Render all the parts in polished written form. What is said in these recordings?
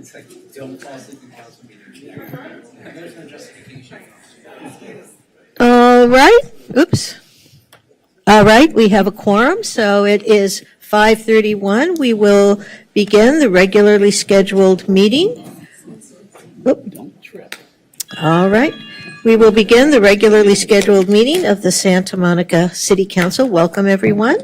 It's like, don't fall asleep in council meeting. There's no justification. All right. Oops. All right. We have a quorum, so it is 5:31. We will begin the regularly scheduled meeting. Oop. Don't trip. All right. We will begin the regularly scheduled meeting of the Santa Monica City Council. Welcome, everyone.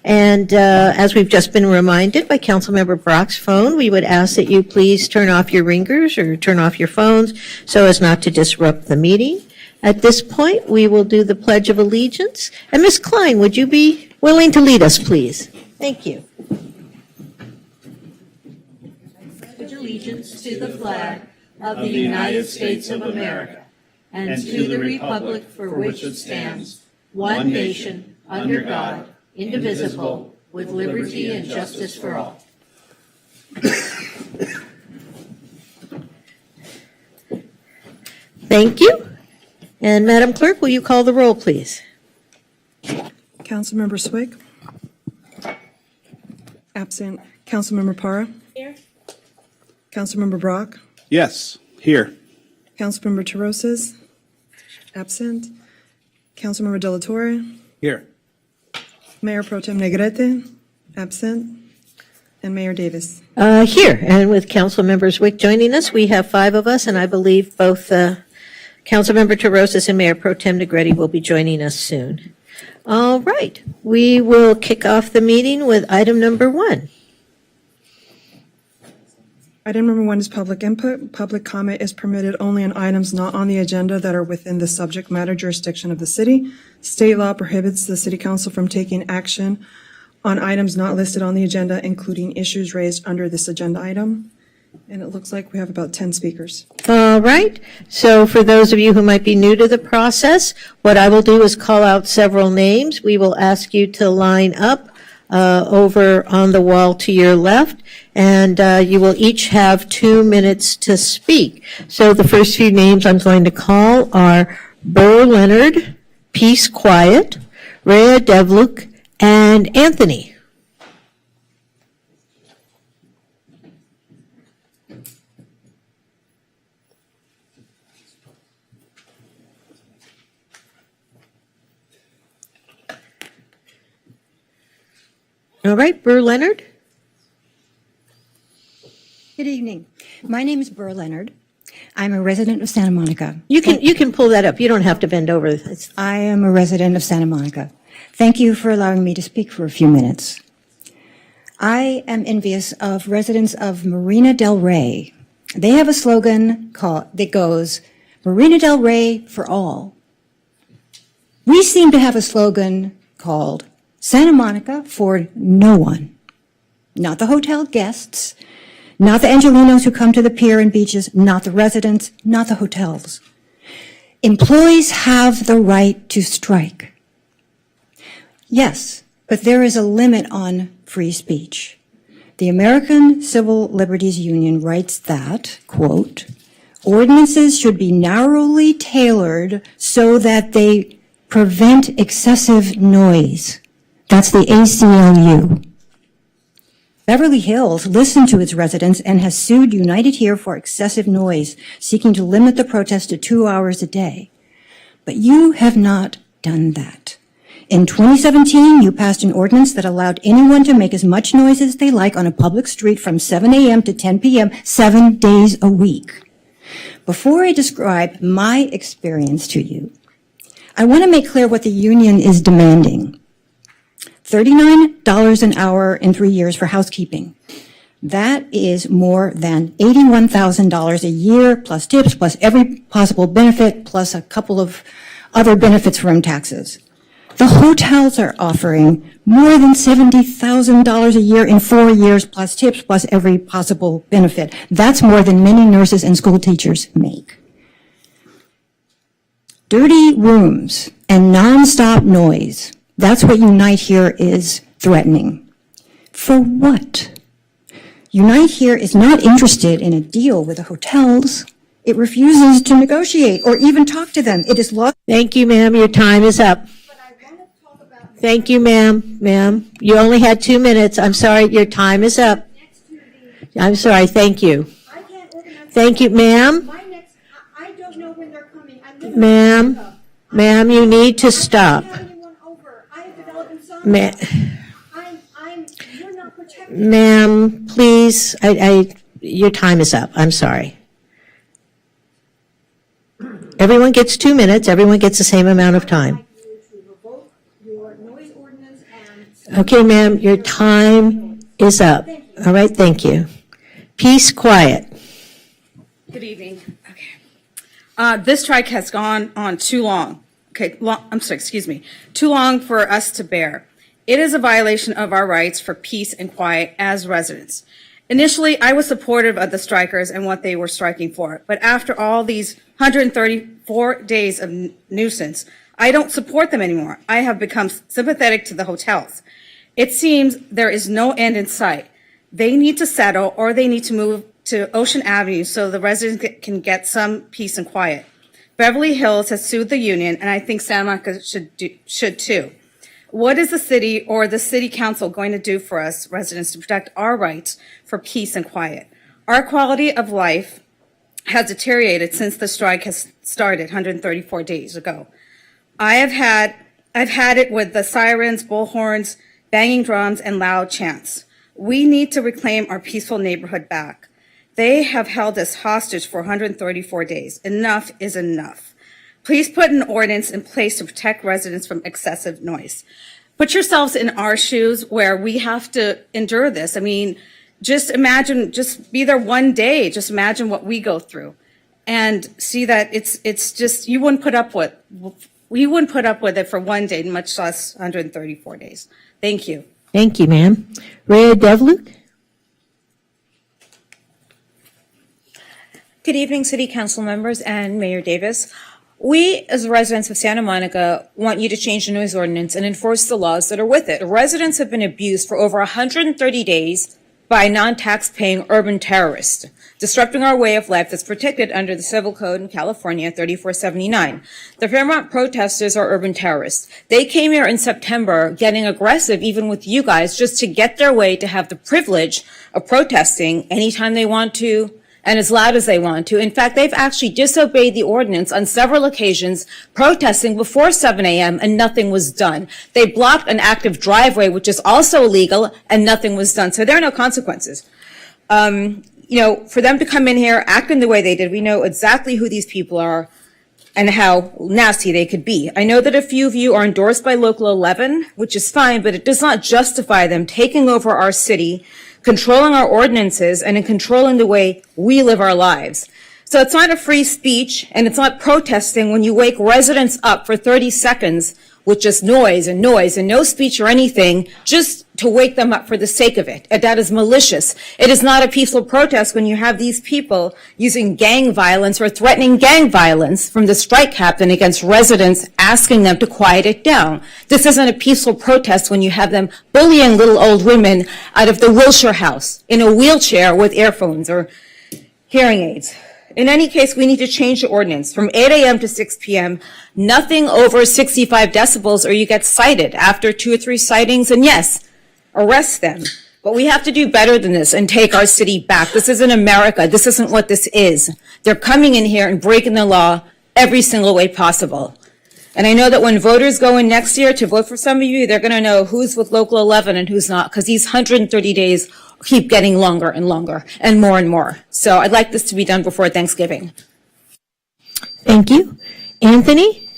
And as we've just been reminded by Councilmember Brock's phone, we would ask that you please turn off your ringers or turn off your phones so as not to disrupt the meeting. At this point, we will do the Pledge of Allegiance. And Ms. Klein, would you be willing to lead us, please? Thank you. Pledge allegiance to the flag of the United States of America and to the republic for which it stands, one nation, under God, indivisible, with liberty and justice for all. Thank you. And Madam Clerk, will you call the roll, please? Councilmember Swick? Absent. Councilmember Parra? Here. Councilmember Brock? Yes, here. Councilmember Terosas? Absent. Councilmember De La Torre? Here. Mayor Pro Tem Negrete? Absent. And Mayor Davis? Here, and with Council Members Wick joining us, we have 5 of us, and I believe both Councilmember Terosas and Mayor Pro Tem Negrete will be joining us soon. All right, we will kick off the meeting with item number 1. Item number 1 is public input. Public comment is permitted only on items not on the agenda that are within the subject matter jurisdiction of the city. State law prohibits the city council from taking action on items not listed on the agenda, including issues raised under this agenda item. And it looks like we have about 10 speakers. All right, so for those of you who might be new to the process, what I will do is call out several names. We will ask you to line up over on the wall to your left, and you will each have 2 minutes to speak. So the first few names I'm going to call are Burr Leonard, Peace Quiet, Rhea Devluk, and Anthony. All right, Burr Leonard. Good evening. My name is Burr Leonard. I'm a resident of Santa Monica. You can pull that up. You don't have to bend over. I am a resident of Santa Monica. Thank you for allowing me to speak for a few minutes. I am envious of residents of Marina del Rey. They have a slogan that goes, Marina del Rey for all. We seem to have a slogan called Santa Monica for no one. Not the hotel guests, not the Angelenos who come to the pier and beaches, not the residents, not the hotels. Employees have the right to strike. Yes, but there is a limit on free speech. The American Civil Liberties Union writes that, quote, ordinances should be narrowly tailored so that they prevent excessive noise. That's the ACLU. Beverly Hills listened to its residents and has sued United Here for excessive noise, seeking to limit the protest to 2 hours a day. But you have not done that. In 2017, you passed an ordinance that allowed anyone to make as much noise as they like on a public street from 7 a.m. to 10 p.m., 7 days a week. Before I describe my experience to you, I want to make clear what the union is demanding. $39 an hour in 3 years for housekeeping. That is more than $81,000 a year, plus tips, plus every possible benefit, plus a couple of other benefits from taxes. The hotels are offering more than $70,000 a year in 4 years, plus tips, plus every possible benefit. That's more than many nurses and school teachers make. Dirty rooms and nonstop noise. That's what Unite Here is threatening. For what? Unite Here is not interested in a deal with the hotels. It refuses to negotiate or even talk to them. It is lost. Thank you, ma'am. Your time is up. Thank you, ma'am. Ma'am, you only had 2 minutes. I'm sorry, your time is up. I'm sorry, thank you. I Thank you, ma'am. My next, I don't know when they're coming. I live in Ma'am, America. ma'am, you need to I stop. don't have anyone over. I have developed insomnia. You're not protecting. Ma'am, please, your time is up. I'm sorry. Everyone gets 2 minutes. Everyone gets the same amount of time. I'd like you to revoke your noise ordinance and. Okay, ma'am, your time is up. All right, thank you. Peace, quiet. Good evening. Okay. This strike has gone on too long. Okay, too long for us to bear. It is a violation of our rights for peace and quiet as residents. Initially, I was supportive of the strikers and what they were striking for, but after all these 134 days of nuisance, I don't support them anymore. I have become sympathetic to the hotels. It seems there is no end in sight. They need to settle or they need to move to Ocean Avenue so the residents can get some peace and quiet. Beverly Hills has sued the union, and I think Santa Monica should too. What is the city or the city council going to do for us residents to protect our rights for peace and quiet? Our quality of life has deteriorated since the strike has started 134 days ago. I've had it with the sirens, bullhorns, banging drums, and loud chants. We need to reclaim our peaceful neighborhood back. They have held us hostage for 134 days. Enough is enough. Please put an ordinance in place to protect residents from excessive noise. Put yourselves in our shoes where we have to endure this. I mean, just imagine, just be there one day. Just imagine what we go through and see that it's just, you wouldn't put up with it for one day, much less 134 days. Thank you. Thank you, ma'am. Rhea Devluke? Good evening, City Council members and Mayor Davis. We, as residents of Santa Monica, want you to change the noise ordinance and enforce the laws that are with it. Residents have been abused for over 130 days by non-tax-paying urban terrorists, disrupting our way of life that's protected under the Civil Code in California, 3479. The Fairmont protesters are urban terrorists. They came here in September getting aggressive, even with you guys, just to get their way to have the privilege of protesting anytime they want to, and as loud as they want to. In fact, they've actually disobeyed the ordinance on several occasions, protesting before 7 a.m., and nothing was done. They blocked an active driveway, which is also illegal, and nothing was done. So there are no consequences. For them to come in here acting the way they did, we know exactly who these people are and how nasty they could be. I know that a few of you are endorsed by Local 11, which is fine, but it does not justify them taking over our city, controlling our ordinances, and in controlling the way we live our lives. So it's not a free speech, and it's not protesting when you wake residents up for 30 seconds with just noise and no speech or anything, just to wake them up for the sake of it. And that is malicious. It is not a peaceful protest when you have these people using gang violence or threatening gang violence from the strike captain against residents, asking them to quiet it down. This isn't a peaceful protest when you have them bullying little old women out of the Wilshire House in a wheelchair with earphones or hearing aids. In any case, we need to change the ordinance from 8 a.m. to 6 p.m. Nothing over 65 decibels or you get cited after 2 or 3 sightings. And yes, arrest them. But we have to do better than this and take our city back. This isn't America. This isn't what this is. They're coming in here and breaking the law every single way possible. And I know that when voters go in next year to vote for some of you, they're going to know who's with Local 11 and who's not, because these 130 days keep getting longer and longer and more. So I'd like this to be done before Thanksgiving. Thank you. Anthony?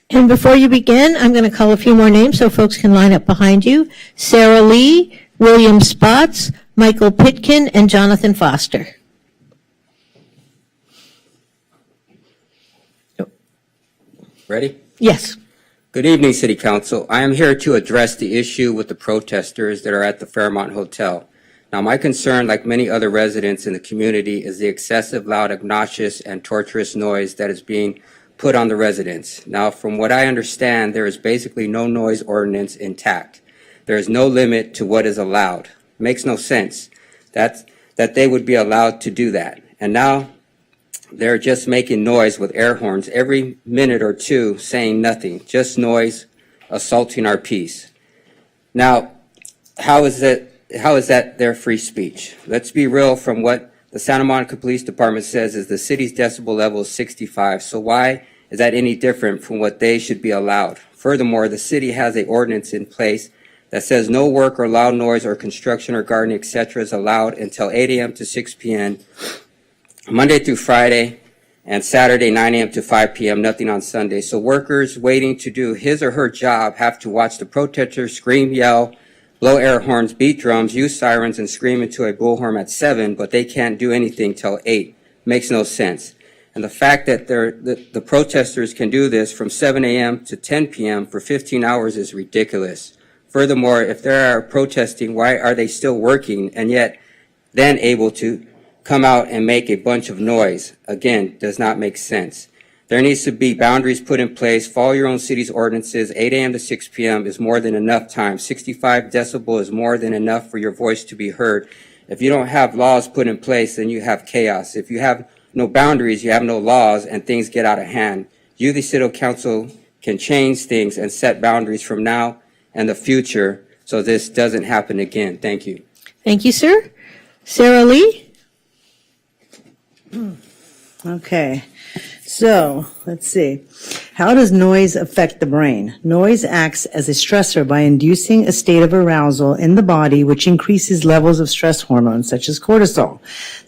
And before you begin, I'm going to call a few more names so folks can line up behind you. Sarah Lee, William Spots, Michael Pitkin, and Jonathan Foster. Ready? Yes. Good evening, City Council. I am here to address the issue with the protesters that are at the Fairmont Hotel. Now, my concern, like many other residents in the community, is the excessive, loud, obnoxious, and torturous noise that is being put on the residents. Now, from what I understand, there is basically no noise ordinance intact. There is no limit to what is allowed. Makes no sense that they would be allowed to do that. And now they're just making noise with air horns every minute or two, saying nothing, just noise, assaulting our peace. Now, how is that their free speech? Let's be real from what the Santa Monica Police Department says is the city's decibel level is 65. So why is that any different from what they should be allowed? Furthermore, the city has an ordinance in place that says no work or loud noise or construction or gardening, etc. is allowed until 8 a.m. to 6 p.m. Monday through Friday, and Saturday 9 a.m. to 5 p.m., nothing on Sunday. So workers waiting to do his or her job have to watch the protesters scream, yell, blow air horns, beat drums, use sirens, and scream into a bullhorn at 7, but they can't do anything till 8. Makes no sense. And the fact that the protesters can do this from 7 a.m. to 10 p.m. for 15 hours is ridiculous. Furthermore, if they are protesting, why are they still working and yet then able to come out and make a bunch of noise? Again, does not make sense. There needs to be boundaries put in place. Follow your own city's ordinances. 8 a.m. to 6 p.m. is more than enough time. 65 decibel is more than enough for your voice to be heard. If you don't have laws put in place, then you have chaos. If you have no boundaries, you have no laws, and things get out of hand. You, the city council, can change things and set boundaries from now and the future so this doesn't happen again. Thank you. Thank you, sir. Sarah Lee? Okay, so let's see. How does noise affect the brain? Noise acts as a stressor by inducing a state of arousal in the body, which increases levels of stress hormones such as cortisol.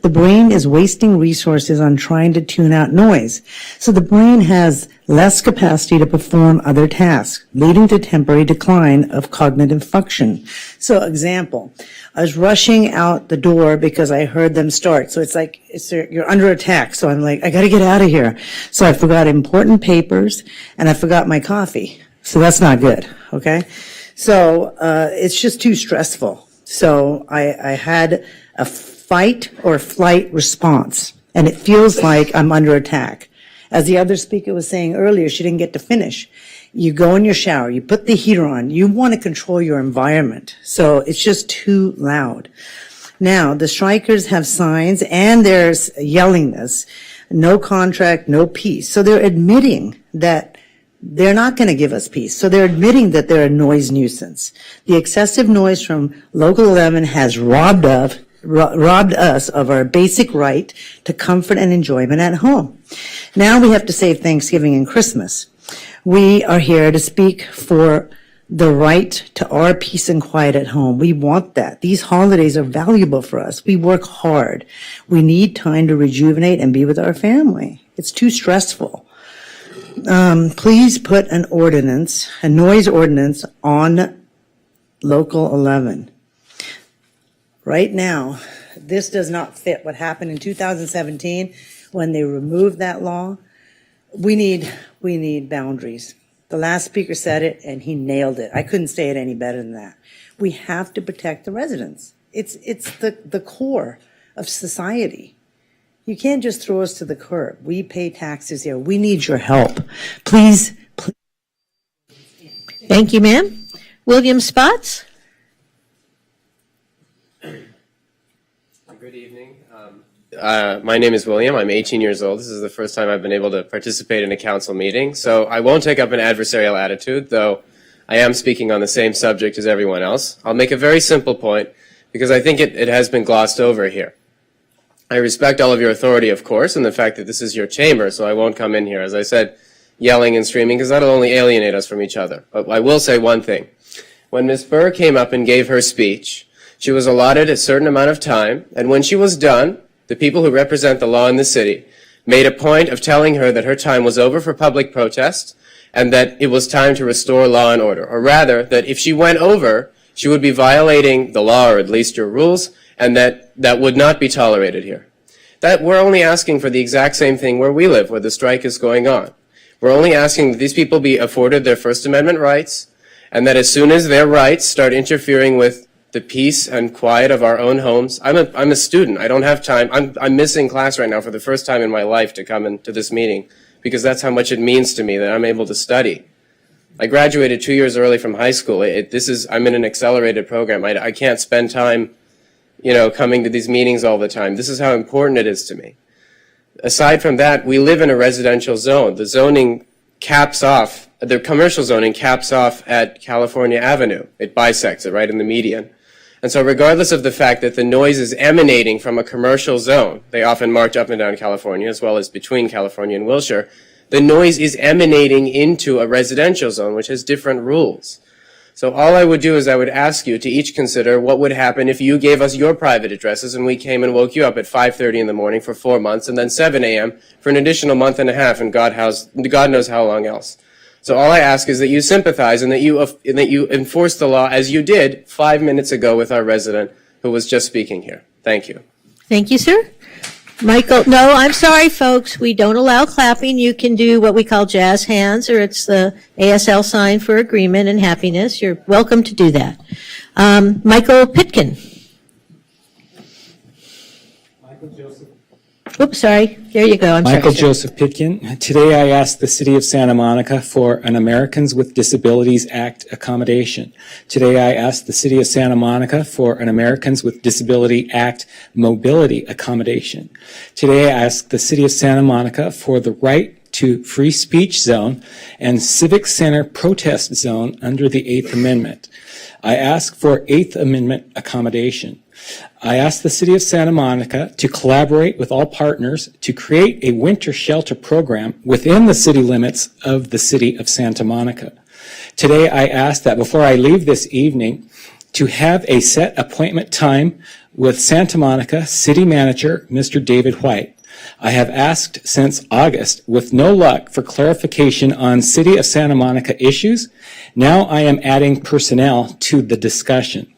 The brain is wasting resources on trying to tune out noise. So the brain has less capacity to perform other tasks, leading to temporary decline of cognitive function. So example, I was rushing out the door because I heard them start. So it's like, you're under attack. So I'm like, I got to get out of here. So I forgot important papers and I forgot my coffee. So that's not good. Okay. So, it's just too stressful. So I had a fight or flight response and it feels like I'm under attack. As the other speaker was saying earlier, she didn't get to finish. You go in your shower, you put the heater on, you want to control your environment. So it's just too loud. Now, the strikers have signs and there's yellingness, no contract, no peace. So they're admitting that they're not going to give us peace. So they're admitting that they're a noise nuisance. The excessive noise from Local 11 has robbed us of our basic right to comfort and enjoyment at home. Now we have to save Thanksgiving and Christmas. We are here to speak for the right to our peace and quiet at home. We want that. These holidays are valuable for us. We work hard. We need time to rejuvenate and be with our family. It's too stressful. Please put an ordinance, a noise ordinance on Local 11. Right now, this does not fit what happened in 2017 when they removed that law. We need boundaries. The last speaker said it and he nailed it. I couldn't say it any better than that. We have to protect the residents. It's the core of society. You can't just throw us to the curb. We pay taxes here. We need your help. Please. Thank you, ma'am. William Spots? Good evening. My name is William. I'm 18 years old. This is the first time I've been able to participate in a council meeting. So I won't take up an adversarial attitude, though I am speaking on the same subject as everyone else. I'll make a very simple point because I think it has been glossed over here. I respect all of your authority, of course, and the fact that this is your chamber, so I won't come in here, as I said, yelling and screaming, because that'll only alienate us from each other. But I will say one thing. When Ms. Burr came up and gave her speech, she was allotted a certain amount of time, and when she was done, the people who represent the law in the city made a point of telling her that her time was over for public protest and that it was time to restore law and order, or rather, that if she went over, she would be violating the law, or at least your rules, and that would not be tolerated here. That we're only asking for the exact same thing where we live, where the strike is going on. We're only asking that these people be afforded their First Amendment rights, and that as soon as their rights start interfering with the peace and quiet of our own homes. I'm a student. I don't have time. I'm missing class right now for the first time in my life to come into this meeting because that's how much it means to me that I'm able to study. I graduated 2 years early from high school. I'm in an accelerated program. I can't spend time, coming to these meetings all the time. This is how important it is to me. Aside from that, we live in a residential zone. The zoning caps off, the commercial zoning caps off at California Avenue. It bisects it right in the median. And so regardless of the fact that the noise is emanating from a commercial zone, they often march up and down California as well as between California and Wilshire, the noise is emanating into a residential zone which has different rules. So all I would do is I would ask you to each consider what would happen if you gave us your private addresses and we came and woke you up at 5:30 in the morning for 4 months and then 7 a.m. for an additional month and a half and God knows how long else. So all I ask is that you sympathize and that you enforce the law as you did 5 minutes ago with our resident who was just speaking here. Thank you. Thank you, sir. Michael, no, I'm sorry, folks. We don't allow clapping. You can do what we call jazz hands, or it's the ASL sign for agreement and happiness. You're welcome to do that. Michael Pitkin. Oops, sorry. There you go. I'm Michael sorry, sir. Joseph Pitkin. Today I ask the City of Santa Monica for an Americans with Disabilities Act accommodation. Today I ask the City of Santa Monica for an Americans with Disability Act mobility accommodation. Today I ask the City of Santa Monica for the right to free speech zone and civic center protest zone under the 8th Amendment. I ask for 8th Amendment accommodation. I ask the City of Santa Monica to collaborate with all partners to create a winter shelter program within the city limits of the City of Santa Monica. Today, I ask that before I leave this evening, to have a set appointment time with Santa Monica City Manager, Mr. David White. I have asked since August, with no luck, for clarification on City of Santa Monica issues. Now I am adding personnel to the discussion.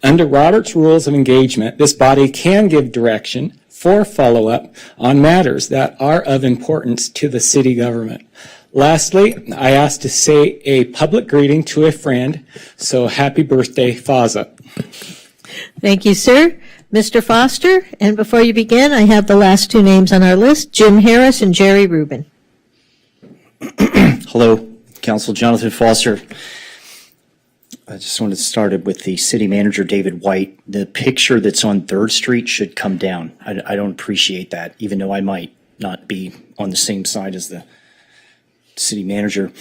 Under Robert's Rules of Engagement, this body can give direction for follow-up on matters that are of importance to the city government. Lastly, I ask to say a public greeting to a friend, so happy birthday, Faza. Thank you, sir. Mr. Foster, and before you begin, I have the last two names on our list, Jim Harris and Jerry Rubin. Hello, Council Jonathan Foster. I just wanted to start with the city manager, David White. The picture that's on 3rd Street should come down. I don't appreciate that, even though I might not be on the same side as the city manager.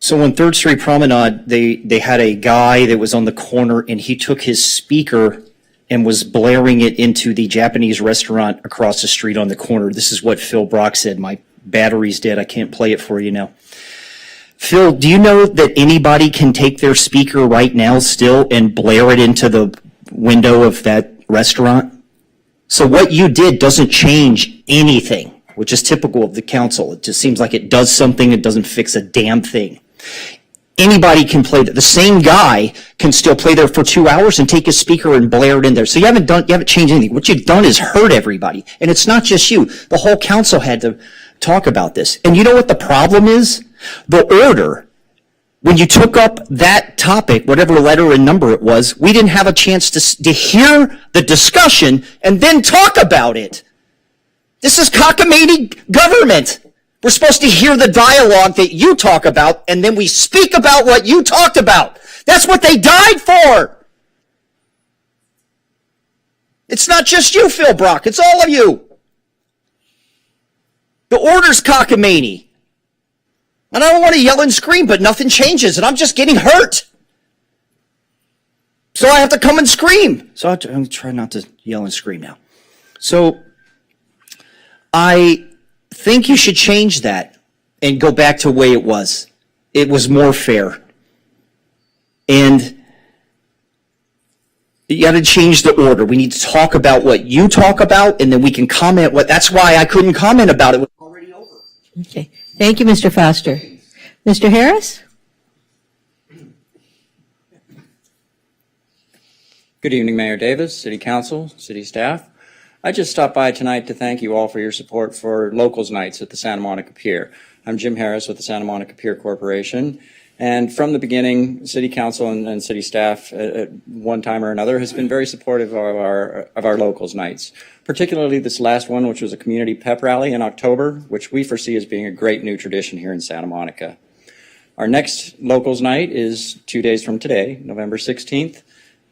So on 3rd Street Promenade, they had a guy that was on the corner and he took his speaker and was blaring it into the Japanese restaurant across the street on the corner. This is what Phil Brock said. My battery's dead. I can't play it for you now. Phil, do you know that anybody can take their speaker right now still and blare it into the window of that restaurant? So what you did doesn't change anything, which is typical of the council. It just seems like it does something, it doesn't fix a damn thing. Anybody can play that. The same guy can still play there for 2 hours and take his speaker and blare it in there. So you haven't changed anything. What you've done is hurt everybody. And it's not just you. The whole council had to talk about this. And you know what the problem is? The order. When you took up that topic, whatever letter and number it was, we didn't have a chance to hear the discussion and then talk about it. This is cockamamie government. We're supposed to hear the dialogue that you talk about, and then we speak about what you talked about. That's what they died for. It's not just you, Phil Brock. It's all of you. The order's cockamamie. And I don't want to yell and scream, but nothing changes, and I'm just getting hurt. So I have to come and scream. So I'm going to try not to yell and scream now. So I think you should change that and go back to the way it was. It was more fair. And you got to change the order. We need to talk about what you talk about, and then we can comment that's why I couldn't comment about it. It was already over. Okay. Thank you, Mr. Foster. Mr. Harris? Good evening, Mayor Davis, City Council, City staff. I just stopped by tonight to thank you all for your support for Locals Nights at the Santa Monica Pier. I'm Jim Harris with the Santa Monica Pier Corporation, and from the beginning, City Council and City staff at one time or another has been very supportive of our Locals Nights, particularly this last one, which was a community pep rally in October, which we foresee as being a great new tradition here in Santa Monica. Our next Locals Night is 2 days from today, November 16th.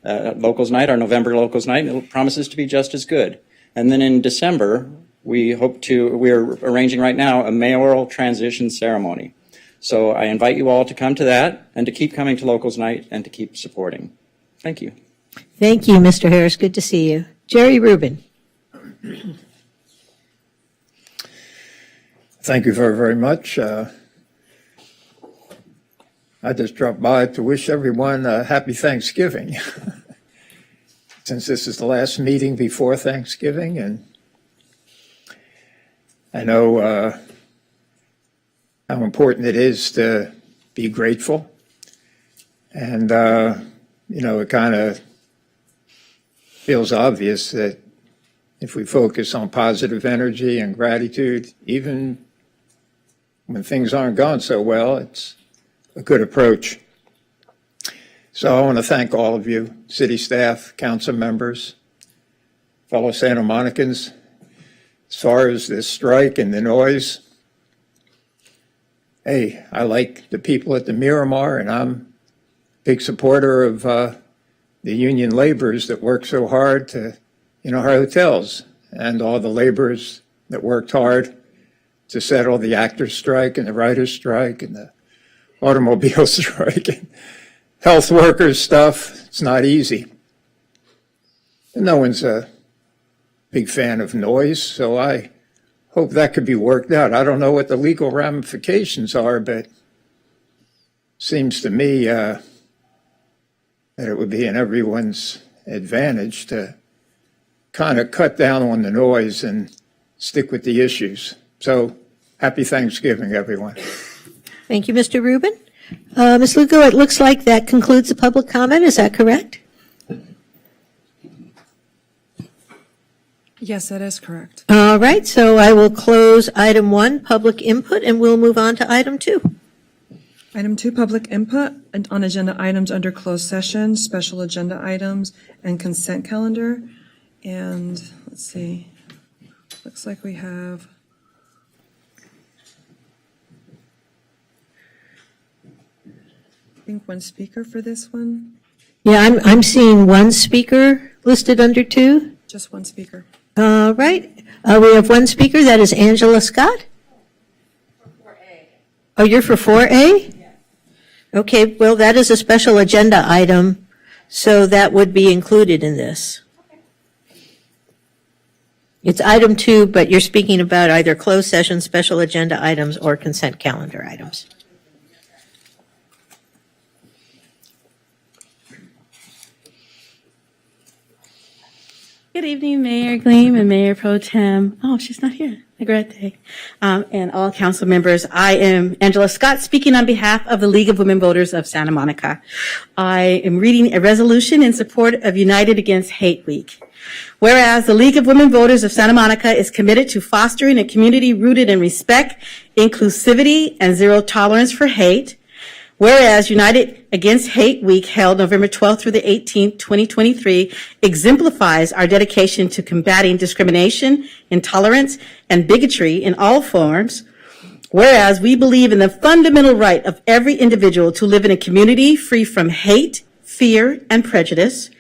Locals Night, our November Locals Night, it promises to be just as good. And then in December, we're arranging right now a mayoral transition ceremony. So I invite you all to come to that and to keep coming to Locals Night and to keep supporting. Thank you. Thank you, Mr. Harris. Good to see you. Jerry Rubin. Thank you very, very much. I just dropped by to wish everyone a happy Thanksgiving. Since this is the last meeting before Thanksgiving, and I know how important it is to be grateful. And, it kind of feels obvious that if we focus on positive energy and gratitude, even when things aren't going so well, it's a good approach. So I want to thank all of you, city staff, council members, fellow Santa Monicans. As far as this strike and the noise, hey, I like the people at the Miramar, and I'm a big supporter of the union laborers that work so hard to, our hotels, and all the laborers that worked hard to settle the actors' strike and the writers' strike and the automobile strike and health workers stuff. It's not easy. And no one's a big fan of noise, so I hope that could be worked out. I don't know what the legal ramifications are, but it seems to me that it would be in everyone's advantage to kind of cut down on the noise and stick with the issues. So happy Thanksgiving, everyone. Thank you, Mr. Rubin. Ms. Lugo, it looks like that concludes the public comment. Is that correct? Yes, that is correct. All right, so I will close item 1, public input, and we'll move on to item 2. Item 2, public input and on agenda items under closed session, special agenda items, and consent calendar. And let's see, looks like we have I think one speaker for this one. Yeah, I'm seeing one speaker listed under 2. Just one speaker. All right, we have one speaker. That is Angela Scott. For 4A. Oh, you're for 4A? Yes. Okay, well, that is a special agenda item, so that would be included in this. Okay. It's item 2, but you're speaking about either closed session, special agenda items, or consent calendar items. Good evening, Mayor Gleam and Mayor Pro Tem. Oh, she's not here. Negrete. And all council members. I am Angela Scott, speaking on behalf of the League of Women Voters of Santa Monica. I am reading a resolution in support of United Against Hate Week. Whereas the League of Women Voters of Santa Monica is committed to fostering a community rooted in respect, inclusivity, and zero tolerance for hate. Whereas United Against Hate Week, held November 12th through the 18th, 2023, exemplifies our dedication to combating discrimination, intolerance, and bigotry in all forms. Whereas we believe in the fundamental right of every individual to live in a community free from hate, fear, and prejudice.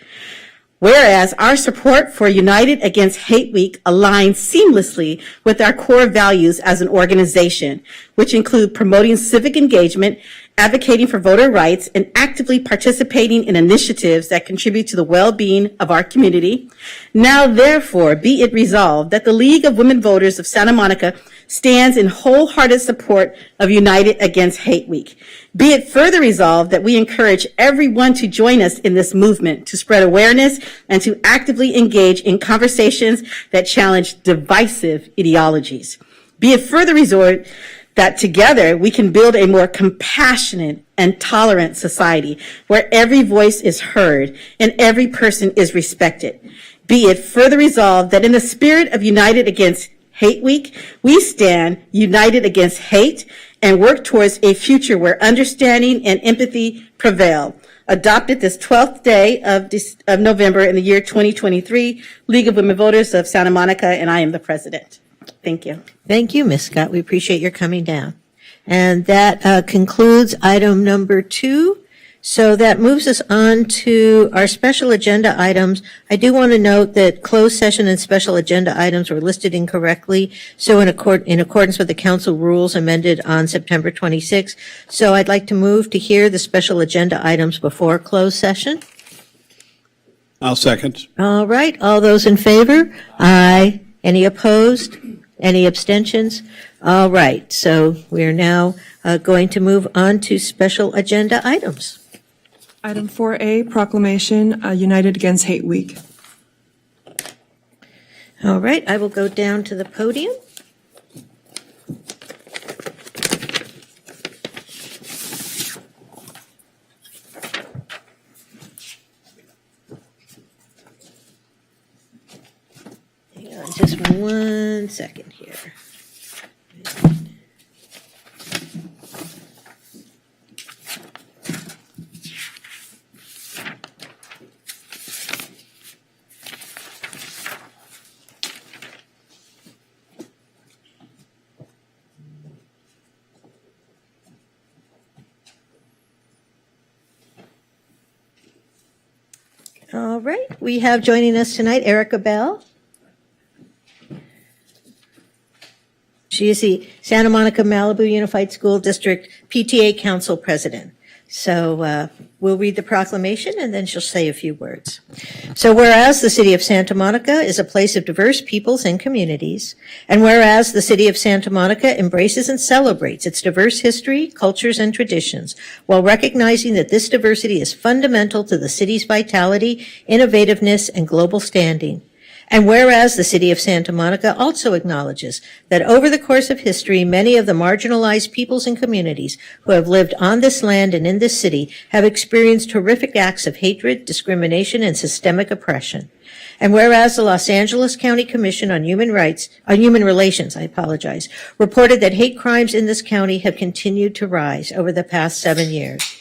Whereas our support for United Against Hate Week aligns seamlessly with our core values as an organization, which include promoting civic engagement, advocating for voter rights, and actively participating in initiatives that contribute to the well-being of our community. Now, therefore, be it resolved that the League of Women Voters of Santa Monica stands in wholehearted support of United Against Hate Week. Be it further resolved that we encourage everyone to join us in this movement to spread awareness and to actively engage in conversations that challenge divisive ideologies. Be it further resolved that together we can build a more compassionate and tolerant society where every voice is heard and every person is respected. Be it further resolved that in the spirit of United Against Hate Week, we stand united against hate and work towards a future where understanding and empathy prevail. Adopted this 12th day of November in the year 2023, League of Women Voters of Santa Monica, and I am the president. Thank you. Thank you, Ms. Scott. We appreciate your coming down. And that concludes item number 2. So that moves us on to our special agenda items. I do want to note that closed session and special agenda items were listed incorrectly. So in accordance with the council rules amended on September 26th. So I'd like to move to hear the special agenda items before closed session. I'll second. All right. All those in favor? Aye. Any opposed? Any abstentions? All right. So we're now going to move on to special agenda items. Item 4A, proclamation, United Against Hate Week. All right, I will go down to the podium. Hang on just 1 second here. All right, we have joining us tonight Erica Bell. She is the Santa Monica Malibu Unified School District PTA Council President. So we'll read the proclamation and then she'll say a few words. So whereas the city of Santa Monica is a place of diverse peoples and communities, and whereas the city of Santa Monica embraces and celebrates its diverse history, cultures, and traditions, while recognizing that this diversity is fundamental to the city's vitality, innovativeness, and global standing. And whereas the city of Santa Monica also acknowledges that over the course of history, many of the marginalized peoples and communities who have lived on this land and in this city have experienced horrific acts of hatred, discrimination, and systemic oppression. And whereas the Los Angeles County Commission on Human Relations, reported that hate crimes in this county have continued to rise over the past 7 years.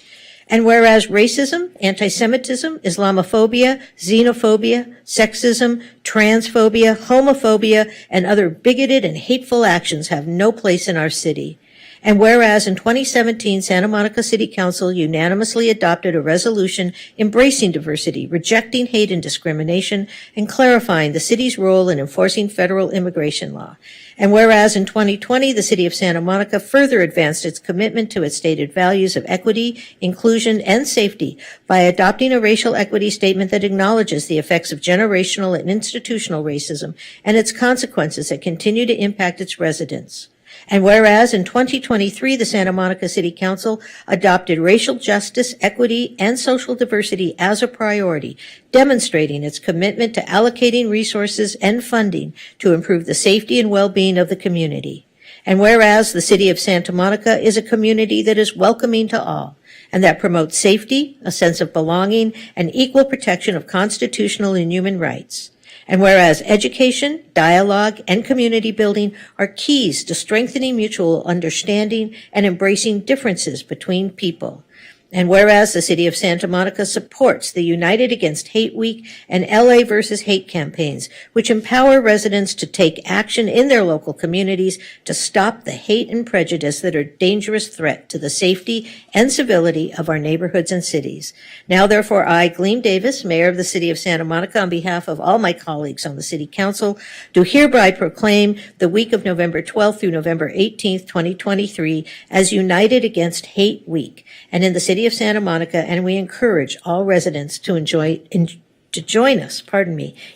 And whereas racism, anti-Semitism, Islamophobia, xenophobia, sexism, transphobia, homophobia, and other bigoted and hateful actions have no place in our city. And whereas in 2017, Santa Monica City Council unanimously adopted a resolution embracing diversity, rejecting hate and discrimination, and clarifying the city's role in enforcing federal immigration law. And whereas in 2020, the city of Santa Monica further advanced its commitment to its stated values of equity, inclusion, and safety by adopting a racial equity statement that acknowledges the effects of generational and institutional racism and its consequences that continue to impact its residents. And whereas in 2023, the Santa Monica City Council adopted racial justice, equity, and social diversity as a priority, demonstrating its commitment to allocating resources and funding to improve the safety and well-being of the community. And whereas the city of Santa Monica is a community that is welcoming to all, and that promotes safety, a sense of belonging, and equal protection of constitutional and human rights. And whereas education, dialogue, and community building are keys to strengthening mutual understanding and embracing differences between people. And whereas the city of Santa Monica supports the United Against Hate Week and LA versus Hate campaigns, which empower residents to take action in their local communities to stop the hate and prejudice that are a dangerous threat to the safety and civility of our neighborhoods and cities. Now, therefore, I, Gleam Davis, Mayor of the City of Santa Monica, on behalf of all my colleagues on the City Council, do hereby proclaim the week of November 12th through November 18th, 2023, as United Against Hate Week, and in the City of Santa Monica, and we encourage all residents to join us,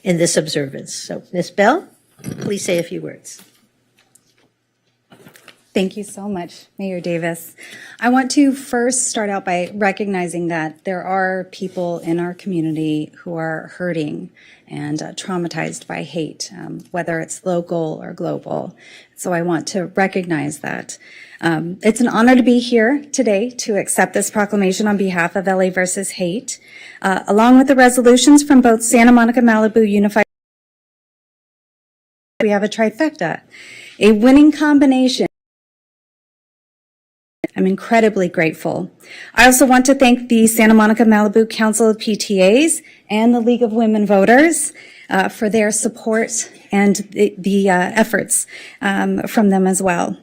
in this observance. So, Ms. Bell, please say a few words. Thank you so much, Mayor Davis. I want to first start out by recognizing that there are people in our community who are hurting and traumatized by hate, whether it's local or global. So I want to recognize that. It's an honor to be here today to accept this proclamation on behalf of LA versus Hate, along with the resolutions from both Santa Monica Malibu Unified. We have a trifecta, a winning combination. I'm incredibly grateful. I also want to thank the Santa Monica Malibu Council of PTAs and the League of Women Voters for their support and the efforts from them as well.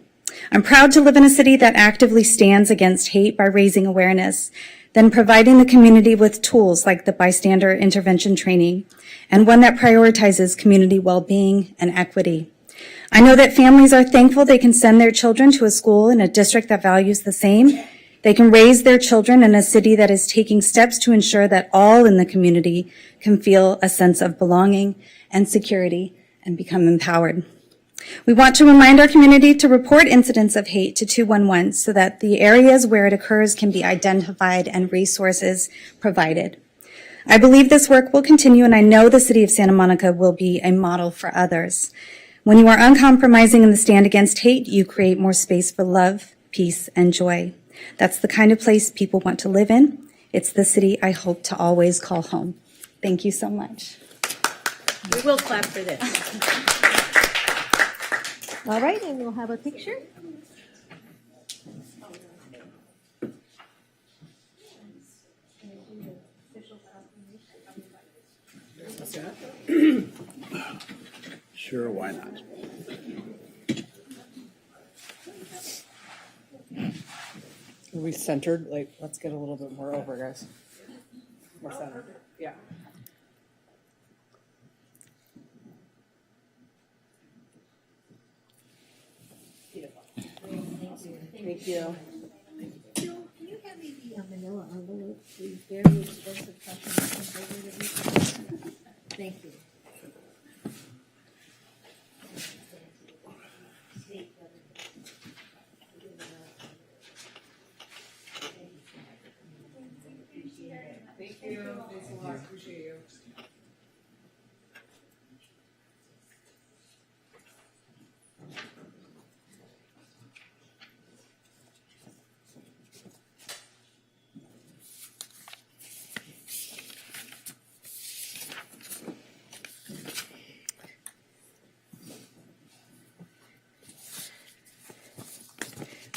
I'm proud to live in a city that actively stands against hate by raising awareness, then providing the community with tools like the bystander intervention training, and one that prioritizes community well-being and equity. I know that families are thankful they can send their children to a school in a district that values the same. They can raise their children in a city that is taking steps to ensure that all in the community can feel a sense of belonging and security and become empowered. We want to remind our community to report incidents of hate to 211 so that the areas where it occurs can be identified and resources provided. I believe this work will continue, and I know the City of Santa Monica will be a model for others. When you are uncompromising in the stand against hate, you create more space for love, peace, and joy. That's the kind of place people want to live in. It's the city I hope to always call home. Thank you so much. We will clap for this. All right, and we'll have a picture. Sure, why not? Are we centered? Like, let's get a little bit more over, guys. More centered. Yeah. Beautiful. Thank you. Can you hand me the manila envelope, please? Very expensive custom. Thank you. Thank you. Thanks a lot. Appreciate you.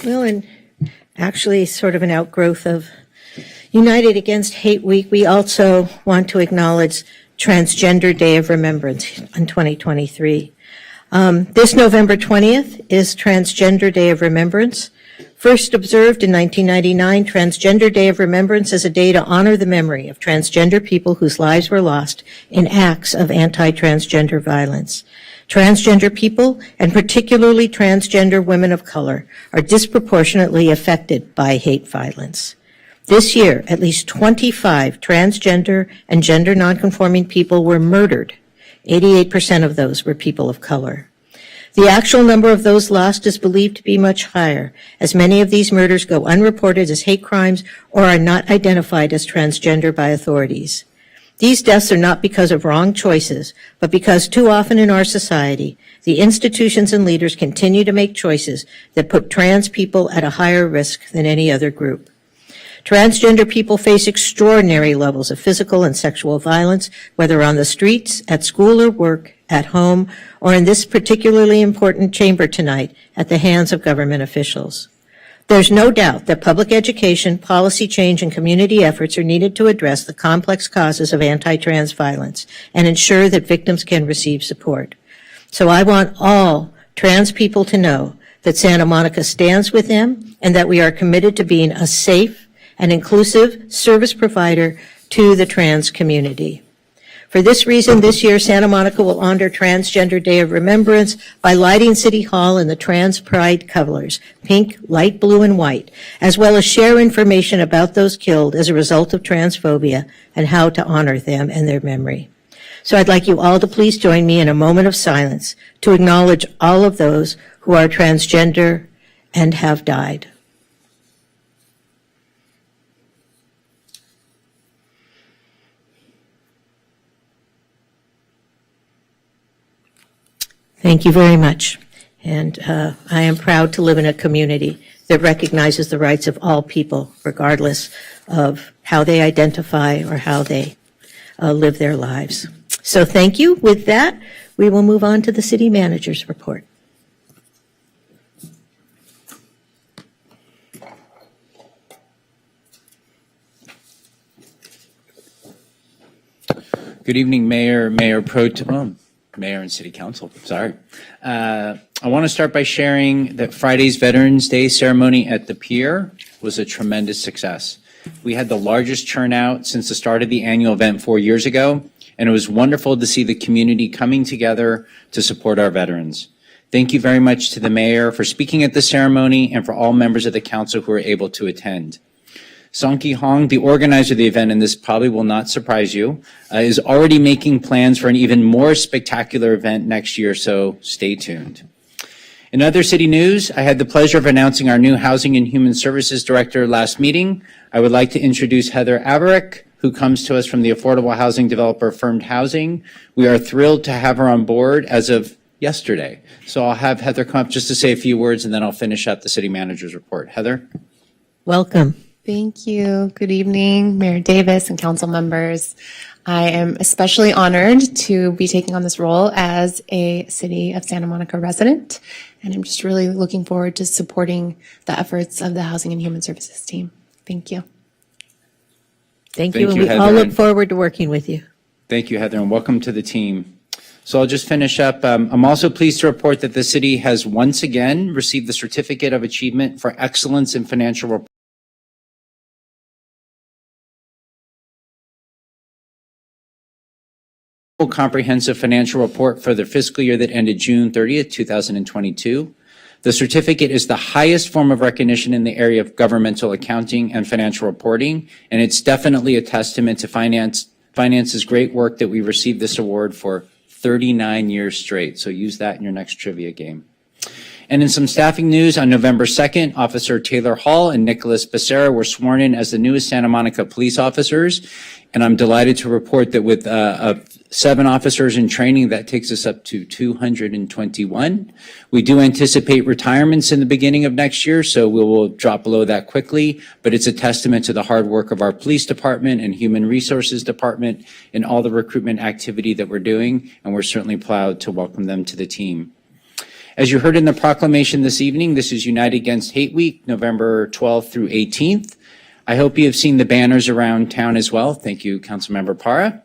Well, and actually sort of an outgrowth of United Against Hate Week, we also want to acknowledge Transgender Day of Remembrance in 2023. This November 20th is Transgender Day of Remembrance. First observed in 1999, Transgender Day of Remembrance is a day to honor the memory of transgender people whose lives were lost in acts of anti-transgender violence. Transgender people, and particularly transgender women of color, are disproportionately affected by hate violence. This year, at least 25 transgender and gender nonconforming people were murdered. 88% of those were people of color. The actual number of those lost is believed to be much higher, as many of these murders go unreported as hate crimes or are not identified as transgender by authorities. These deaths are not because of wrong choices, but because too often in our society, the institutions and leaders continue to make choices that put trans people at a higher risk than any other group. Transgender people face extraordinary levels of physical and sexual violence, whether on the streets, at school or work, at home, or in this particularly important chamber tonight, at the hands of government officials. There's no doubt that public education, policy change, and community efforts are needed to address the complex causes of anti-trans violence and ensure that victims can receive support. So I want all trans people to know that Santa Monica stands with them and that we are committed to being a safe and inclusive service provider to the trans community. For this reason, this year, Santa Monica will honor Transgender Day of Remembrance by lighting City Hall in the Trans Pride colors, pink, light blue, and white, as well as share information about those killed as a result of transphobia and how to honor them and their memory. So I'd like you all to please join me in a moment of silence to acknowledge all of those who are transgender and have died. Thank you very much. And I am proud to live in a community that recognizes the rights of all people, regardless of how they identify or how they live their lives. So thank you. With that, we will move on to the city manager's report. Good evening, Mayor Pro Tem. Mayor and City Council. Sorry. I want to start by sharing that Friday's Veterans Day ceremony at the pier was a tremendous success. We had the largest turnout since the start of the annual event 4 years ago, and it was wonderful to see the community coming together to support our veterans. Thank you very much to the mayor for speaking at the ceremony and for all members of the council who were able to attend. Song Ki-hong, the organizer of the event, and this probably will not surprise you, is already making plans for an even more spectacular event next year, so stay tuned. In other city news, I had the pleasure of announcing our new Housing and Human Services Director last meeting. I would like to introduce Heather Averick, who comes to us from the affordable housing developer Affirmed Housing. We are thrilled to have her on board as of yesterday. So I'll have Heather come up just to say a few words, and then I'll finish up the city manager's report. Heather? Welcome. Thank you. Good evening, Mayor Davis and council members. I am especially honored to be taking on this role as a City of Santa Monica resident, and I'm just really looking forward to supporting the efforts of the Housing and Human Services team. Thank you. Thank you, and we all look forward to working with you. Thank you, Heather, and welcome to the team. So I'll just finish up. I'm also pleased to report that the city has once again received the Certificate of Achievement for Excellence in Financial Reporting. Comprehensive financial report for the fiscal year that ended June 30th, 2022. The certificate is the highest form of recognition in the area of governmental accounting and financial reporting, and it's definitely a testament to Finance's great work that we received this award for 39 years straight. So use that in your next trivia game. And in some staffing news, on November 2nd, Officer Taylor Hall and Nicholas Becerra were sworn in as the newest Santa Monica police officers. And I'm delighted to report that with 7 officers in training, that takes us up to 221. We do anticipate retirements in the beginning of next year, so we will drop below that quickly. But it's a testament to the hard work of our police department and human resources department and all the recruitment activity that we're doing. And we're certainly proud to welcome them to the team. As you heard in the proclamation this evening, this is United Against Hate Week, November 12th through 18th. I hope you have seen the banners around town as well. Thank you, Councilmember Parra.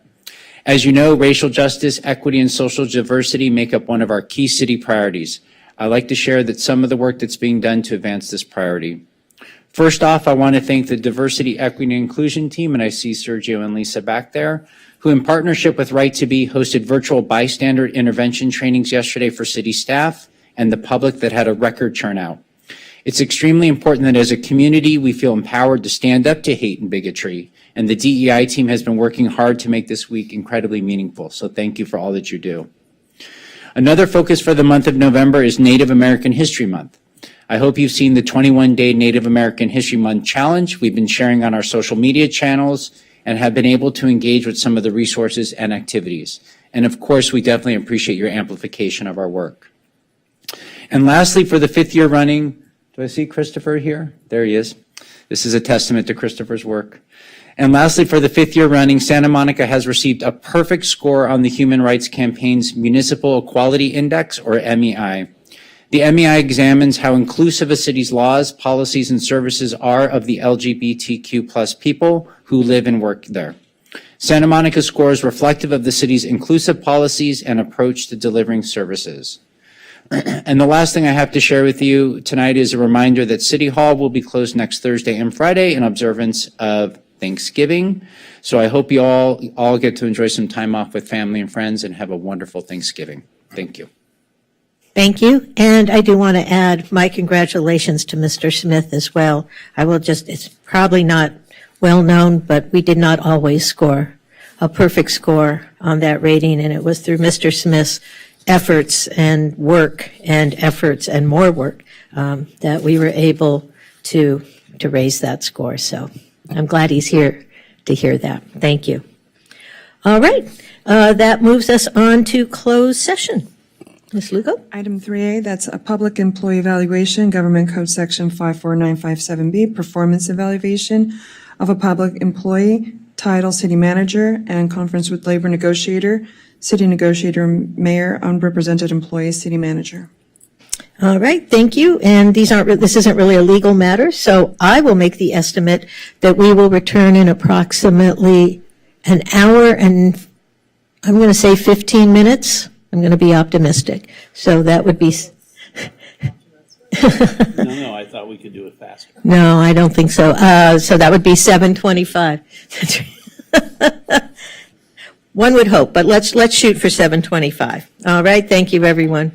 As you know, racial justice, equity, and social diversity make up one of our key city priorities. I'd like to share that some of the work that's being done to advance this priority. First off, I want to thank the Diversity, Equity, and Inclusion team, and I see Sergio and Lisa back there, who in partnership with Right to Be hosted virtual bystander intervention trainings yesterday for city staff and the public that had a record turnout. It's extremely important that as a community, we feel empowered to stand up to hate and bigotry. And the DEI team has been working hard to make this week incredibly meaningful. So thank you for all that you do. Another focus for the month of November is Native American History Month. I hope you've seen the 21-day Native American History Month challenge we've been sharing on our social media channels and have been able to engage with some of the resources and activities. And of course, we definitely appreciate your amplification of our work. And lastly, for the 5th year running, do I see Christopher here? There he is. This is a testament to Christopher's work. And lastly, for the 5th year running, Santa Monica has received a perfect score on the Human Rights Campaign's Municipal Equality Index, or MEI. The MEI examines how inclusive a city's laws, policies, and services are of the LGBTQ+ people who live and work there. Santa Monica score is reflective of the city's inclusive policies and approach to delivering services. And the last thing I have to share with you tonight is a reminder that City Hall will be closed next Thursday and Friday in observance of Thanksgiving. So I hope you all get to enjoy some time off with family and friends and have a wonderful Thanksgiving. Thank you. Thank you. And I do want to add my congratulations to Mr. Smith as well. It's probably not well known, but we did not always score a perfect score on that rating. And it was through Mr. Smith's efforts and work and efforts and more work that we were able to raise that score. So I'm glad he's here to hear that. Thank you. All right. That moves us on to closed session. Ms. Lugo? Item 3A, that's a public employee evaluation, Government Code Section 54957B, performance evaluation of a public employee, title city manager, and conference with labor negotiator, city negotiator, mayor, unrepresented employee, city manager. All right, thank you. And this isn't really a legal matter, so I will make the estimate that we will return in approximately an hour and I'm going to say 15 minutes. I'm going to be optimistic. So that would be, No, I thought we could do it faster. no, I don't think so. So that would be 7:25. One would hope, but let's shoot for 7:25. All right, thank you, everyone.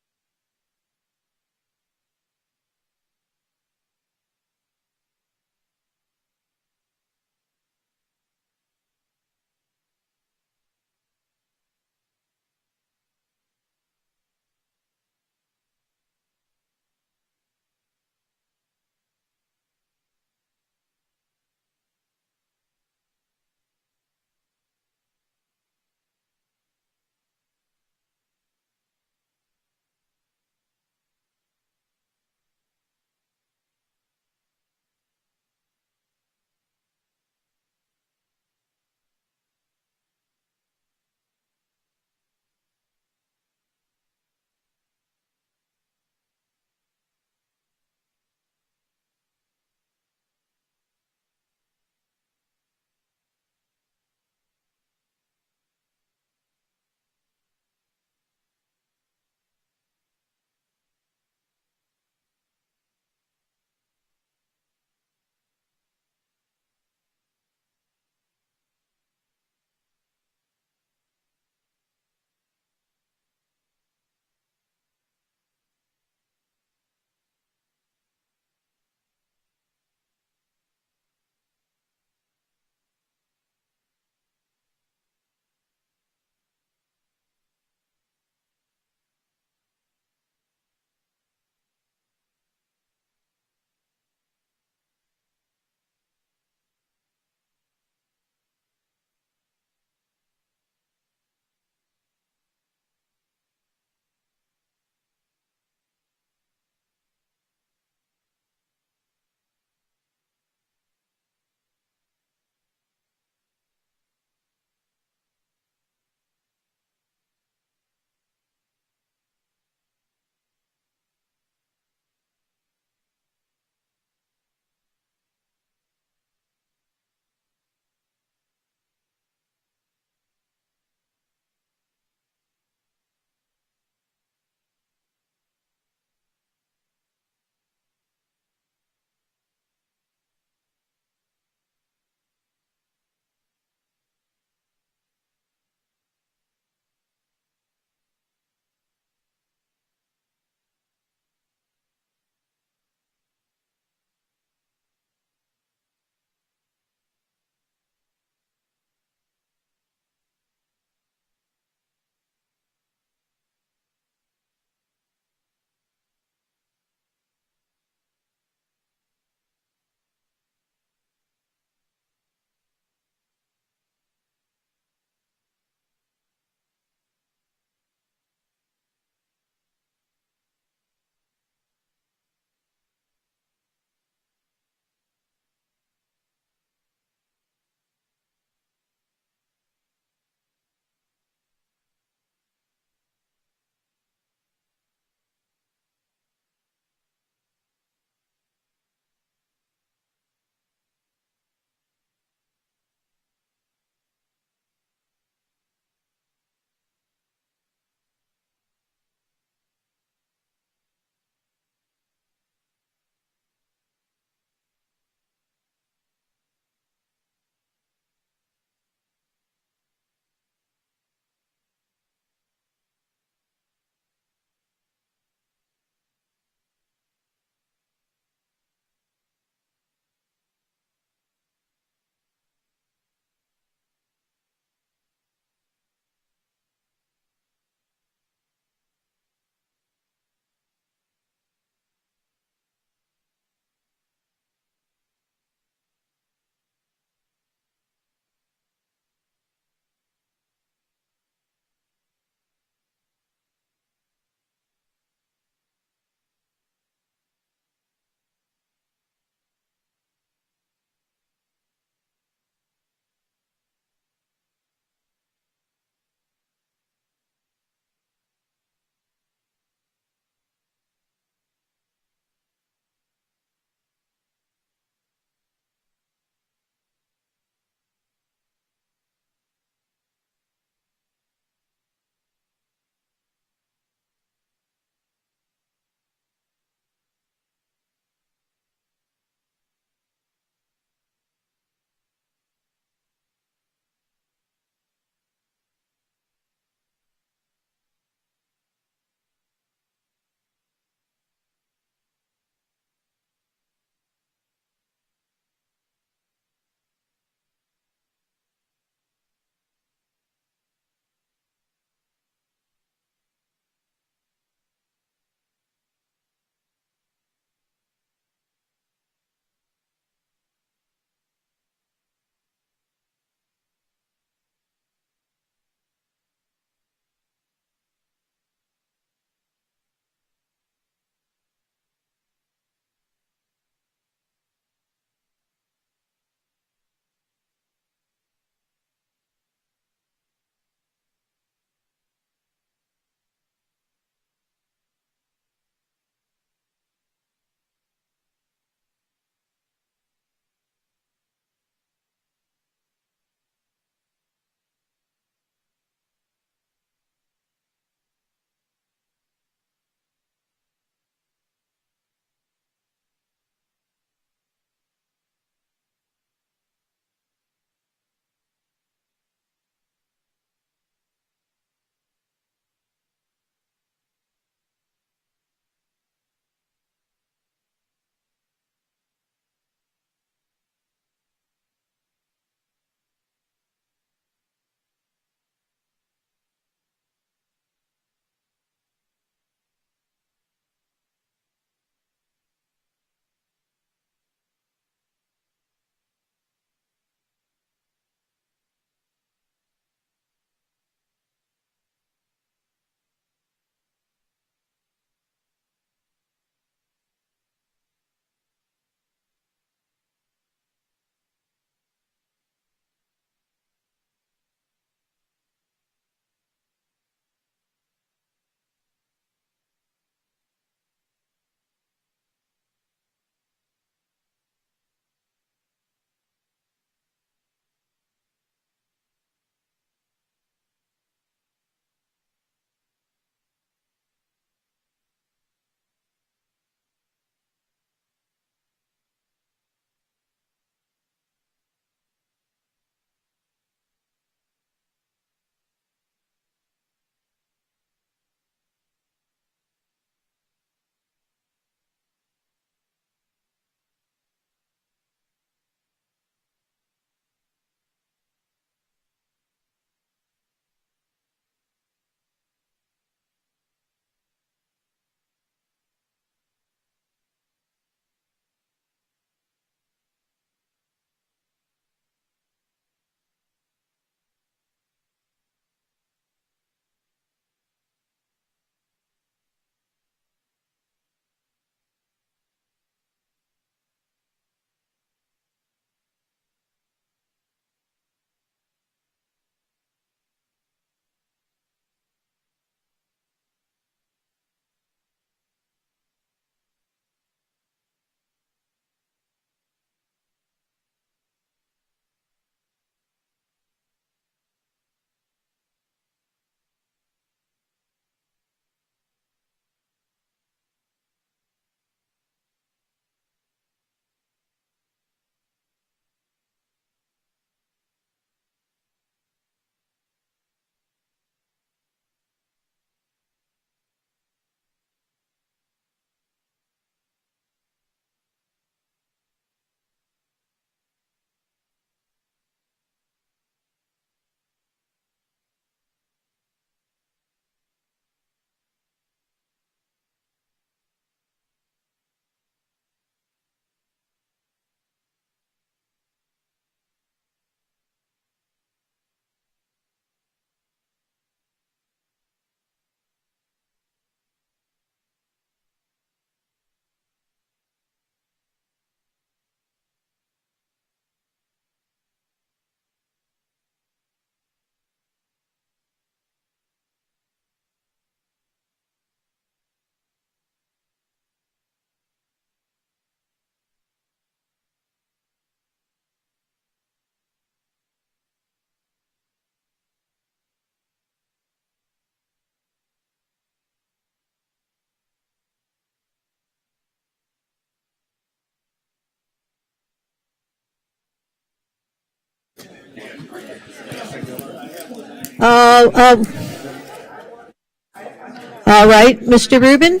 All right, Mr. Rubin?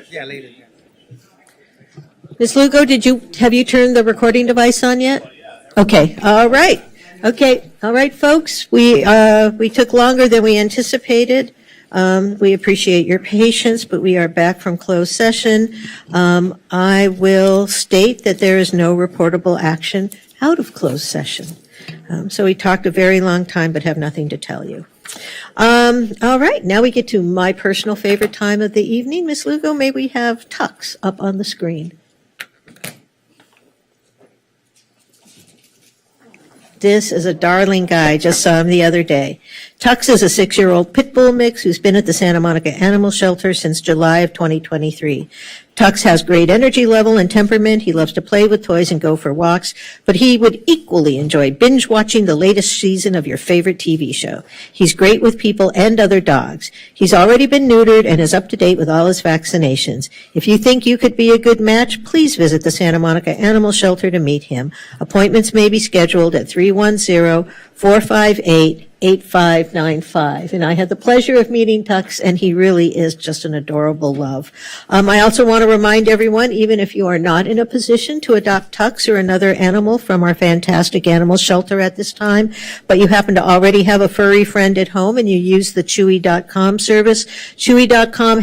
Yeah, later. Ms. Lugo, have you turned the recording device on yet? Okay, all right. Okay, all right, folks. We took longer than we anticipated. We appreciate your patience, but we are back from closed session. I will state that there is no reportable action out of closed session. So we talked a very long time, but have nothing to tell you. All right, now we get to my personal favorite time of the evening. Ms. Lugo, may we have Tux up on the screen? This is a darling guy. Just saw him the other day. Tux is a 6-year-old pit bull mix who's been at the Santa Monica Animal Shelter since July of 2023. Tux has great energy level and temperament. He loves to play with toys and go for walks, but he would equally enjoy binge watching the latest season of your favorite TV show. He's great with people and other dogs. He's already been neutered and is up to date with all his vaccinations. If you think you could be a good match, please visit the Santa Monica Animal Shelter to meet him. Appointments may be scheduled at 310-458-8595. And I had the pleasure of meeting Tux, and he really is just an adorable love. I also want to remind everyone, even if you are not in a position to adopt Tux or another animal from our fantastic animal shelter at this time, but you happen to already have a furry friend at home and you use the Chewy.com service, Chewy.com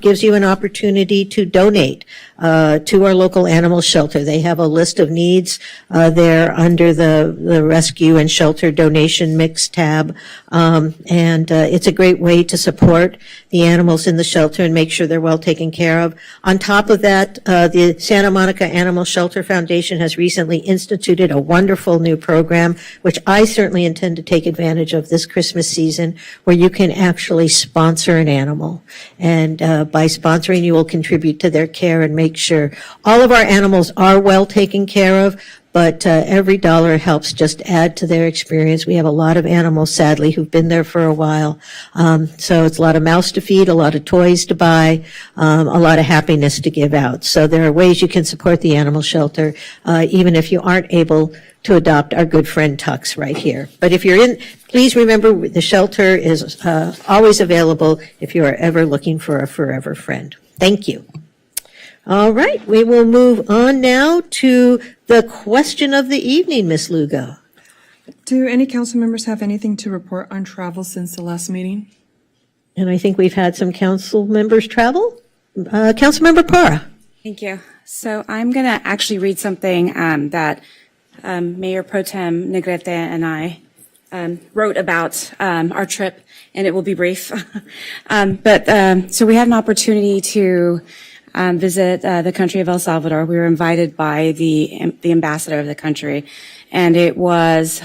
gives you an opportunity to donate to our local animal shelter. They have a list of needs there under the rescue and shelter donation mix tab. And it's a great way to support the animals in the shelter and make sure they're well taken care of. On top of that, the Santa Monica Animal Shelter Foundation has recently instituted a wonderful new program, which I certainly intend to take advantage of this Christmas season, where you can actually sponsor an animal. And by sponsoring, you will contribute to their care and make sure all of our animals are well taken care of. But every dollar helps just add to their experience. We have a lot of animals, sadly, who've been there for a while. So it's a lot of mouths to feed, a lot of toys to buy, a lot of happiness to give out. So there are ways you can support the animal shelter, even if you aren't able to adopt our good friend Tux right here. But if you're in, please remember the shelter is always available if you are ever looking for a forever friend. Thank you. All right, we will move on now to the question of the evening, Ms. Lugo. Do any council members have anything to report on travel since the last meeting? And I think we've had some council members travel. Councilmember Parra. Thank you. So I'm going to actually read something that Mayor Pro Tem Negrete and I wrote about our trip, and it will be brief. So we had an opportunity to visit the country of El Salvador. We were invited by the ambassador of the country, and it was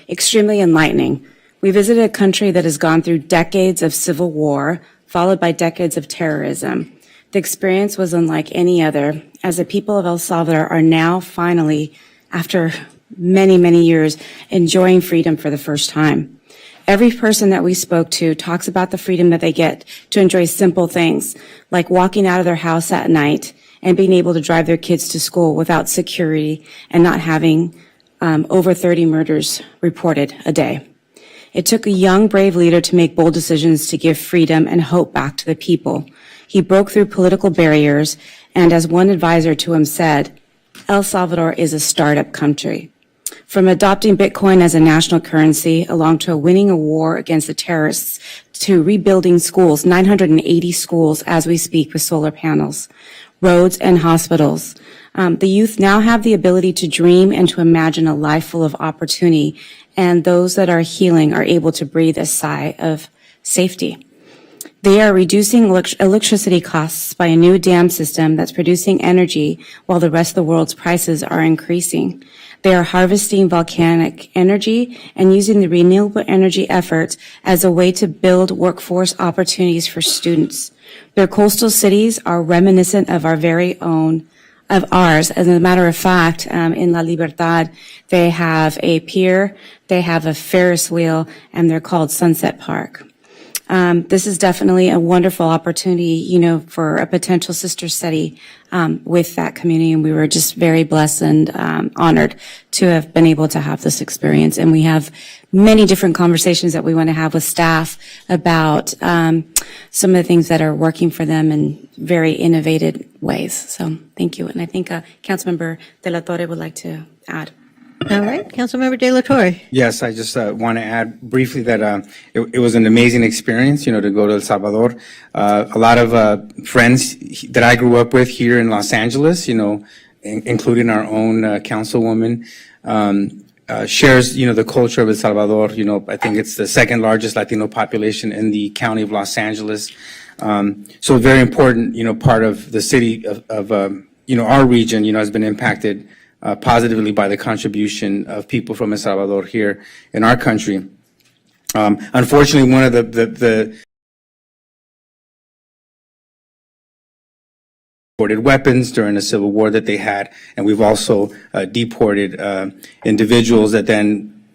extremely enlightening. We visited a country that has gone through decades of civil war, followed by decades of terrorism. The experience was unlike any other, as the people of El Salvador are now finally, after many, many years, enjoying freedom for the first time. Every person that we spoke to talks about the freedom that they get to enjoy simple things, like walking out of their house at night and being able to drive their kids to school without security and not having over 30 murders reported a day. It took a young, brave leader to make bold decisions to give freedom and hope back to the people. He broke through political barriers, and as one advisor to him said, El Salvador is a startup country. From adopting Bitcoin as a national currency, along to winning a war against the terrorists, to rebuilding schools, 980 schools as we speak with solar panels, roads and hospitals. The youth now have the ability to dream and to imagine a life full of opportunity, and those that are healing are able to breathe a sigh of safety. They are reducing electricity costs by a new dam system that's producing energy while the rest of the world's prices are increasing. They are harvesting volcanic energy and using the renewable energy efforts as a way to build workforce opportunities for students. Their coastal cities are reminiscent of our very own, of ours. As a matter of fact, in La Libertad, they have a pier, they have a Ferris wheel, and they're called Sunset Park. this is definitely a wonderful opportunity, for a potential sister study with that community. And we were just very blessed and honored to have been able to have this experience. And we have many different conversations that we want to have with staff about some of the things that are working for them in very innovative ways. So thank you. And I think Councilmember De La Torre would like to add. All right, Councilmember De La Torre. Yes, I just want to add briefly that it was an amazing experience, to go to El Salvador. A lot of friends that I grew up with here in Los Angeles, including our own councilwoman, shares, the culture of El Salvador. I think it's the second largest Latino population in the county of Los Angeles. So a very important, part of the city of our region, has been impacted positively by the contribution of people from El Salvador here in our country. Unfortunately, one of the deported weapons during the Civil War that they had, and we've also deported individuals that then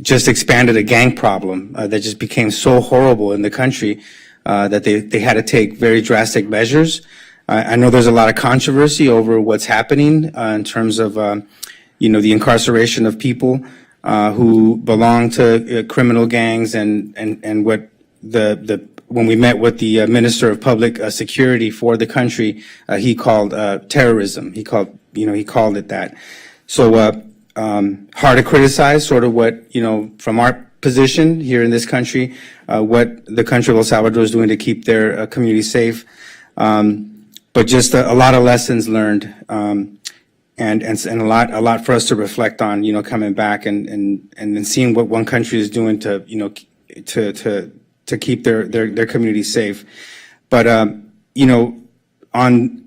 just expanded a gang problem that just became so horrible in the country that they had to take very drastic measures. I know there's a lot of controversy over what's happening in terms of, the incarceration of people who belong to criminal gangs and what when we met with the Minister of Public Security for the country, he called terrorism. He called it that. So hard to criticize sort of what, from our position here in this country, what the country of El Salvador is doing to keep their community safe. But just a lot of lessons learned, and a lot for us to reflect on, coming back and seeing what one country is doing to, to keep their community safe. But, on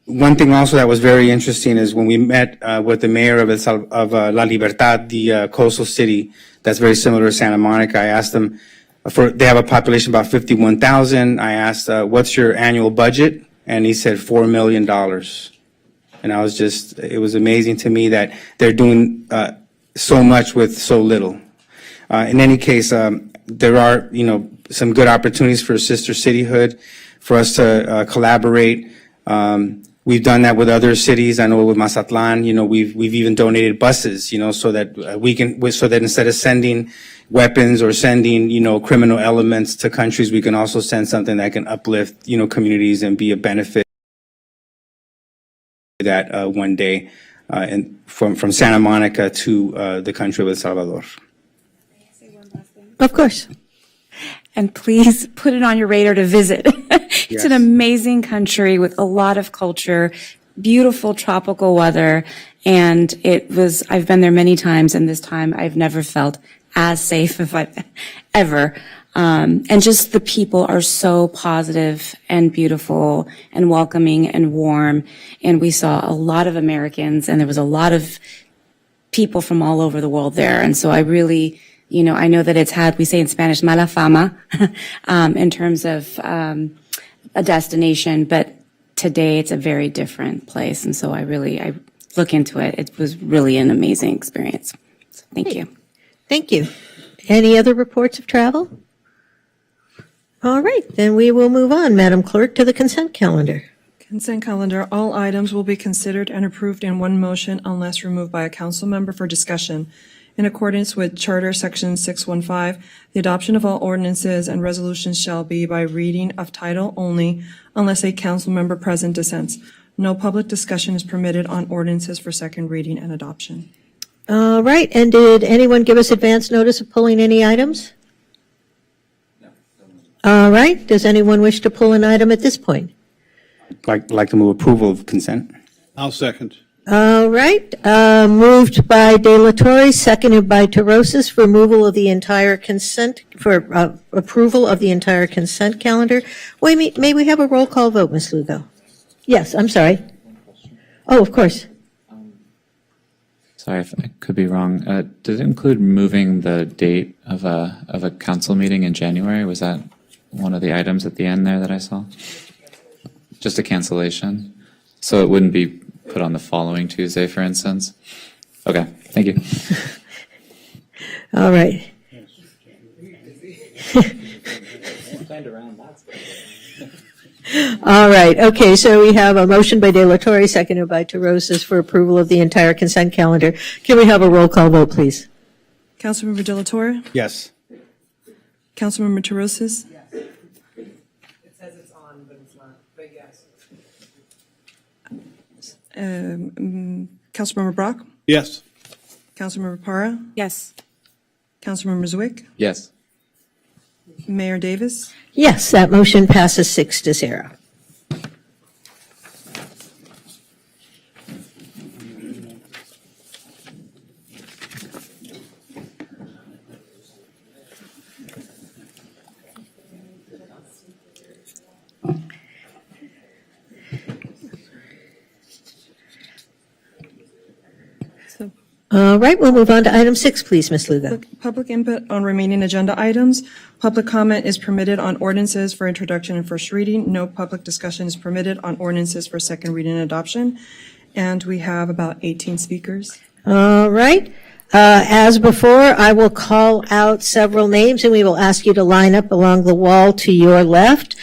one thing also that was very interesting is when we met with the mayor of La Libertad, the coastal city that's very similar to Santa Monica, I asked them, they have a population of about 51,000. I asked, what's your annual budget? And he said $4 million. And it was amazing to me that they're doing so much with so little. In any case, there are, some good opportunities for sister cityhood, for us to collaborate. We've done that with other cities. I know with Mazatlan, we've even donated buses, so that so that instead of sending weapons or sending, criminal elements to countries, we can also send something that can uplift, communities and be a benefit that one day and from Santa Monica to the country of El Salvador. Of course. And please put it on your radar to visit. It's an amazing country with a lot of culture, beautiful tropical weather, and I've been there many times, and this time I've never felt as safe if I've ever. And just the people are so positive and beautiful and welcoming and warm. And we saw a lot of Americans, and there was a lot of people from all over the world there. And so I really, I know that it's had, we say in Spanish, mala fama, in terms of a destination, but today it's a very different place. And so I look into it. It was really an amazing experience. So thank you. Thank you. Any other reports of travel? All right, then we will move on, Madam Clerk, to the consent calendar. Consent calendar, all items will be considered and approved in one motion unless removed by a council member for discussion. In accordance with Charter Section 615, the adoption of all ordinances and resolutions shall be by reading of title only unless a council member present dissents. No public discussion is permitted on ordinances for second reading and adoption. All right, and did anyone give us advance notice of pulling any items? No. All right, does anyone wish to pull an item at this point? Like to move approval of consent. I'll second. All right, moved by De La Torre, seconded by Terosas for removal of the entire consent, for approval of the entire consent calendar. Wait, may we have a roll call vote, Ms. Lugo? Yes, I'm sorry. Oh, of course. Sorry if I could be wrong. Does it include moving the date of a council meeting in January? Was that one of the items at the end there that I saw? Just a cancellation? So it wouldn't be put on the following Tuesday, for instance? Okay, thank you. All right. All right, okay, so we have a motion by De La Torre, seconded by Terosas for approval of the entire consent calendar. Can we have a roll call vote, please? Councilmember De La Torre? Yes. Councilmember Terosas? It says it's on, but it's not, but yes. Councilmember Brock? Yes. Councilmember Parra? Yes. Councilmember Zwick? Yes. Mayor Davis? Yes, that motion passes 6-0. All right, we'll move on to item 6, please, Ms. Lugo. Public input on remaining agenda items. Public comment is permitted on ordinances for introduction and first reading. No public discussion is permitted on ordinances for second reading and adoption. And we have about 18 speakers. All right. As before, I will call out several names, and we will ask you to line up along the wall to your left.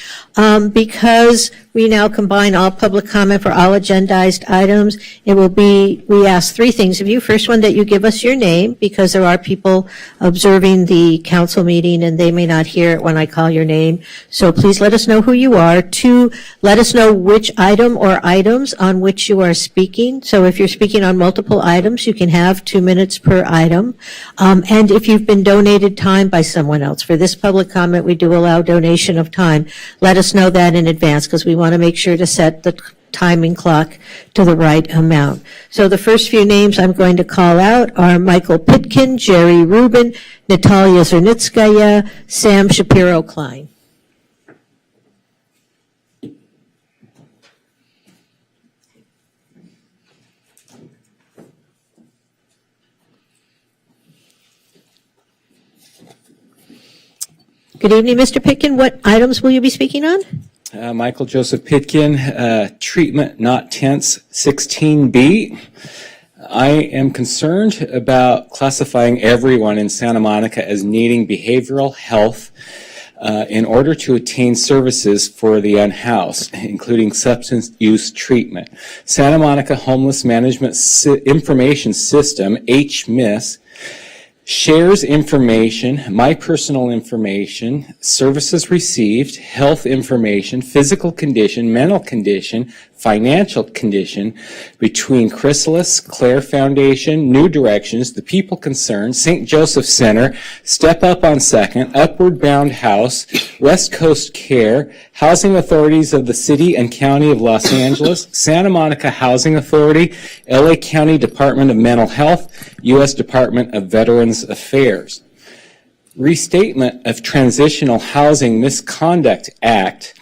Because we now combine all public comment for all agendized items, it will be, we ask 3 things of you. First one, that you give us your name, because there are people observing the council meeting, and they may not hear it when I call your name. So please let us know who you are. 2, let us know which item or items on which you are speaking. So if you're speaking on multiple items, you can have 2 minutes per item. And if you've been donated time by someone else. For this public comment, we do allow donation of time. Let us know that in advance, because we want to make sure to set the timing clock to the right amount. So the first few names I'm going to call out are Michael Pitkin, Jerry Rubin, Natalia Zernitskaya, Sam Shapiro-Klein. Good evening, Mr. Pitkin. What items will you be speaking on? Michael Joseph Pitkin, treatment not tense 16B. I am concerned about classifying everyone in Santa Monica as needing behavioral health in order to attain services for the unhoused, including substance use treatment. Santa Monica Homeless Management Information System, HMIS, shares information, my personal information, services received, health information, physical condition, mental condition, financial condition between Chrysalis, Claire Foundation, New Directions, the People Concerned, St. Joseph Center, Step Up on Second, Upward Bound House, West Coast Care, housing authorities of the City and County of Los Angeles, Santa Monica Housing Authority, LA County Department of Mental Health, U.S. Department of Veterans Affairs. Restatement of Transitional Housing Misconduct Act.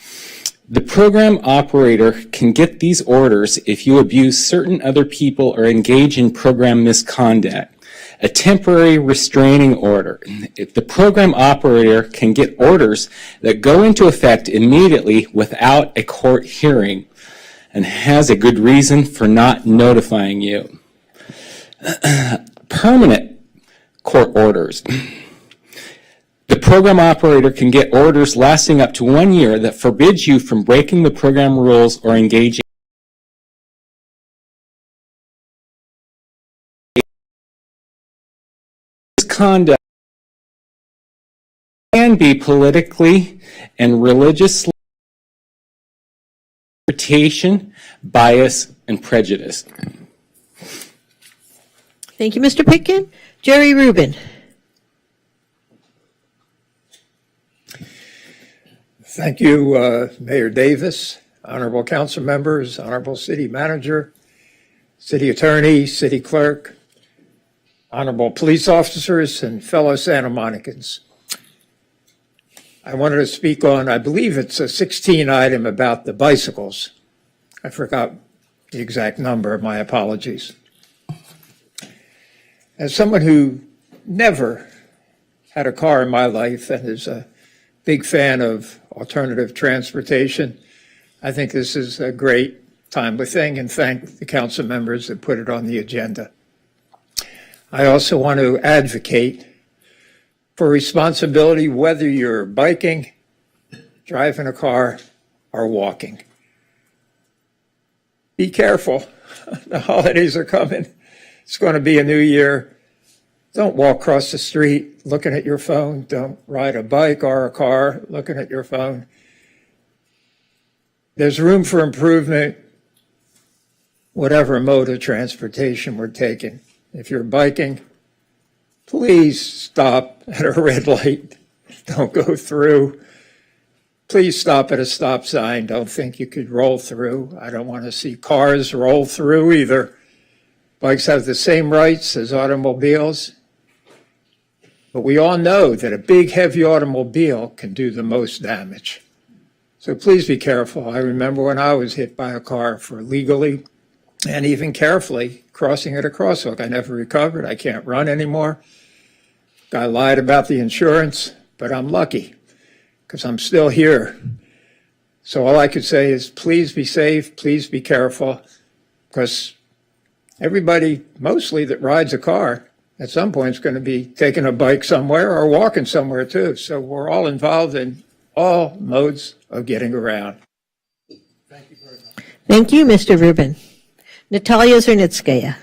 The program operator can get these orders if you abuse certain other people or engage in program misconduct. A temporary restraining order. If the program operator can get orders that go into effect immediately without a court hearing and has a good reason for not notifying you. Permanent court orders. The program operator can get orders lasting up to 1 year that forbids you from breaking the program rules or engaging in misconduct. Can be politically and religiously interpretation, bias, and prejudice. Thank you, Mr. Pitkin. Jerry Rubin. Thank you, Mayor Davis, honorable council members, honorable city manager, city attorney, city clerk, honorable police officers, and fellow Santa Monicans. I wanted to speak on, I believe it's a 16 item about the bicycles. I forgot the exact number, my apologies. As someone who never had a car in my life and is a big fan of alternative transportation, I think this is a great timely thing, and thank the council members that put it on the agenda. I also want to advocate for responsibility, whether you're biking, driving a car, or walking. Be careful. The holidays are coming. It's going to be a new year. Don't walk across the street looking at your phone. Don't ride a bike or a car looking at your phone. There's room for improvement, whatever mode of transportation we're taking. If you're biking, please stop at a red light. Don't go through. Please stop at a stop sign. Don't think you could roll through. I don't want to see cars roll through either. Bikes have the same rights as automobiles. But we all know that a big, heavy automobile can do the most damage. So please be careful. I remember when I was hit by a car for legally and even carefully crossing at a crosswalk. I never recovered. I can't run anymore. Guy lied about the insurance, but I'm lucky because I'm still here. So all I could say is please be safe, please be careful, because everybody, mostly that rides a car, at some point is going to be taking a bike somewhere or walking somewhere too. So we're all involved in all modes of getting around. Thank you, Mr. Rubin. Natalia Zernitskaya.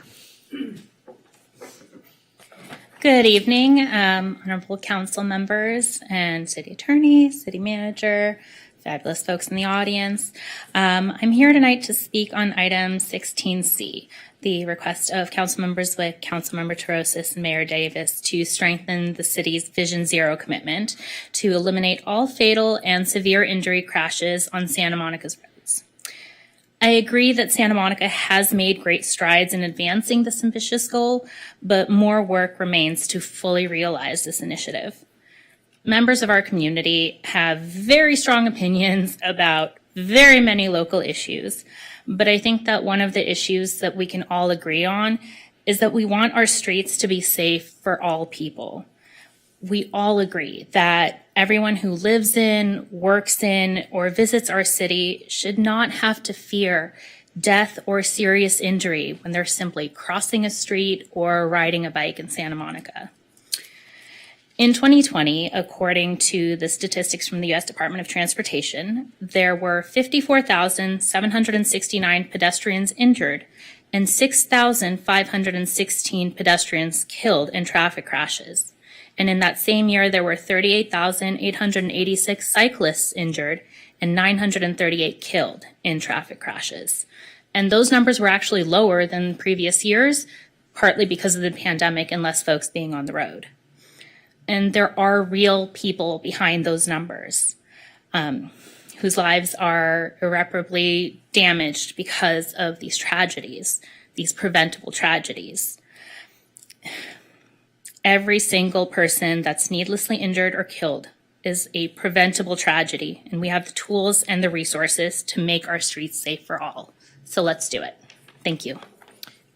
Good evening, honorable council members and city attorney, city manager, fabulous folks in the audience. I'm here tonight to speak on item 16C, the request of council members with Councilmember Torosis and Mayor Davis to strengthen the city's Vision Zero commitment to eliminate all fatal and severe injury crashes on Santa Monica's roads. I agree that Santa Monica has made great strides in advancing this ambitious goal, but more work remains to fully realize this initiative. Members of our community have very strong opinions about very many local issues, but I think that one of the issues that we can all agree on is that we want our streets to be safe for all people. We all agree that everyone who lives in, works in, or visits our city should not have to fear death or serious injury when they're simply crossing a street or riding a bike in Santa Monica. In 2020, according to the statistics from the U.S. Department of Transportation, there were 54,769 pedestrians injured and 6,516 pedestrians killed in traffic crashes. And in that same year, there were 38,886 cyclists injured and 938 killed in traffic crashes. And those numbers were actually lower than previous years, partly because of the pandemic and less folks being on the road. And there are real people behind those numbers whose lives are irreparably damaged because of these tragedies, these preventable tragedies. Every single person that's needlessly injured or killed is a preventable tragedy, and we have the tools and the resources to make our streets safe for all. So let's do it. Thank you.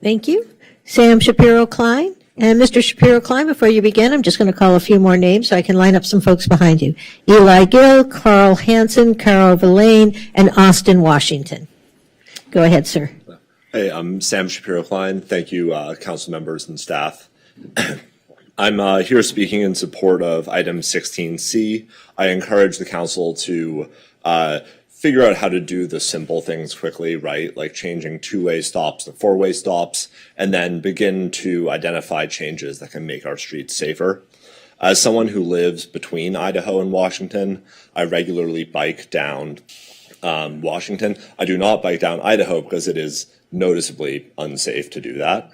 Thank you. Sam Shapiro-Klein. And Mr. Shapiro-Klein, before you begin, I'm just going to call a few more names so I can line up some folks behind you. Eli Gill, Carl Hansen, Carol Verlaine, and Austin Washington. Go ahead, sir. Hey, I'm Sam Shapiro-Klein. Thank you, council members and staff. I'm here speaking in support of item 16C. I encourage the council to figure out how to do the simple things quickly, right? Like changing two-way stops to four-way stops, and then begin to identify changes that can make our streets safer. As someone who lives between Idaho and Washington, I regularly bike down Washington. I do not bike down Idaho because it is noticeably unsafe to do that.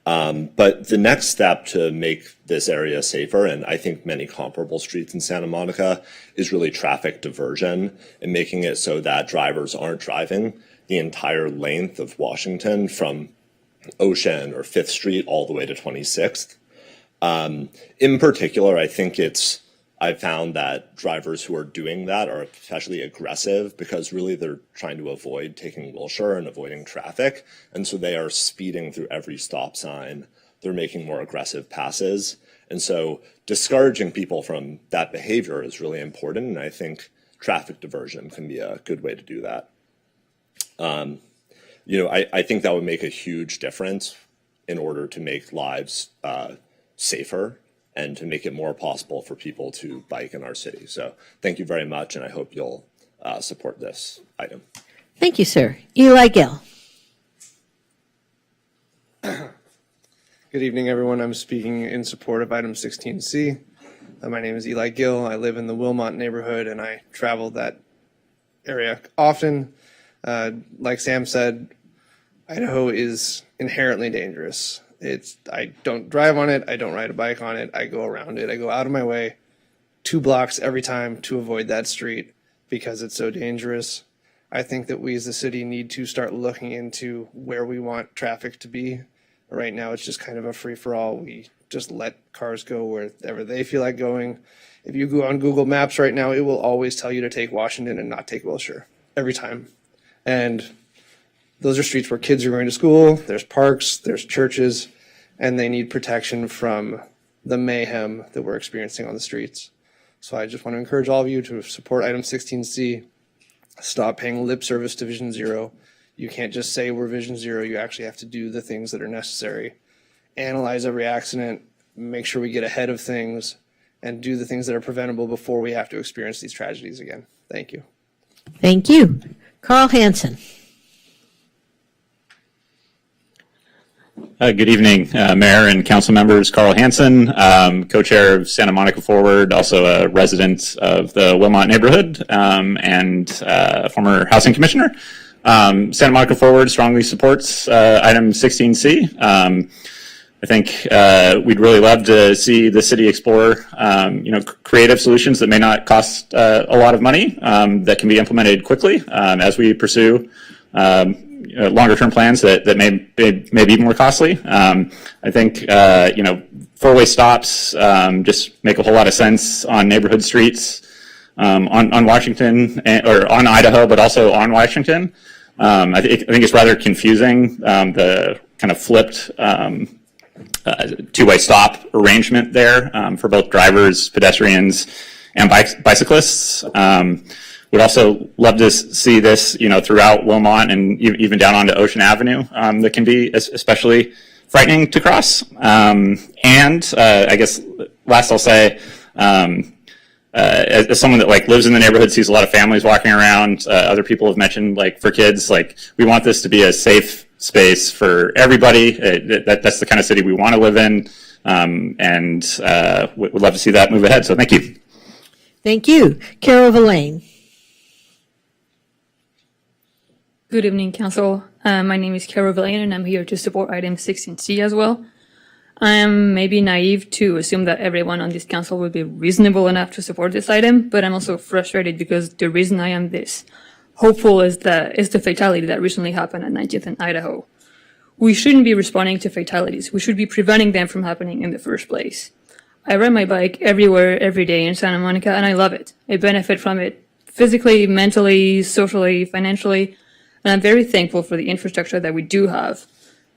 But the next step to make this area safer, and I think many comparable streets in Santa Monica, is really traffic diversion and making it so that drivers aren't driving the entire length of Washington from Ocean or 5th Street all the way to 26th. In particular, I think I've found that drivers who are doing that are especially aggressive because really they're trying to avoid taking Wilshire and avoiding traffic. And so they are speeding through every stop sign. They're making more aggressive passes. And so discouraging people from that behavior is really important. And I think traffic diversion can be a good way to do that. I think that would make a huge difference in order to make lives safer and to make it more possible for people to bike in our city. So thank you very much, and I hope you'll support this item. Thank you, sir. Eli Gill. Good evening, everyone. I'm speaking in support of item 16C. My name is Eli Gill. I live in the Wilmot neighborhood, and I travel that area often. Like Sam said, Idaho is inherently dangerous. I don't drive on it. I don't ride a bike on it. I go around it. I go out of my way 2 blocks every time to avoid that street because it's so dangerous. I think that we as a city need to start looking into where we want traffic to be. Right now, it's just kind of a free-for-all. We just let cars go wherever they feel like going. If you go on Google Maps right now, it will always tell you to take Washington and not take Wilshire every time. And those are streets where kids are going to school, there's parks, there's churches, and they need protection from the mayhem that we're experiencing on the streets. So I just want to encourage all of you to support item 16C. Stop paying lip service to Vision Zero. You can't just say we're Vision Zero. You actually have to do the things that are necessary. Analyze every accident, make sure we get ahead of things, and do the things that are preventable before we have to experience these tragedies again. Thank you. Thank you. Carl Hansen. Good evening, Mayor and council members. Carl Hansen, co-chair of Santa Monica Forward, also a resident of the Wilmot neighborhood, and former housing commissioner. Santa Monica Forward strongly supports item 16C. I think we'd really love to see the city explore, creative solutions that may not cost a lot of money, that can be implemented quickly as we pursue longer term plans that may be more costly. I think, four-way stops just make a whole lot of sense on neighborhood streets, on Washington or on Idaho, but also on Washington. I think it's rather confusing, the kind of flipped two-way stop arrangement there for both drivers, pedestrians, and bicyclists. We'd also love to see this, throughout Wilmot and even down onto Ocean Avenue. That can be especially frightening to cross. And I guess last I'll say, as someone that lives in the neighborhood, sees a lot of families walking around. Other people have mentioned for kids, we want this to be a safe space for everybody. That's the kind of city we want to live in, and we'd love to see that move ahead. So thank you. Thank you. Carol Verlaine. Good evening, Council. My name is Carol Verlaine, and I'm here to support item 16C as well. I am maybe naive to assume that everyone on this council will be reasonable enough to support this item, but I'm also frustrated because the reason I am this hopeful is the fatality that recently happened at 19th and Idaho. We shouldn't be responding to fatalities. We should be preventing them from happening in the first place. I ride my bike everywhere, every day in Santa Monica, and I love it. I benefit from it physically, mentally, socially, financially, and I'm very thankful for the infrastructure that we do have.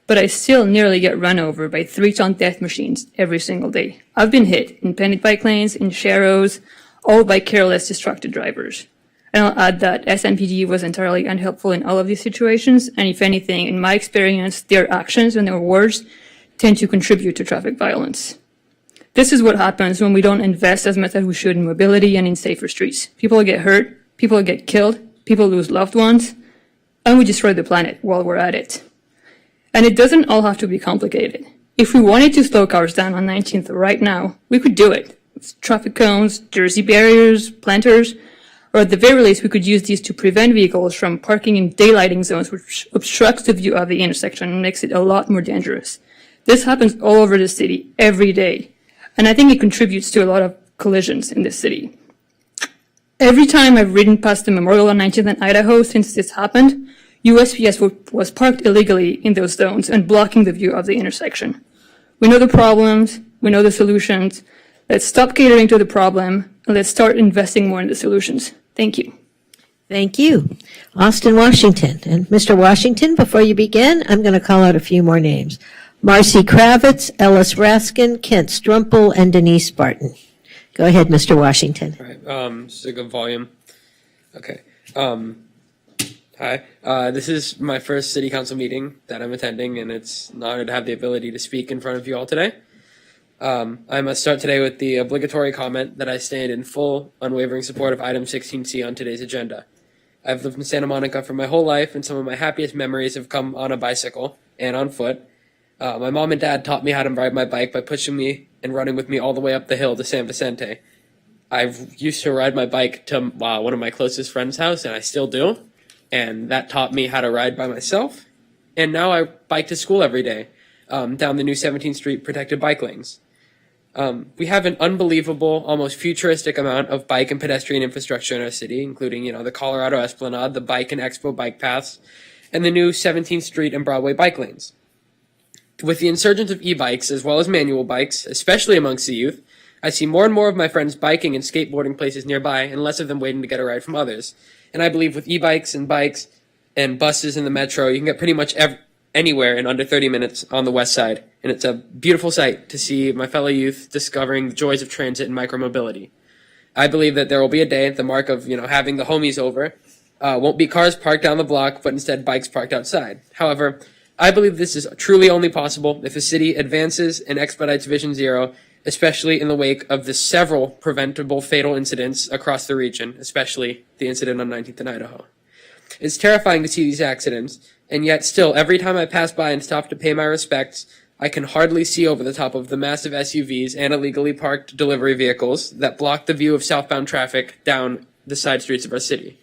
But I still nearly get run over by 3-ton death machines every single day. I've been hit in panic bike lanes, in sharrows, all by careless, distracted drivers. And I'll add that SMPD was entirely unhelpful in all of these situations, and if anything, in my experience, their actions and their words tend to contribute to traffic violence. This is what happens when we don't invest as much as we should in mobility and in safer streets. People get hurt, people get killed, people lose loved ones, and we destroy the planet while we're at it. And it doesn't all have to be complicated. If we wanted to slow cars down on 19th right now, we could do it. With traffic cones, Jersey barriers, planters, or at the very least, we could use these to prevent vehicles from parking in daylighting zones, which obstructs the view of the intersection and makes it a lot more dangerous. This happens all over the city every day, and I think it contributes to a lot of collisions in this city. Every time I've ridden past the memorial on 19th and Idaho since this happened, USPS was parked illegally in those zones and blocking the view of the intersection. We know the problems, we know the solutions. Let's stop catering to the problem, and let's start investing more in the solutions. Thank you. Thank you. Austin Washington. And Mr. Washington, before you begin, I'm going to call out a few more names. Marcy Kravitz, Ellis Raskin, Kent Strumpel, and Denise Barton. Go ahead, Mr. Washington. All right, this is a good volume. Okay. Hi, this is my first city council meeting that I'm attending, and it's an honor to have the ability to speak in front of you all today. I must start today with the obligatory comment that I stand in full, unwavering support of item 16C on today's agenda. I've lived in Santa Monica for my whole life, and some of my happiest memories have come on a bicycle and on foot. My mom and dad taught me how to ride my bike by pushing me and running with me all the way up the hill to San Vicente. I've used to ride my bike to one of my closest friends' house, and I still do. And that taught me how to ride by myself. And now I bike to school every day down the new 17th Street protected bike lanes. We have an unbelievable, almost futuristic amount of bike and pedestrian infrastructure in our city, including, the Colorado Esplanade, the Bike and Expo bike paths, and the new 17th Street and Broadway bike lanes. With the insurgence of e-bikes as well as manual bikes, especially amongst the youth, I see more and more of my friends biking and skateboarding places nearby and less of them waiting to get a ride from others. And I believe with e-bikes and bikes and buses in the metro, you can get pretty much anywhere in under 30 minutes on the west side. And it's a beautiful sight to see my fellow youth discovering the joys of transit and micromobility. I believe that there will be a day, the mark of, having the homies over, won't be cars parked down the block, but instead bikes parked outside. However, I believe this is truly only possible if the city advances and expedites Vision Zero, especially in the wake of the several preventable fatal incidents across the region, especially the incident on 19th and Idaho. It's terrifying to see these accidents, and yet still, every time I pass by and stop to pay my respects, I can hardly see over the top of the massive SUVs and illegally parked delivery vehicles that block the view of southbound traffic down the side streets of our city.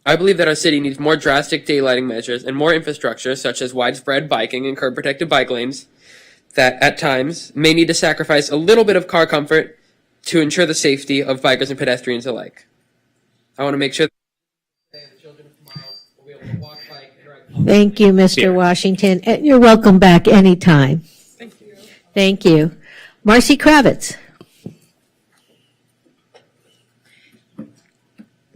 I believe that our city needs more drastic daylighting measures and more infrastructure, such as widespread biking and curb-protected bike lanes, that at times may need to sacrifice a little bit of car comfort to ensure the safety of bikers and pedestrians alike. I want to make sure that the children of tomorrow will be able to walk, bike, and ride. Thank you, Mr. Washington. And you're welcome back anytime. Thank you. Thank you. Marcy Kravitz.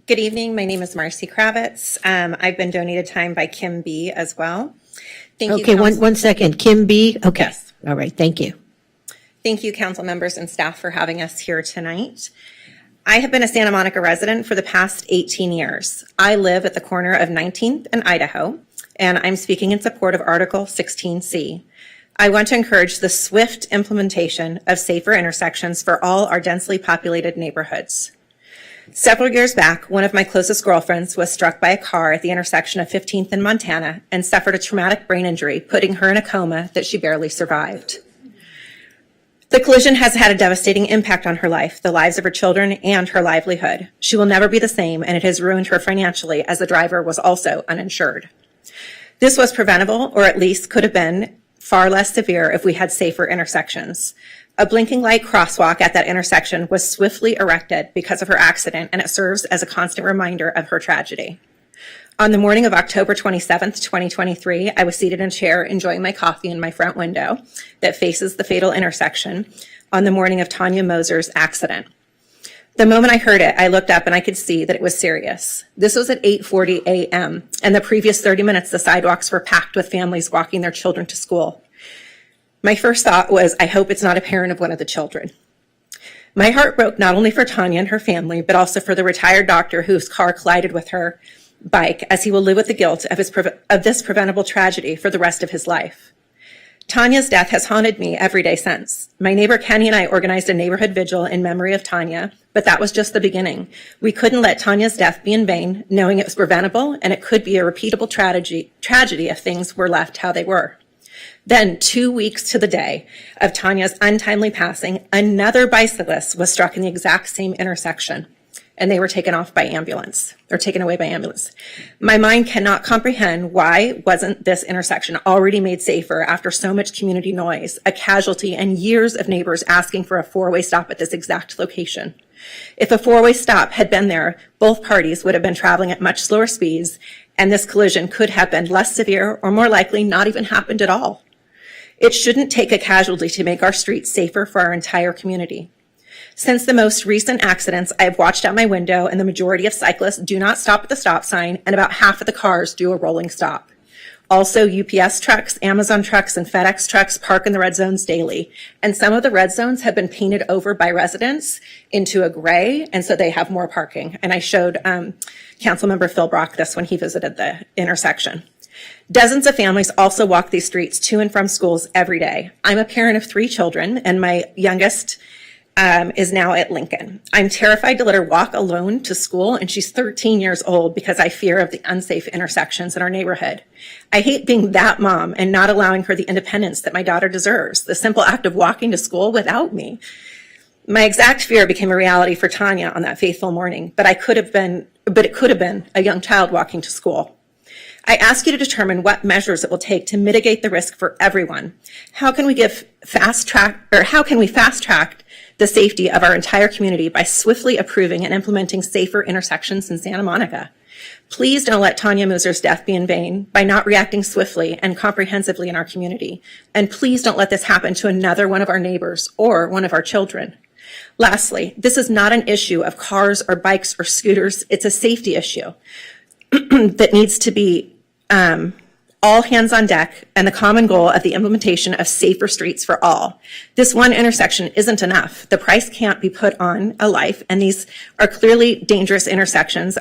Good evening. My name is Marcy Kravitz. I've been donated time by Kim B. as well. Thank you. Okay, one second. Kim B. Okay. Yes. All right. Thank you. Thank you, council members and staff, for having us here tonight. I have been a Santa Monica resident for the past 18 years. I live at the corner of 19th and Idaho, and I'm speaking in support of Article 16C. I want to encourage the swift implementation of safer intersections for all our densely populated neighborhoods. Several years back, one of my closest girlfriends was struck by a car at the intersection of 15th and Montana and suffered a traumatic brain injury, putting her in a coma that she barely survived. The collision has had a devastating impact on her life, the lives of her children, and her livelihood. She will never be the same, and it has ruined her financially, as the driver was also uninsured. This was preventable, or at least could have been far less severe if we had safer intersections. A blinking light crosswalk at that intersection was swiftly erected because of her accident, and it serves as a constant reminder of her tragedy. On the morning of October 27th, 2023, I was seated in a chair enjoying my coffee in my front window that faces the fatal intersection on the morning of Tanya Moser's accident. The moment I heard it, I looked up and I could see that it was serious. This was at 8:40 a.m., and the previous 30 minutes, the sidewalks were packed with families walking their children to school. My first thought was, I hope it's not a parent of one of the children. My heart broke not only for Tanya and her family, but also for the retired doctor whose car collided with her bike, as he will live with the guilt of this preventable tragedy for the rest of his life. Tanya's death has haunted me every day since. My neighbor Kenny and I organized a neighborhood vigil in memory of Tanya, but that was just the beginning. We couldn't let Tanya's death be in vain, knowing it was preventable and it could be a repeatable tragedy if things were left how they were. Then, 2 weeks to the day of Tanya's untimely passing, another bicyclist was struck in the exact same intersection, and they were taken away by ambulance. My mind cannot comprehend why wasn't this intersection already made safer after so much community noise, a casualty, and years of neighbors asking for a four-way stop at this exact location. If a four-way stop had been there, both parties would have been traveling at much slower speeds, and this collision could have been less severe or more likely not even happened at all. It shouldn't take a casualty to make our streets safer for our entire community. Since the most recent accidents, I have watched out my window, and the majority of cyclists do not stop at the stop sign, and about half of the cars do a rolling stop. Also, UPS trucks, Amazon trucks, and FedEx trucks park in the red zones daily, and some of the red zones have been painted over by residents into a gray, and so they have more parking. And I showed Councilmember Phil Brock this when he visited the intersection. Dozens of families also walk these streets to and from schools every day. I'm a parent of 3 children, and my youngest is now at Lincoln. I'm terrified to let her walk alone to school, and she's 13 years old because I fear of the unsafe intersections in our neighborhood. I hate being that mom and not allowing her the independence that my daughter deserves, the simple act of walking to school without me. My exact fear became a reality for Tanya on that fateful morning, but it could have been a young child walking to school. I ask you to determine what measures it will take to mitigate the risk for everyone. How can we fast track the safety of our entire community by swiftly approving and implementing safer intersections in Santa Monica? Please don't let Tanya Muser's death be in vain by not reacting swiftly and comprehensively in our community. And please don't let this happen to another one of our neighbors or one of our children. Lastly, this is not an issue of cars or bikes or scooters. It's a safety issue that needs to be all hands on deck and the common goal of the implementation of safer streets for all. This one intersection isn't enough. The price can't be put on a life, and these are clearly dangerous intersections.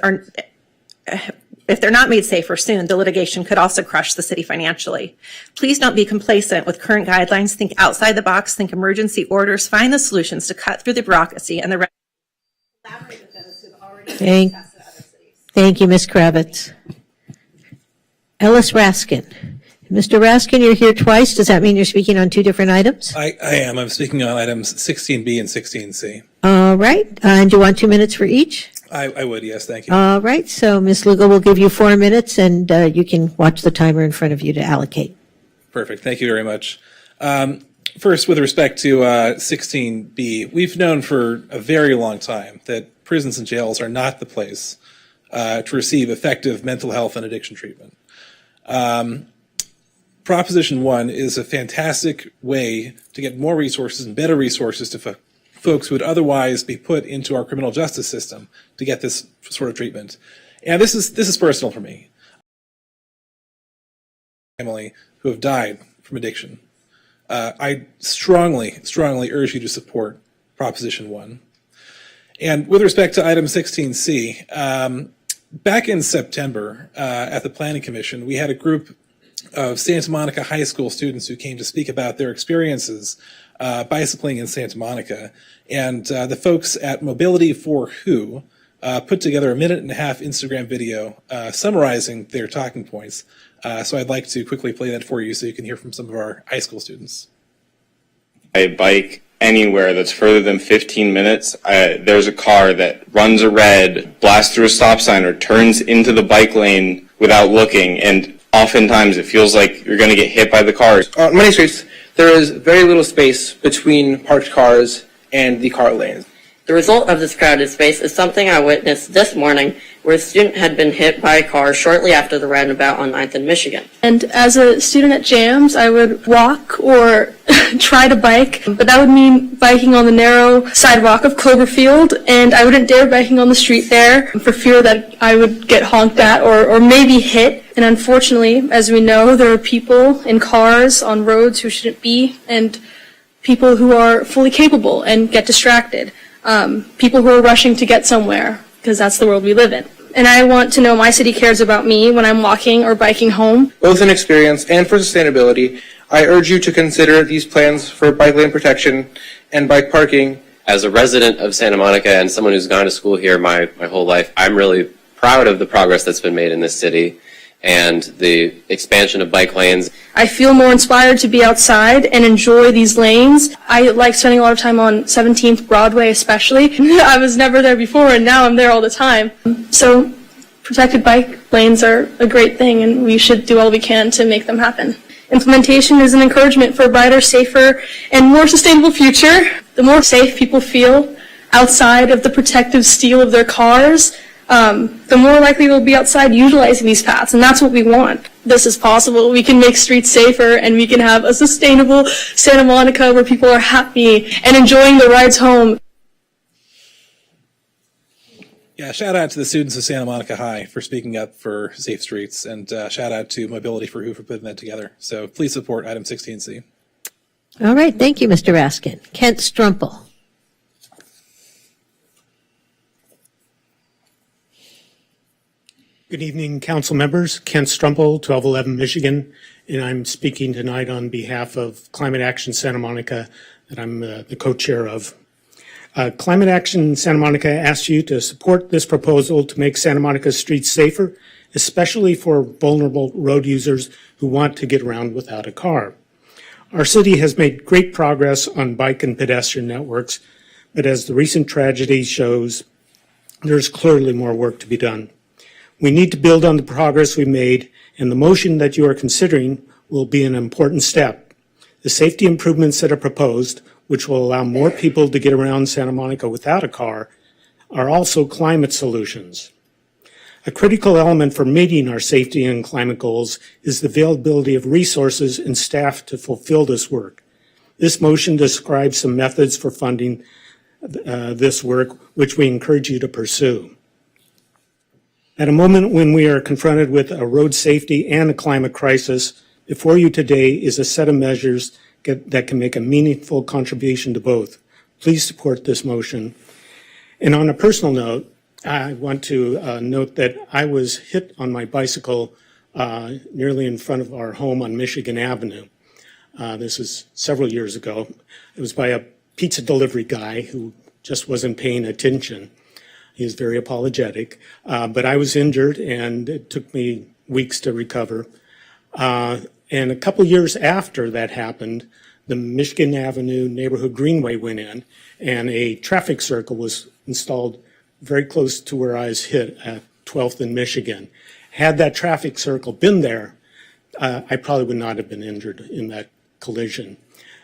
If they're not made safer soon, the litigation could also crush the city financially. Please don't be complacent with current guidelines. Think outside the box, think emergency orders, find the solutions to cut through the bureaucracy and the Thank you, Ms. Kravitz. Ellis Raskin. Mr. Raskin, you're here twice. Does that mean you're speaking on 2 different items? I am. I'm speaking on items 16B and 16C. All right. And do you want 2 minutes for each? I would, yes, thank you. All right. So Ms. Lugo will give you 4 minutes, and you can watch the timer in front of you to allocate. Perfect. Thank you very much. First, with respect to 16B, we've known for a very long time that prisons and jails are not the place to receive effective mental health and addiction treatment. Proposition 1 is a fantastic way to get more resources and better resources to folks who would otherwise be put into our criminal justice system to get this sort of treatment. And this is personal for me. Family who have died from addiction. I strongly urge you to support Proposition 1. And with respect to item 16C, back in September at the Planning Commission, we had a group of Santa Monica High School students who came to speak about their experiences bicycling in Santa Monica. And the folks at Mobility for Who put together a 1.5-minute Instagram video summarizing their talking points. So I'd like to quickly play that for you so you can hear from some of our high school students. I bike anywhere that's further than 15 minutes, there's a car that runs a red, blasts through a stop sign, or turns into the bike lane without looking, and oftentimes it feels like you're going to get hit by the cars. On many streets, there is very little space between parked cars and the car lanes. The result of this crowded space is something I witnessed this morning, where a student had been hit by a car shortly after the roundabout on 9th and Michigan. And as a student at JAMS, I would walk or try to bike, but that would mean biking on the narrow sidewalk of Cloverfield, and I wouldn't dare biking on the street there for fear that I would get honked at or maybe hit. And unfortunately, as we know, there are people in cars on roads who shouldn't be, and people who are fully capable and get distracted. People who are rushing to get somewhere, because that's the world we live in. And I want to know my city cares about me when I'm walking or biking home. Both in experience and for sustainability, I urge you to consider these plans for bike lane protection and bike parking. As a resident of Santa Monica and someone who's gone to school here my whole life, I'm really proud of the progress that's been made in this city and the expansion of bike lanes. I feel more inspired to be outside and enjoy these lanes. I like spending a lot of time on 17th Broadway especially. I was never there before, and now I'm there all the time. So protected bike lanes are a great thing, and we should do all we can to make them happen. Implementation is an encouragement for a brighter, safer, and more sustainable future. The more safe people feel outside of the protective steel of their cars, the more likely they'll be outside utilizing these paths, and that's what we want. This is possible. We can make streets safer, and we can have a sustainable Santa Monica where people are happy and enjoying the rides home. Yeah, shout out to the students of Santa Monica High for speaking up for safe streets, and shout out to Mobility for Who for putting that together. So please support item 16C. All right. Thank you, Mr. Raskin. Kent Strumpel. Good evening, council members. Kent Strumpel, 1211 Michigan, and I'm speaking tonight on behalf of Climate Action Santa Monica that I'm the co-chair of. Climate Action Santa Monica asks you to support this proposal to make Santa Monica streets safer, especially for vulnerable road users who want to get around without a car. Our city has made great progress on bike and pedestrian networks, but as the recent tragedy shows, there's clearly more work to be done. We need to build on the progress we made, and the motion that you are considering will be an important step. The safety improvements that are proposed, which will allow more people to get around Santa Monica without a car, are also climate solutions. A critical element for meeting our safety and climate goals is the availability of resources and staff to fulfill this work. This motion describes some methods for funding this work, which we encourage you to pursue. At a moment when we are confronted with a road safety and a climate crisis, before you today is a set of measures that can make a meaningful contribution to both. Please support this motion. And on a personal note, I want to note that I was hit on my bicycle nearly in front of our home on Michigan Avenue. This was several years ago. It was by a pizza delivery guy who just wasn't paying attention. He was very apologetic, but I was injured and it took me weeks to recover. And a couple years after that happened, the Michigan Avenue neighborhood greenway went in and a traffic circle was installed very close to where I was hit at 12th and Michigan. Had that traffic circle been there, I probably would not have been injured in that collision.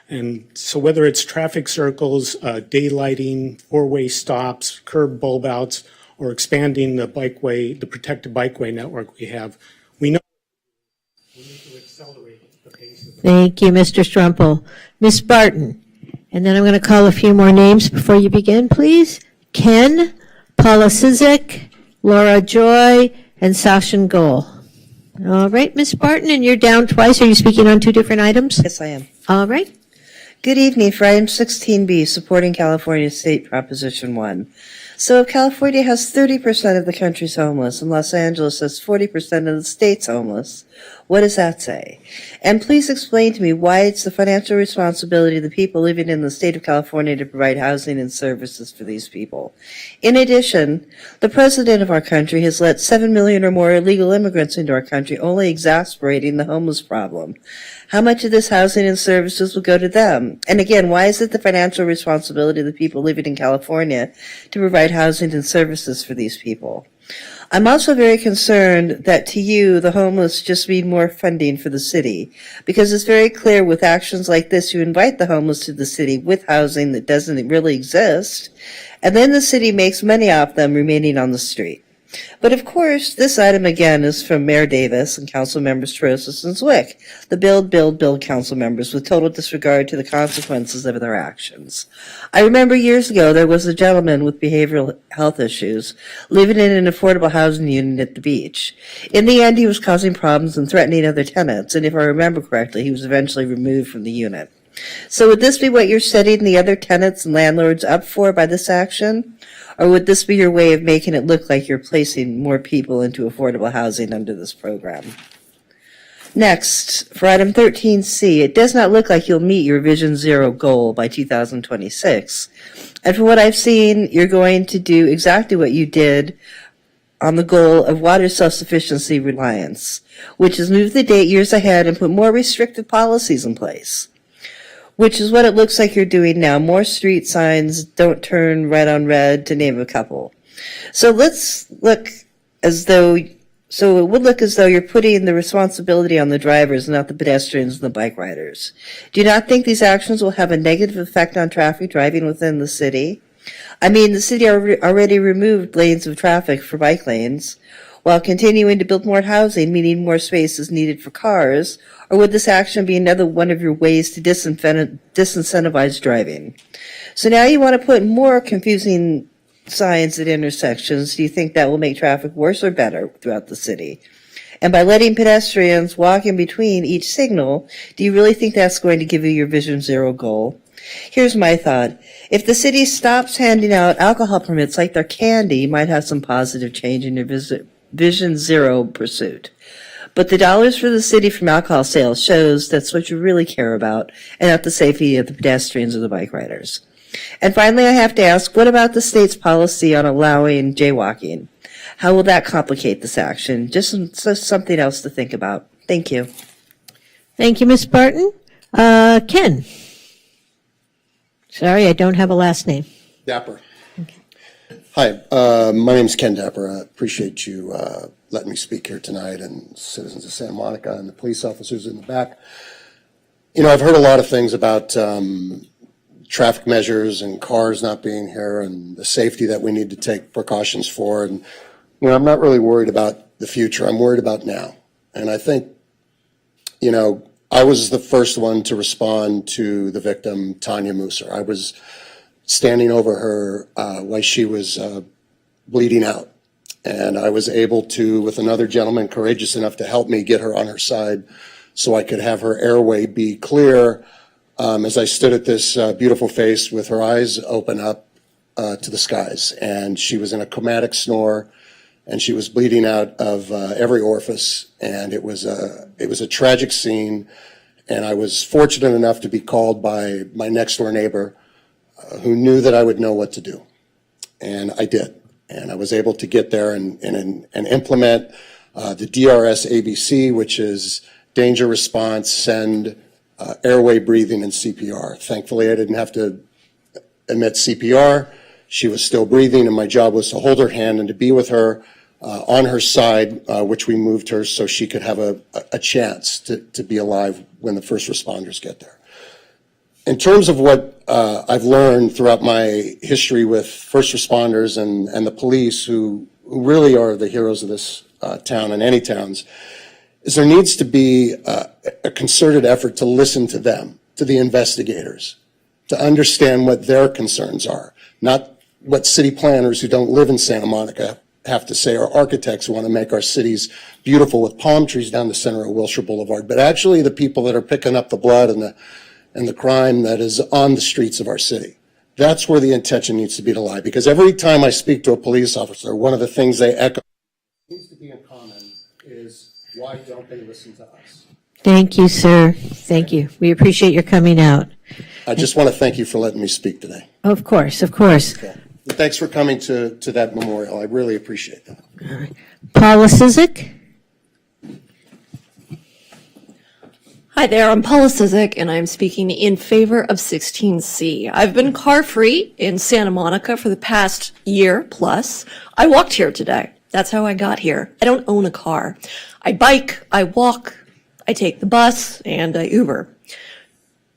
And so whether it's traffic circles, daylighting, four-way stops, curb bulb outs, or expanding the bikeway, the protected bikeway network we have, we know we need to accelerate the pace of Thank you, Mr. Strumpel. Ms. Barton, and then I'm going to call a few more names before you begin, please. Ken, Paula Sizek, Laura Joy, and Sashin Goel. All right, Ms. Barton, and you're down twice. Are you speaking on two different items? Yes, I am. All right. Good evening. For item 16B, supporting California State Proposition 1. So if California has 30% of the country's homeless and Los Angeles has 40% of the state's homeless, what does that say? And please explain to me why it's the financial responsibility of the people living in the state of California to provide housing and services for these people. In addition, the president of our country has let 7 million or more illegal immigrants into our country, only exacerbating the homeless problem. How much of this housing and services will go to them? And again, why is it the financial responsibility of the people living in California to provide housing and services for these people? I'm also very concerned that to you, the homeless just mean more funding for the city, because it's very clear with actions like this, you invite the homeless to the city with housing that doesn't really exist, and then the city makes money off them remaining on the street. But of course, this item again is from Mayor Davis and Council Members Trosis and Zwick, the build council members, with total disregard to the consequences of their actions. I remember years ago there was a gentleman with behavioral health issues living in an affordable housing unit at the beach. In the end, he was causing problems and threatening other tenants, and if I remember correctly, he was eventually removed from the unit. So would this be what you're setting the other tenants and landlords up for by this action? Or would this be your way of making it look like you're placing more people into affordable housing under this program? Next, for item 13C, it does not look like you'll meet your Vision Zero goal by 2026. And for what I've seen, you're going to do exactly what you did on the goal of water self-sufficiency reliance, which is move the date years ahead and put more restrictive policies in place, which is what it looks like you're doing now. More street signs, don't turn red on red, to name a couple. So it would look as though you're putting the responsibility on the drivers, not the pedestrians and the bike riders. Do you not think these actions will have a negative effect on traffic driving within the city? I mean, the city already removed lanes of traffic for bike lanes, while continuing to build more housing, meaning more space is needed for cars, or would this action be another one of your ways to disincentivize driving? So now you want to put more confusing signs at intersections. Do you think that will make traffic worse or better throughout the city? And by letting pedestrians walk in between each signal, do you really think that's going to give you your Vision Zero goal? Here's my thought. If the city stops handing out alcohol permits like they're candy, you might have some positive change in your Vision Zero pursuit. But the dollars for the city from alcohol sales shows that's what you really care about and not the safety of the pedestrians or the bike riders. And finally, I have to ask, what about the state's policy on allowing jaywalking? How will that complicate this action? Just something else to think about. Thank you. Thank you, Ms. Barton. Ken. Sorry, I don't have a last name. Dapper. Hi, my name is Ken Dapper. I appreciate you letting me speak here tonight, and citizens of Santa Monica and the police officers in the back. You know, I've heard a lot of things about traffic measures and cars not being here and the safety that we need to take precautions for. And, you know, I'm not really worried about the future. I'm worried about now. And I think, you know, I was the first one to respond to the victim, Tanya Musser. I was standing over her while she was bleeding out. And I was able to, with another gentleman courageous enough to help me, get her on her side so I could have her airway be clear as I stood at this beautiful face with her eyes open up to the skies. And she was in a chromatic snore, and she was bleeding out of every orifice. And it was a tragic scene. And I was fortunate enough to be called by my next door neighbor who knew that I would know what to do. And I did. And I was able to get there and implement the DRS ABC, which is danger response, send, airway breathing, and CPR. Thankfully, I didn't have to emit CPR. She was still breathing, and my job was to hold her hand and to be with her on her side, which we moved her so she could have a chance to be alive when the first responders get there. In terms of what I've learned throughout my history with first responders and the police, who really are the heroes of this town and any towns, is there needs to be a concerted effort to listen to them, to the investigators, to understand what their concerns are, not what city planners who don't live in Santa Monica have to say, or architects who want to make our cities beautiful with palm trees down the center of Wilshire Boulevard, but actually the people that are picking up the blood and the crime that is on the streets of our city. That's where the intention needs to be to lie, because every time I speak to a police officer, one of the things they echo seems to be in common is, why don't they listen to us? Thank you, sir. Thank you. We appreciate your coming out. I just want to thank you for letting me speak today. Of course, of course. Okay. Thanks for coming to that memorial. I really appreciate that. All right. Paula Sizik. Hi there, I'm Paula Sizik, and I'm speaking in favor of 16C. I've been car-free in Santa Monica for the past year plus. I walked here today. That's how I got here. I don't own a car. I bike, I walk, I take the bus, and I Uber.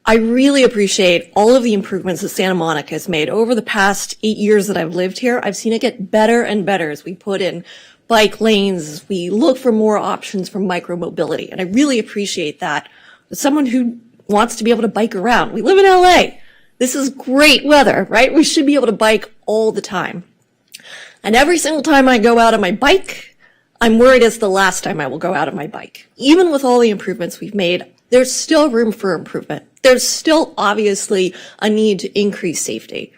I really appreciate all of the improvements that Santa Monica has made over the past 8 years that I've lived here. I've seen it get better and better as we put in bike lanes, as we look for more options for micromobility, and I really appreciate that. As someone who wants to be able to bike around, we live in LA. This is great weather, right? We should be able to bike all the time. And every single time I go out on my bike, I'm worried it's the last time I will go out on my bike. Even with all the improvements we've made, there's still room for improvement. There's still obviously a need to increase safety.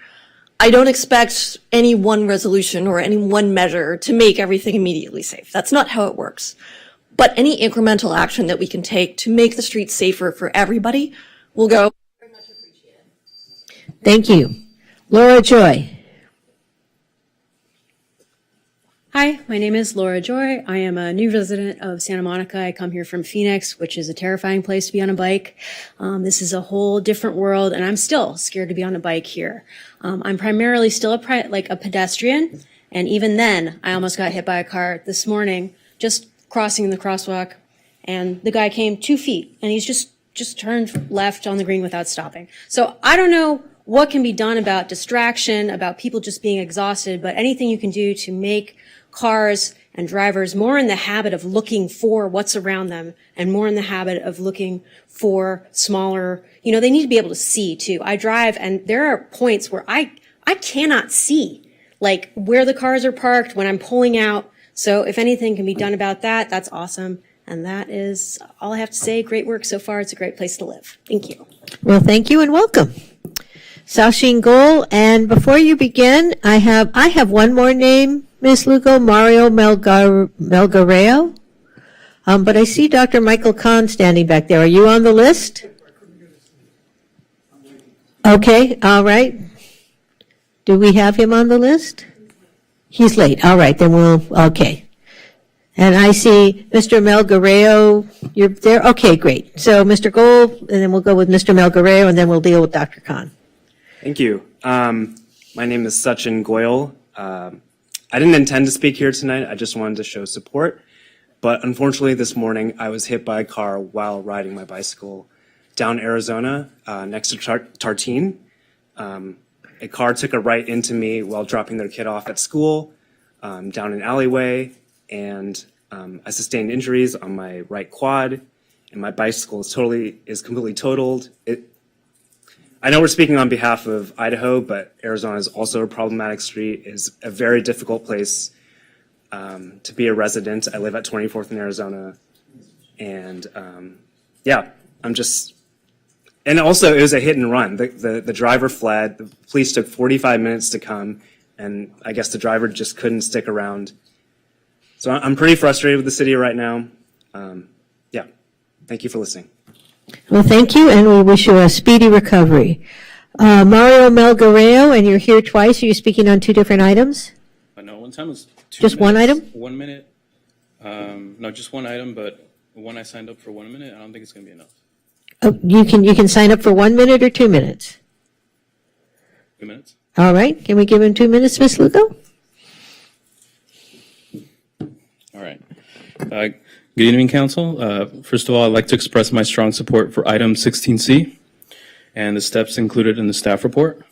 I don't expect any one resolution or any one measure to make everything immediately safe. That's not how it works. But any incremental action that we can take to make the streets safer for everybody will go. Thank you. Laura Joy. Hi, my name is Laura Joy. I am a new resident of Santa Monica. I come here from Phoenix, which is a terrifying place to be on a bike. This is a whole different world, and I'm still scared to be on a bike here. I'm primarily still a pedestrian, and even then, I almost got hit by a car this morning, just crossing the crosswalk, and the guy came 2 feet, and he's just turned left on the green without stopping. So I don't know what can be done about distraction, about people just being exhausted, but anything you can do to make cars and drivers more in the habit of looking for what's around them and more in the habit of looking for smaller, they need to be able to see too. I drive and there are points where I cannot see like where the cars are parked when I'm pulling out. So if anything can be done about that, that's awesome. And that is all I have to say. Great work so far. It's a great place to live. Thank you. Well, thank you and welcome. Saoxin Gol, and before you begin, I have one more name Ms. Lugo, Mario Melgareo. But I see Dr. Michael Kahn standing back there. Are you on the list? Okay, all right. Do we have him on the list? He's late. All right, then okay. And I see Mr. Melgareo, you're there? Okay, great. So Mr. Gold, and then we'll go with Mr. Melgareo, and then we'll deal with Dr. Kahn. Thank you. My name is Sachin Goyal. I didn't intend to speak here tonight. I just wanted to show support. But unfortunately, this morning, I was hit by a car while riding my bicycle down Arizona next to Tartine. A car took a right into me while dropping their kid off at school down an alleyway, and I sustained injuries on my right quad, and my bicycle is completely totaled. I know we're speaking on behalf of Idaho, but Arizona is also a problematic street. It's a very difficult place to be a resident. I live at 24th in Arizona, and and also it was a hit and run. The driver fled. The police took 45 minutes to come, and I guess the driver just couldn't stick around. So I'm pretty frustrated with the city right now. Thank you for listening. Well, thank you, and we wish you a speedy recovery. Mario Melgareo, and you're here twice. Are you speaking on two different items? No, one time was 2 Just minutes. one item? 1 minute. No, just one item, but when I signed up for 1 minute, I don't think it's going to be enough. Oh, you can sign up for 1 minute or 2 minutes. 2 minutes. All right. Can we give him 2 minutes, Ms. Lugo? All right. Good evening, Council. First of all, I'd like to express my strong support for item 16C and the steps included in the staff report.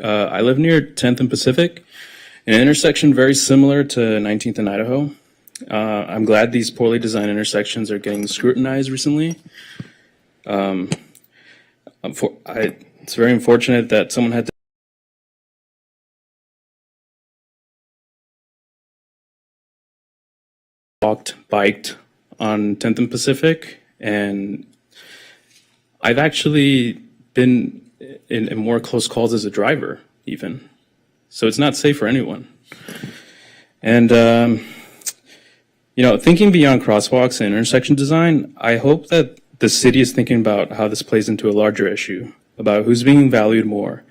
I live near 10th and Pacific, an intersection very similar to 19th and Idaho. I'm glad these poorly designed intersections are getting scrutinized recently. It's very unfortunate that someone had to biked on 10th and Pacific, and I've actually been in more close calls as a driver even. So it's not safe for anyone. And, thinking beyond crosswalks and intersection design, I hope that the city is thinking about how this plays into a larger issue, about who's being valued more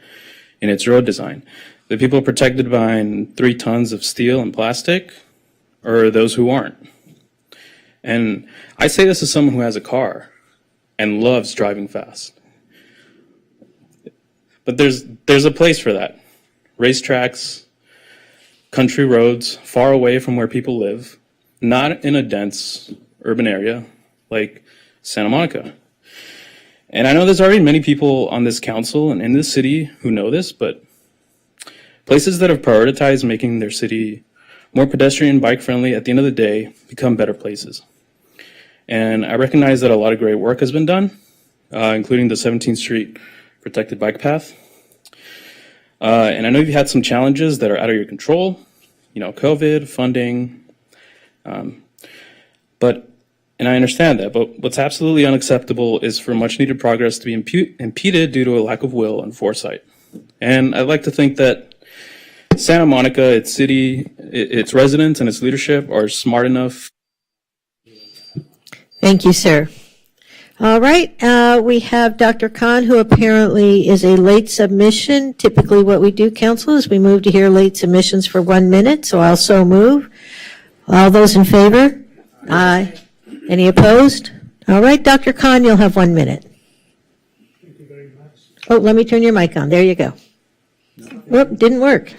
in its road design. The people protected behind 3 tons of steel and plastic, or those who aren't. And I say this as someone who has a car and loves driving fast. But there's a place for that. Racetracks, country roads, far away from where people live, not in a dense urban area like Santa Monica. And I know there's already many people on this council and in this city who know this, but places that have prioritized making their city more pedestrian and bike friendly at the end of the day become better places. And I recognize that a lot of great work has been done, including the 17th Street protected bike path. And I know you've had some challenges that are out of your control, COVID, funding, and I understand that, but what's absolutely unacceptable is for much needed progress to be impeded due to a lack of will and foresight. And I'd like to think that Santa Monica, its city, its residents, and its leadership are smart enough. Thank you, sir. All right, we have Dr. Kahn, who apparently is a late submission. Typically what we do, council, is we move to hear late submissions for 1 minute, so I'll so move. All those in favor? Aye. Any opposed? All right, Dr. Kahn, you'll have 1 minute. Thank you very much. Oh, let me turn your mic on. There you go. Whoop, didn't work.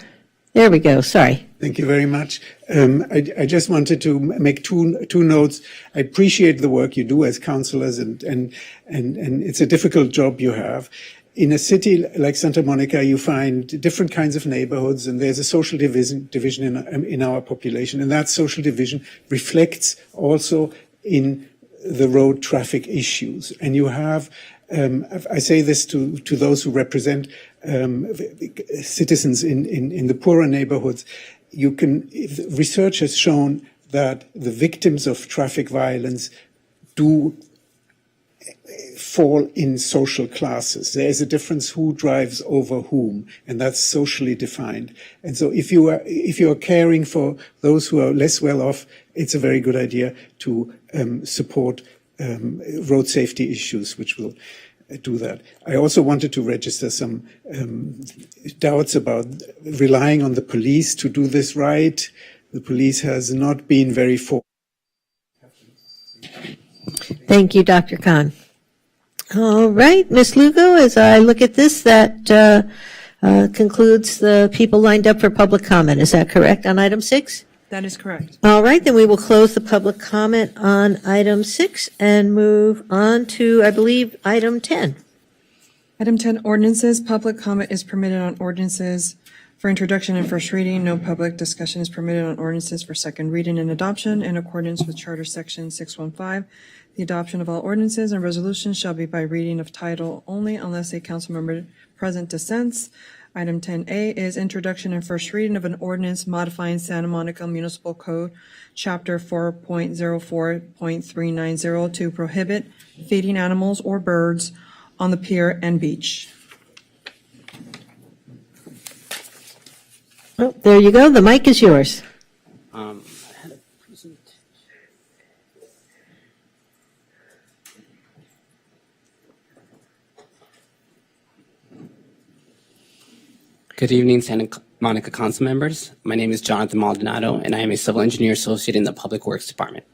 There we go. Sorry. Thank you very much. I just wanted to make two notes. I appreciate the work you do as councillors, and it's a difficult job you have. In a city like Santa Monica, you find different kinds of neighborhoods, and there's a social division in our population, and that social division reflects also in the road traffic issues. And you have, I say this to those who represent citizens in the poorer neighborhoods. Research has shown that the victims of traffic violence do fall in social classes. There is a difference who drives over whom, and that's socially defined. And so if you are caring for those who are less well off, it's a very good idea to support road safety issues, which will do that. I also wanted to register some doubts about relying on the police to do this right. The police has not been very Thank you, Dr. Khan. All right, Ms. Lugo, as I look at this, that concludes the people lined up for public comment. Is that correct on item 6? That is correct. All right, then we will close the public comment on item 6 and move on to, I believe, item 10. Item 10, ordinances. Public comment is permitted on ordinances for introduction and first reading. No public discussion is permitted on ordinances for second reading and adoption in accordance with Charter Section 615. The adoption of all ordinances and resolutions shall be by reading of title only unless a council member present dissents. Item 10A is introduction and first reading of an ordinance modifying Santa Monica Municipal Code, Chapter 4.04.390 to prohibit feeding animals or birds on the pier and beach. Oh, there you go. The mic is yours. Good evening, Santa Monica Council members. My name is Jonathan Maldonado, and I am a civil engineer associate in the Public Works Department.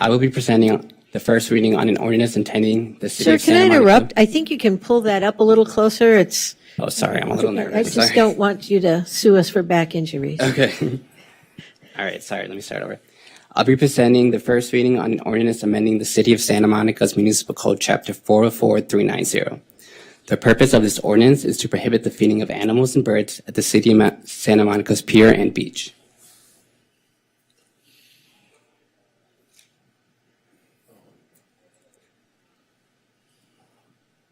I will be presenting the first reading on an ordinance intending the city Sir, of Santa can I Monica. interrupt? I think you can pull that up a little closer. It's. Oh, sorry, I'm a little I nervous. just Sorry. don't want you to sue us for back injuries. Okay. All right, sorry, let me start over. I'll be presenting the first reading on an ordinance amending the City of Santa Monica's Municipal Code, Chapter 404.390. The purpose of this ordinance is to prohibit the feeding of animals and birds at the City of Santa Monica's pier and beach.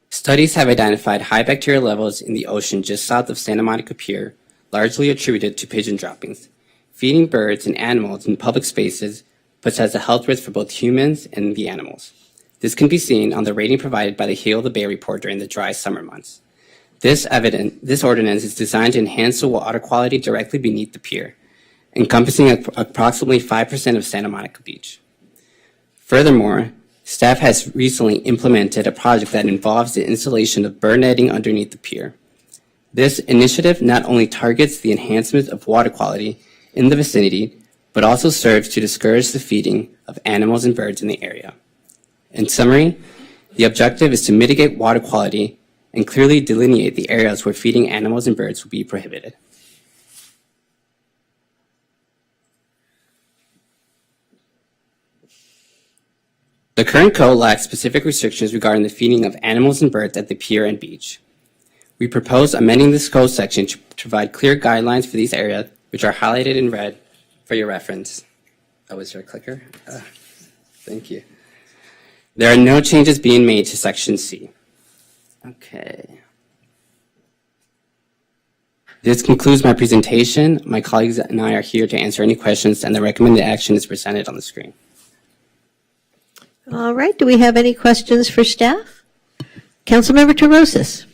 Studies have identified high bacterial levels in the ocean just south of Santa Monica Pier, largely attributed to pigeon droppings. Feeding birds and animals in public spaces poses a health risk for both humans and the animals. This can be seen on the rating provided by the Heal the Bay report during the dry summer months. This ordinance is designed to enhance the water quality directly beneath the pier, encompassing approximately 5% of Santa Monica Beach. Furthermore, staff has recently implemented a project that involves the installation of bird netting underneath the pier. This initiative not only targets the enhancement of water quality in the vicinity, but also serves to discourage the feeding of animals and birds in the area. In summary, the objective is to mitigate water quality and clearly delineate the areas where feeding animals and birds will be prohibited. The current code lacks specific restrictions regarding the feeding of animals and birds at the pier and beach. We propose amending this code section to provide clear guidelines for these areas, which are highlighted in red for your reference. Oh, is there a clicker? Thank you. There are no changes being made to Section C. Okay. This concludes my presentation. My colleagues and I are here to answer any questions, and the recommended action is presented on the screen. All right, do we have any questions for staff? Councilmember Terosas.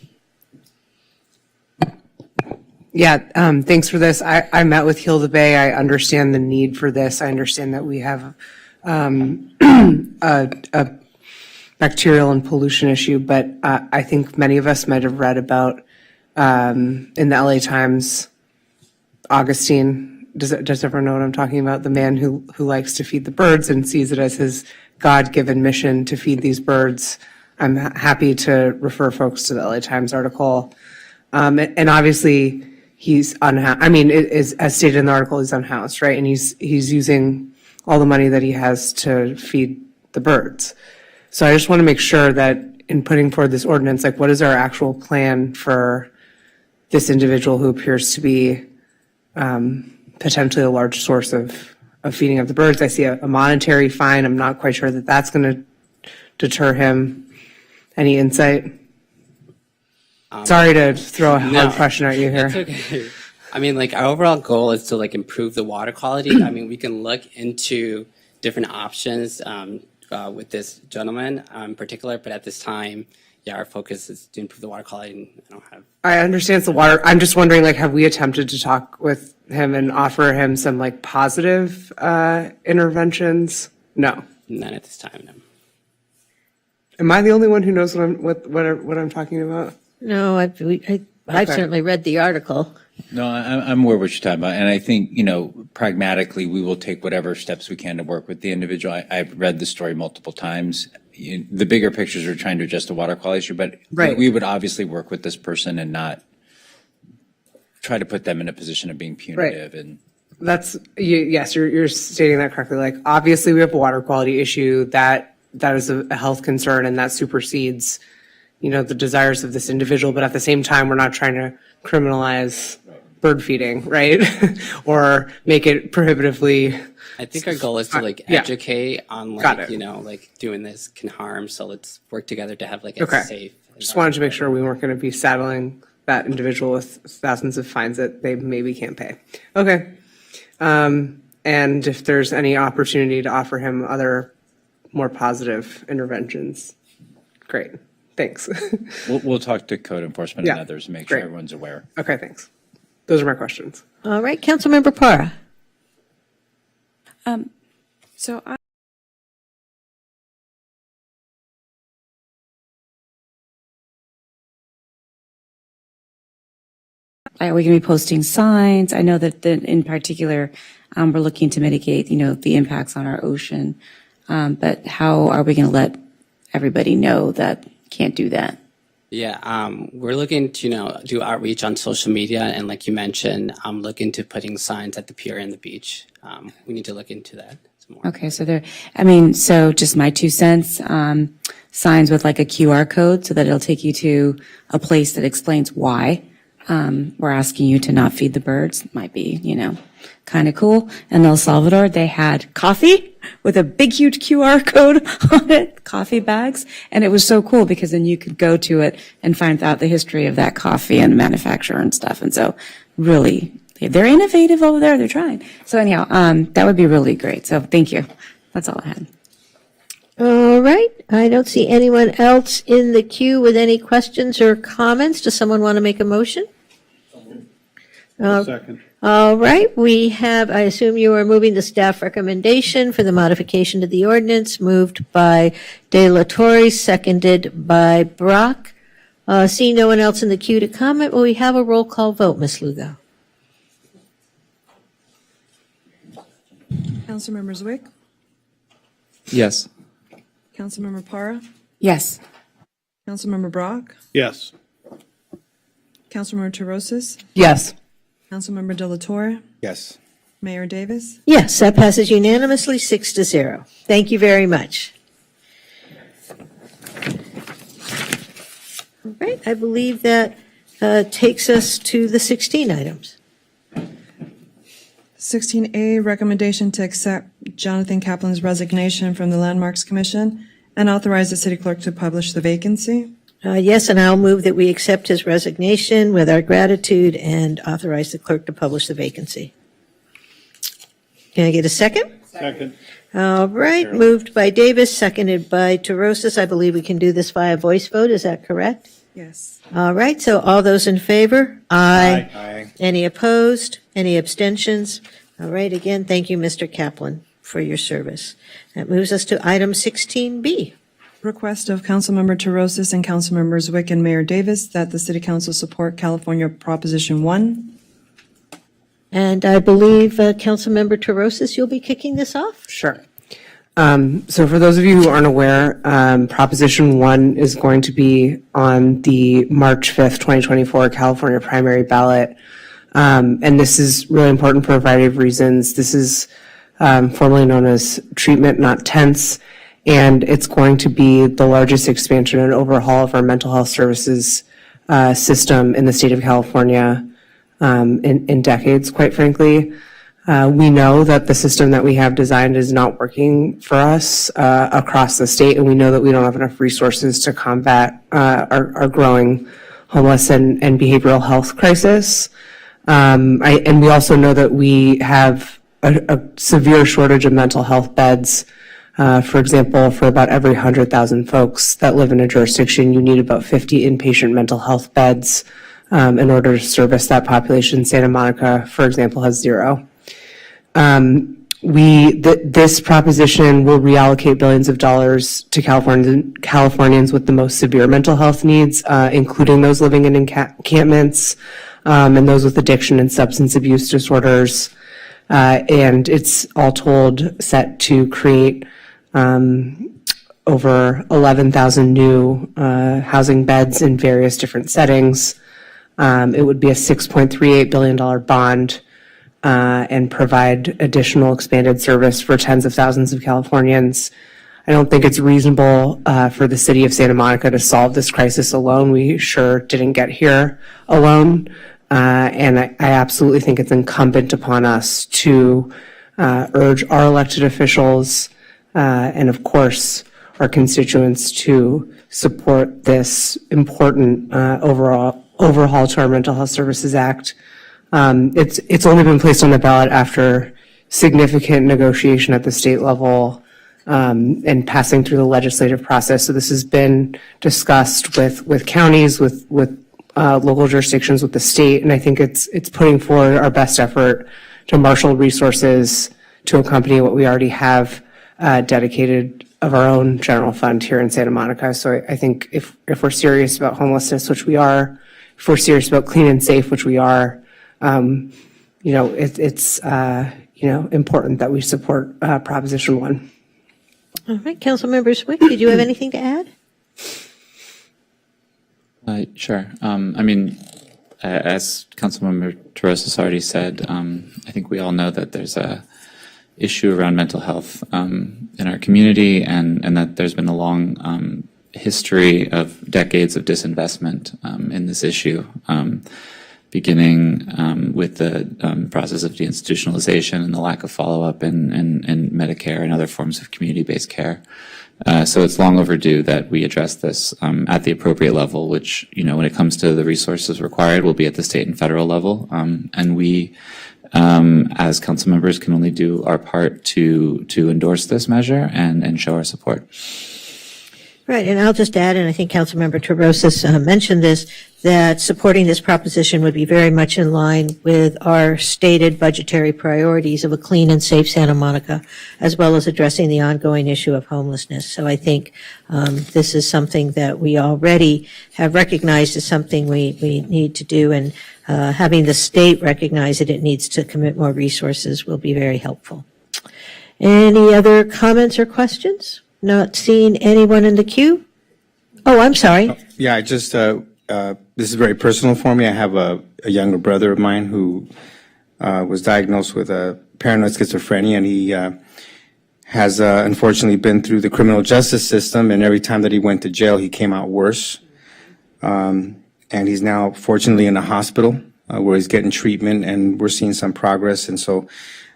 Yeah, thanks for this. I met with Heal the Bay. I understand the need for this. I understand that we have a bacterial and pollution issue, but I think many of us might have read about in the LA Times, Augustine. Does everyone know what I'm talking about? The man who likes to feed the birds and sees it as his God-given mission to feed these birds. I'm happy to refer folks to the LA Times article. And obviously, he's unhoused. I mean, as stated in the article, he's unhoused, right? And he's using all the money that he has to feed the birds. So I just want to make sure that in putting forward this ordinance, like, what is our actual plan for this individual who appears to be potentially a large source of feeding of the birds? I see a monetary fine. I'm not quite sure that that's going to deter him. Any insight? Sorry to throw a hard question at you here. It's okay. I mean, like, our overall goal is to, like, improve the water quality. I mean, we can look into different options with this gentleman in particular, but at this time, yeah, our focus is to improve the water quality, and I don't have. I understand it's the water. I'm just wondering, like, have we attempted to talk with him and offer him some like positive interventions? No. None at this time, no. Am I the only one who knows what I'm talking about? No, I've certainly read the article. No, I'm aware of what you're talking about, and I think, pragmatically, we will take whatever steps we can to work with the individual. I've read the story multiple times. The bigger pictures are trying to address the water quality issue, but Right. we would obviously work with this person and not try to put them in a position of being punitive. And Yes, you're stating that correctly. Like, obviously, we have a water quality issue that is a health concern, and that supersedes, the desires of this individual. But at the same time, we're not trying to criminalize bird feeding, right? Or make it prohibitively. I think our goal is to educate on Got it. doing this can harm. So let's work together to have a Okay. safe. Just wanted to make sure we weren't going to be saddling that individual with thousands of fines that they maybe can't pay. Okay. And if there's any opportunity to offer him other more positive interventions, great. Thanks. we'll talk to code enforcement and Yeah. others and make sure Great. everyone's aware. Okay, thanks. Those are my questions. All right, Councilmember Para. So are we going to be posting signs? I know that in particular, we're looking to mitigate, the impacts on our ocean. But how are we going to let everybody know that can't do that? Yeah, we're looking to, do outreach on social media. And like you mentioned, I'm looking to putting signs at the pier and the beach. We need to look into that some more. Okay, so so just my 2 cents, signs with like a QR code so that it'll take you to a place that explains why we're asking you to not feed the birds. Might be, kind of cool. In El Salvador, they had coffee with a big, huge QR code on it, coffee bags. And it was so cool because then you could go to it and find out the history of that coffee and the manufacturer and stuff. And so really, they're innovative over there. They're trying. So anyhow, that would be really great. So thank you. That's all I had. All right, I don't see anyone else in the queue with any questions or comments. Does someone want to make a motion? Second. All right, we have, I assume you are moving the staff recommendation for the modification to the ordinance, moved by De La Torre, seconded by Brock. Seeing no one else in the queue to comment, will we have a roll call vote, Ms. Lugo? Councilmember Zwick, Yes. Councilmember Para, Yes. Councilmember Brock, Yes. Councilmember Terrosis, Yes. Councilmember De La Torre, Yes. Mayor Davis. Yes, that passes unanimously, 6-0. Thank you very much. All right, I believe that takes us to the 16 items. 16A, recommendation to accept Jonathan Kaplan's resignation from the Landmarks Commission and authorize the city clerk to publish the vacancy. Yes, and I'll move that we accept his resignation with our gratitude and authorize the clerk to publish the vacancy. Can I get a second? Second. All right, moved by Davis, seconded by Terrosis. I believe we can do this via voice vote. Is that correct? Yes. All right, so all those in favor? Aye. Aye. Any opposed? Any abstentions? All right, again, thank you, Mr. Kaplan, for your service. That moves us to item 16B. Request of Councilmember Terrosis and Councilmember Zwick and Mayor Davis that the City Council support California Proposition 1. And I believe, Councilmember Terrosis, you'll be kicking this off? Sure. So for those of you who aren't aware, Proposition 1 is going to be on the March 5th, 2024 California primary ballot. And this is really important for a variety of reasons. This is formerly known as treatment, not tents. And it's going to be the largest expansion and overhaul of our mental health services system in the state of California in decades, quite frankly. We know that the system that we have designed is not working for us across the state, and we know that we don't have enough resources to combat our growing homeless and behavioral health crisis. And we also know that we have a severe shortage of mental health beds For example, for about every 100,000 folks that live in a jurisdiction, you need about 50 inpatient mental health beds in order to service that population. Santa Monica, for example, has 0. This proposition will reallocate billions of dollars to Californians with the most severe mental health needs, including those living in encampments and those with addiction and substance abuse disorders. And it's all told set to create over 11,000 new housing beds in various different settings. It would be a $6.38 billion bond and provide additional expanded service for tens of thousands of Californians. I don't think it's reasonable for the city of Santa Monica to solve this crisis alone. We sure didn't get here alone. And I absolutely think it's incumbent upon us to urge our elected officials and, of course, our constituents to support this important overhaul to our Mental Health Services Act. It's only been placed on the ballot after significant negotiation at the state level and passing through the legislative process. So this has been discussed with counties, with local jurisdictions, with the state, and I think it's putting forward our best effort to marshal resources to accompany what we already have dedicated of our own general fund here in Santa Monica. So I think if we're serious about homelessness, which we are, if we're serious about clean and safe, which we are, it's important that we support Proposition 1. All right, Councilmember Swick, did you have anything to add? Sure. As Councilmember Torres already said, I think we all know that there's a issue around mental health in our community, and that there's been a long history of decades of disinvestment in this issue, beginning with the process of deinstitutionalization and the lack of follow-up in Medicare and other forms of community-based care. So it's long overdue that we address this at the appropriate level, which, when it comes to the resources required, will be at the state and federal level. And we, as council members, can only do our part to endorse this measure and show our support. Right, and I'll just add, and I think Councilmember Terosas mentioned this, that supporting this proposition would be very much in line with our stated budgetary priorities of a clean and safe Santa Monica, as well as addressing the ongoing issue of homelessness. So I think this is something that we already have recognized as something we need to do, and having the state recognize that it needs to commit more resources will be very helpful. Any other comments or questions? Not seeing anyone in the queue? Oh, I'm sorry. Yeah, I just, this is very personal for me. I have a younger brother of mine who was diagnosed with paranoid schizophrenia, and he has unfortunately been through the criminal justice system, and every time that he went to jail, he came out worse. And he's now fortunately in a hospital where he's getting treatment, and we're seeing some progress. And so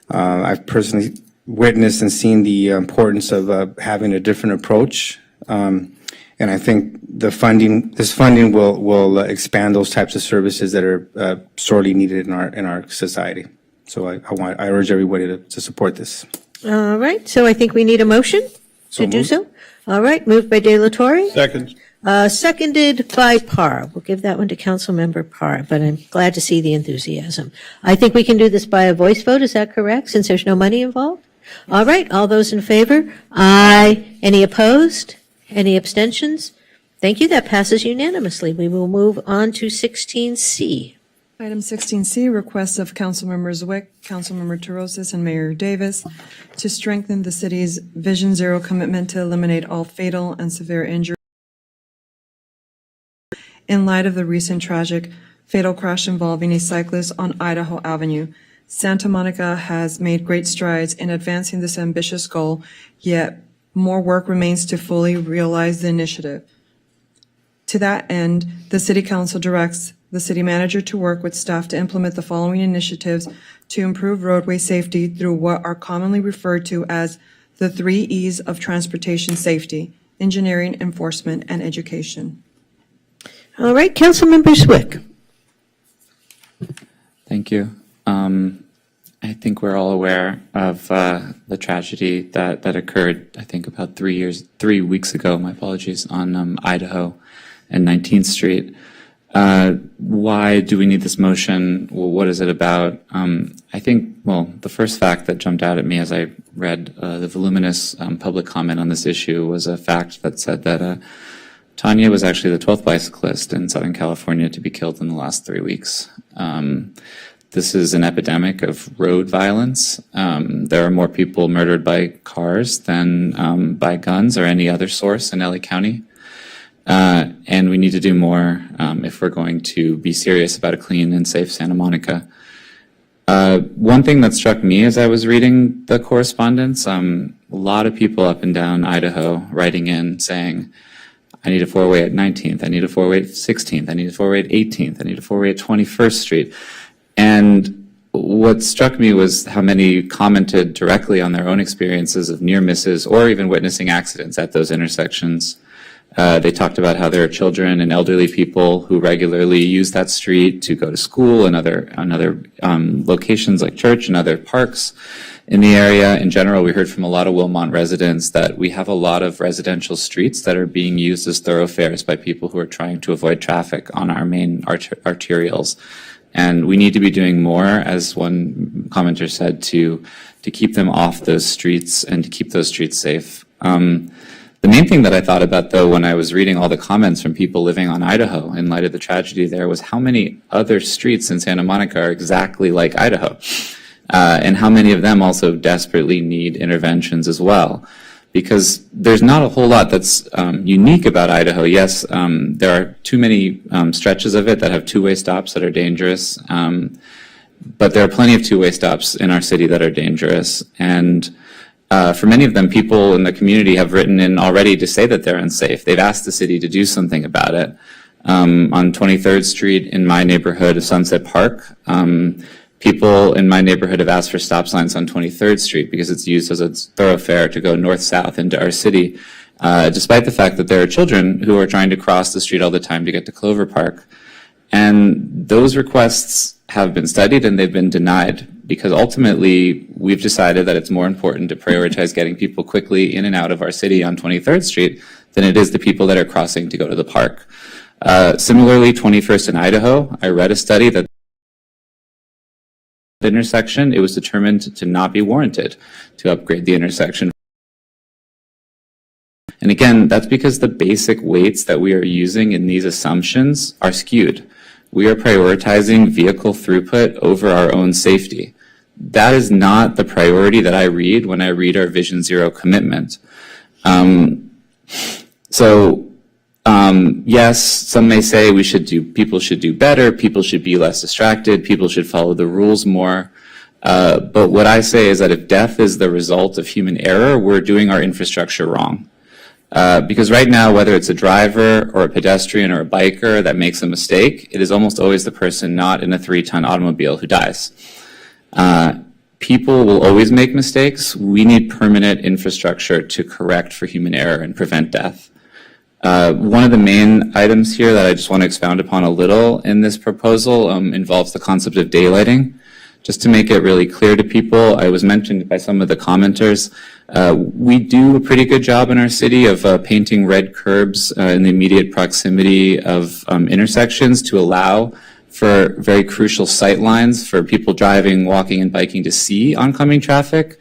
I've personally witnessed and seen the importance of having a different approach. And I think this funding will expand those types of services that are sorely needed in our society. So I urge everybody to support this. All right, so I think we need a motion to do so. All right, moved by De La Torre. Second. Seconded by Parr. We'll give that one to Councilmember Parr, but I'm glad to see the enthusiasm. I think we can do this by a voice vote, is that correct, since there's no money involved? All right, all those in favor? Aye. Any opposed? Any abstentions? Thank you, that passes unanimously. We will move on to 16C. Item 16C, request of Councilmember Zwick, Councilmember Terosas, and Mayor Davis to strengthen the city's Vision Zero commitment to eliminate all fatal and severe injuries in light of the recent tragic fatal crash involving a cyclist on Idaho Avenue. Santa Monica has made great strides in advancing this ambitious goal, yet more work remains to fully realize the initiative. To that end, the City Council directs the City Manager to work with staff to implement the following initiatives to improve roadway safety through what are commonly referred to as the 3 E's of transportation safety: engineering, enforcement, and education. All right, Councilmember Swick. Thank you. I think we're all aware of the tragedy that occurred, I think about 3 weeks ago, my apologies, on Idaho and 19th Street. Why do we need this motion? Well, what is it about? I think, well, the first fact that jumped out at me as I read the voluminous public comment on this issue was a fact that said that Tanya was actually the 12th bicyclist in Southern California to be killed in the last 3 weeks. This is an epidemic of road violence. There are more people murdered by cars than by guns or any other source in LA County. And we need to do more if we're going to be serious about a clean and safe Santa Monica. One thing that struck me as I was reading the correspondence, a lot of people up and down Idaho writing in saying, I need a four-way at 19th, I need a four-way at 16th, I need a four-way at 18th, I need a four-way at 21st Street. And what struck me was how many commented directly on their own experiences of near misses or even witnessing accidents at those intersections. They talked about how there are children and elderly people who regularly use that street to go to school and other locations like church and other parks in the area. In general, we heard from a lot of Wilmont residents that we have a lot of residential streets that are being used as thoroughfares by people who are trying to avoid traffic on our main arterials. And we need to be doing more, as one commenter said, to keep them off those streets and to keep those streets safe. The main thing that I thought about, though, when I was reading all the comments from people living on Idaho in light of the tragedy there was how many other streets in Santa Monica are exactly like Idaho, and how many of them also desperately need interventions as well. Because there's not a whole lot that's unique about Idaho. Yes, there are too many stretches of it that have two-way stops that are dangerous, but there are plenty of two-way stops in our city that are dangerous. And for many of them, people in the community have written in already to say that they're unsafe. They've asked the city to do something about it. On 23rd Street in my neighborhood of Sunset Park, people in my neighborhood have asked for stop signs on 23rd Street because it's used as a thoroughfare to go north-south into our city, despite the fact that there are children who are trying to cross the street all the time to get to Clover Park. And those requests have been studied and they've been denied because ultimately we've decided that it's more important to prioritize getting people quickly in and out of our city on 23rd Street than it is the people that are crossing to go to the park. Similarly, 21st in Idaho, I read a study that the intersection, it was determined to not be warranted to upgrade the intersection. And again, that's because the basic weights that we are using in these assumptions are skewed. We are prioritizing vehicle throughput over our own safety. That is not the priority that I read when I read our Vision Zero commitment. Yes, some may say people should do better, people should be less distracted, people should follow the rules more. But what I say is that if death is the result of human error, we're doing our infrastructure wrong. Because right now, whether it's a driver or a pedestrian or a biker that makes a mistake, it is almost always the person not in a 3-ton automobile who dies. People will always make mistakes. We need permanent infrastructure to correct for human error and prevent death. One of the main items here that I just want to expound upon a little in this proposal involves the concept of daylighting. Just to make it really clear to people, I was mentioned by some of the commenters, we do a pretty good job in our city of painting red curbs in the immediate proximity of intersections to allow for very crucial sight lines for people driving, walking, and biking to see oncoming traffic.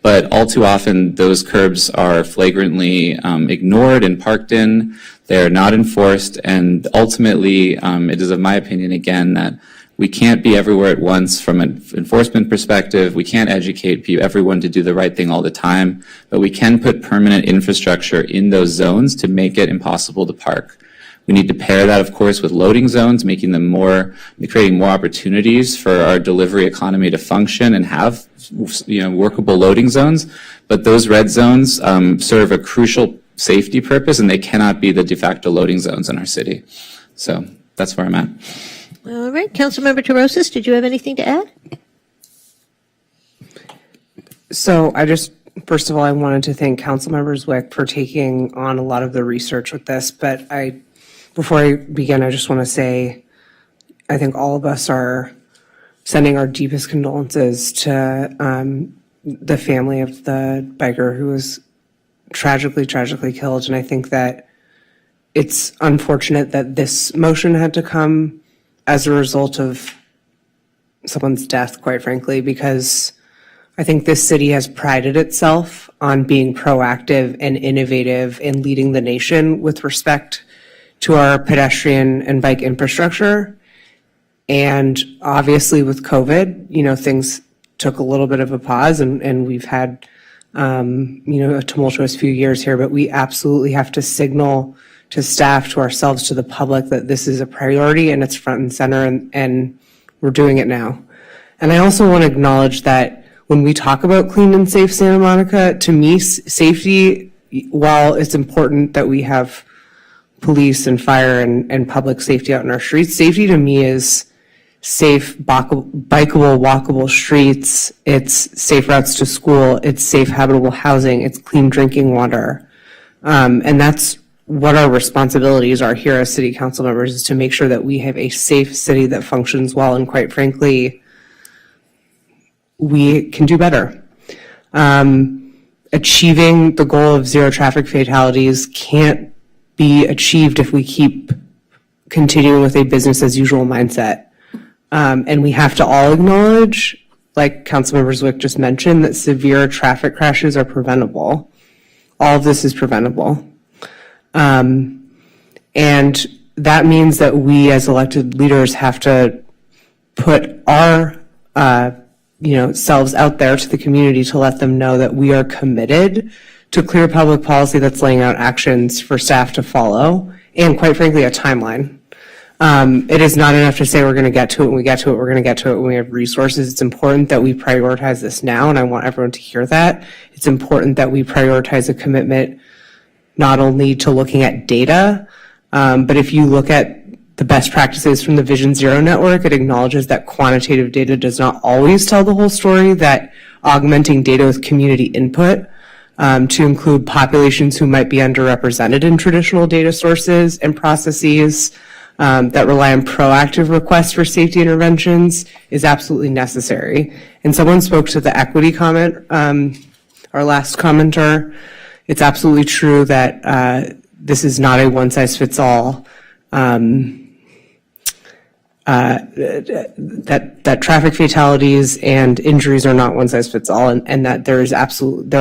But all too often, those curbs are flagrantly ignored and parked in. They're not enforced, and ultimately, it is of my opinion, again, that we can't be everywhere at once from an enforcement perspective. We can't educate everyone to do the right thing all the time, but we can put permanent infrastructure in those zones to make it impossible to park. We need to pair that, of course, with loading zones, creating more opportunities for our delivery economy to function and have, workable loading zones. But those red zones serve a crucial safety purpose, and they cannot be the de facto loading zones in our city. So that's where I'm at. All right, Councilmember Torosis, did you have anything to add? So first of all, I wanted to thank Councilmember Zwick for taking on a lot of the research with this, but before I begin, I just want to say, I think all of us are sending our deepest condolences to the family of the biker who was tragically killed. And I think that it's unfortunate that this motion had to come as a result of someone's death, quite frankly, because I think this city has prided itself on being proactive and innovative in leading the nation with respect to our pedestrian and bike infrastructure. And obviously with COVID, things took a little bit of a pause and we've had, a tumultuous few years here, but we absolutely have to signal to staff, to ourselves, to the public that this is a priority and it's front and center and we're doing it now. And I also want to acknowledge that when we talk about clean and safe Santa Monica, to me, safety, while it's important that we have police and fire and public safety out in our streets, safety to me is safe, bikeable, walkable streets, it's safe routes to school, it's safe, habitable housing, it's clean drinking water. And that's what our responsibilities are here as city council members, is to make sure that we have a safe city that functions well, and quite frankly, we can do better. Achieving the goal of zero traffic fatalities can't be achieved if we keep continuing with a business as usual mindset. And we have to all acknowledge, like Councilmember Zwick just mentioned, that severe traffic crashes are preventable. All of this is preventable. And that means that we as elected leaders have to put our selves out there to the community to let them know that we are committed to clear public policy that's laying out actions for staff to follow, and quite frankly, a timeline. It is not enough to say we're going to get to it when we get to it, we're going to get to it when we have resources. It's important that we prioritize this now, and I want everyone to hear that. It's important that we prioritize a commitment not only to looking at data, but if you look at the best practices from the Vision Zero Network, it acknowledges that quantitative data does not always tell the whole story, that augmenting data with community input to include populations who might be underrepresented in traditional data sources and processes that rely on proactive requests for safety interventions is absolutely necessary. And someone spoke to the equity comment, our last commenter. It's absolutely true that this is not a one-size-fits-all, that traffic fatalities and injuries are not one-size-fits-all, and that there are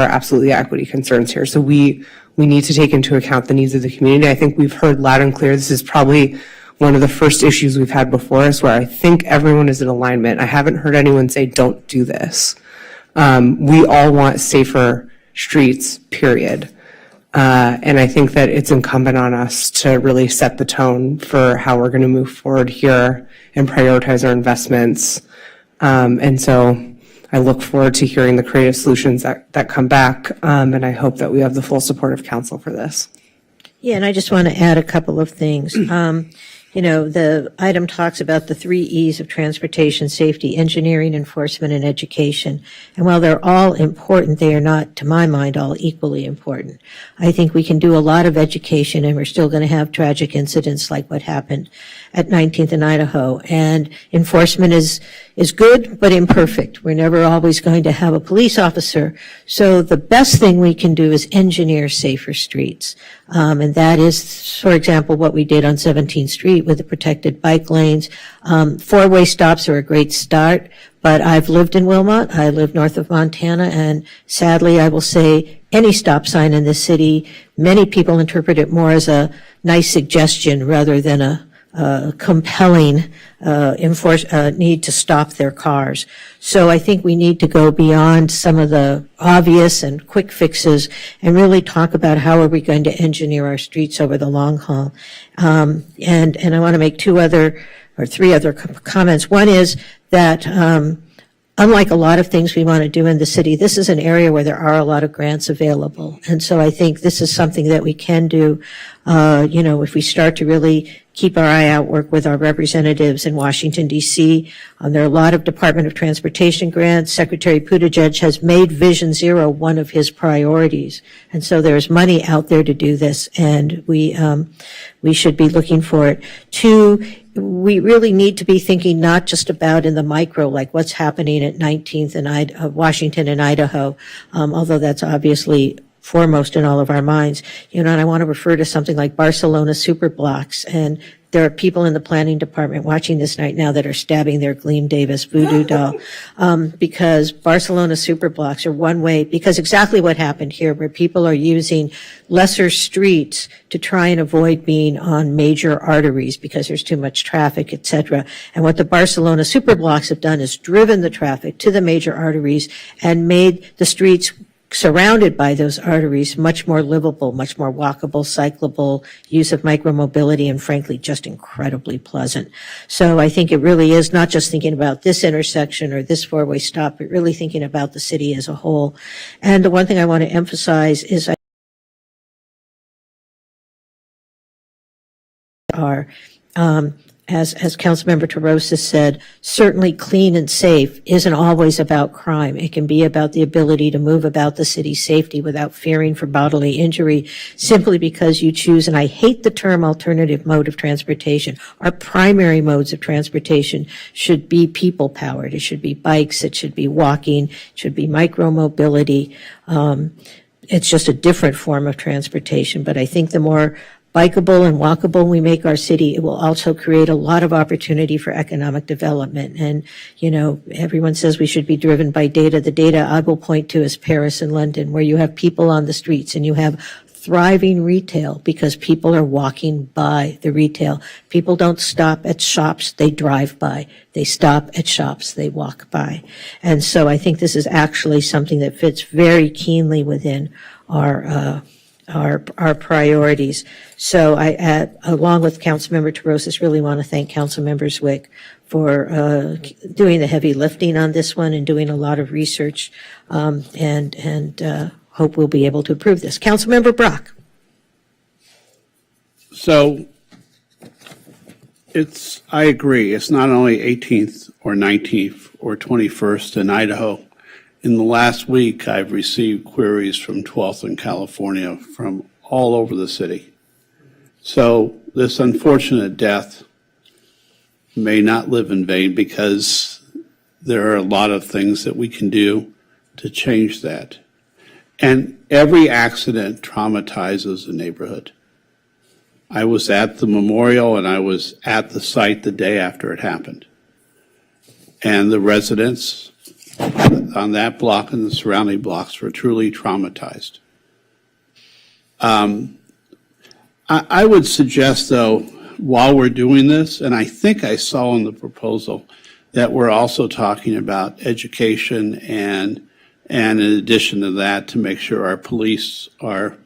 absolutely equity concerns here. So we need to take into account the needs of the community. I think we've heard loud and clear, this is probably one of the first issues we've had before us where I think everyone is in alignment. I haven't heard anyone say, don't do this. We all want safer streets, period. And I think that it's incumbent on us to really set the tone for how we're going to move forward here and prioritize our investments. And so I look forward to hearing the creative solutions that come back. And I hope that we have the full support of council for this. Yeah, and I just want to add a couple of things. The item talks about the 3 E's of transportation, safety, engineering, enforcement, and education. And while they're all important, they are not, to my mind, all equally important. I think we can do a lot of education, and we're still going to have tragic incidents like what happened at 19th and Idaho. And enforcement is good, but imperfect. We're never always going to have a police officer. So the best thing we can do is engineer safer streets. And that is, for example, what we did on 17th Street with the protected bike lanes. 4-way stops are a great start, but I've lived in Wilmot. I live north of Montana, and sadly, I will say any stop sign in this city, many people interpret it more as a nice suggestion rather than a compelling need to stop their cars. So I think we need to go beyond some of the obvious and quick fixes and really talk about how are we going to engineer our streets over the long haul. And I want to make 3 other comments. One is that unlike a lot of things we want to do in the city, this is an area where there are a lot of grants available. And so I think this is something that we can do, if we start to really keep our eye out, work with our representatives in Washington, D.C. There are a lot of Department of Transportation grants. Secretary Buttigieg has made Vision Zero one of his priorities. And so there's money out there to do this, and we should be looking for it. 2, we really need to be thinking not just about in the micro, like what's happening at 19th and Washington and Idaho, although that's obviously foremost in all of our minds. And I want to refer to something like Barcelona Superblocks, and there are people in the planning department watching this right now that are stabbing their Gleam Davis voodoo doll, because Barcelona Superblocks are one way, because exactly what happened here, where people are using lesser streets to try and avoid being on major arteries because there's too much traffic, et cetera. And what the Barcelona Superblocks have done is driven the traffic to the major arteries and made the streets surrounded by those arteries much more livable, much more walkable, cyclable, use of micromobility, and frankly, just incredibly pleasant. So I think it really is not just thinking about this intersection or this four-way stop, but really thinking about the city as a whole. And the one thing I want to emphasize is as Councilmember Terosas said, certainly clean and safe isn't always about crime. It can be about the ability to move about the city's safety without fearing for bodily injury, simply because you choose, and I hate the term alternative mode of transportation. Our primary modes of transportation should be people-powered. It should be bikes, it should be walking, it should be micromobility. It's just a different form of transportation, but I think the more bikeable and walkable we make our city, it will also create a lot of opportunity for economic development. And, everyone says we should be driven by data. The data I will point to is Paris and London, where you have people on the streets and you have thriving retail because people are walking by the retail. People don't stop at shops, they drive by. They stop at shops, they walk by. And so I think this is actually something that fits very keenly within our priorities. So I, along with Councilmember Terosas, really want to thank Councilmember Zwick for doing the heavy lifting on this one and doing a lot of research, and hope we'll be able to approve this. Councilmember Brock. So I agree. It's not only 18th or 19th or 21st in Idaho. In the last week, I've received queries from 12th in California from all over the city. So this unfortunate death may not live in vain because there are a lot of things that we can do to change that. And every accident traumatizes a neighborhood. I was at the memorial and I was at the site the day after it happened. And the residents on that block and the surrounding blocks were truly traumatized. I would suggest, though, while we're doing this, and I think I saw in the proposal that we're also talking about education and in addition to that, to make sure our police are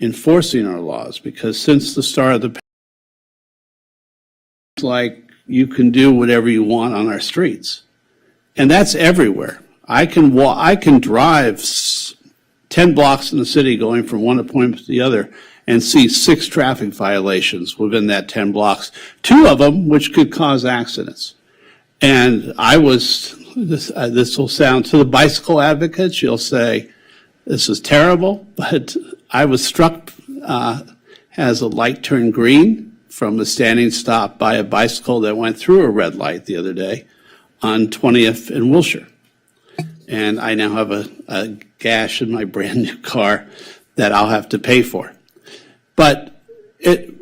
enforcing our laws, because since the start of the pandemic, it's like you can do whatever you want on our streets. And that's everywhere. I can drive 10 blocks in the city going from one appointment to the other and see 6 traffic violations within that 10 blocks, 2 of them which could cause accidents. And this will sound to the bicycle advocates, you'll say, this is terrible, but I was struck as a light turned green from a standing stop by a bicycle that went through a red light the other day on 20th and Wilshire. And I now have a gash in my brand new car that I'll have to pay for. But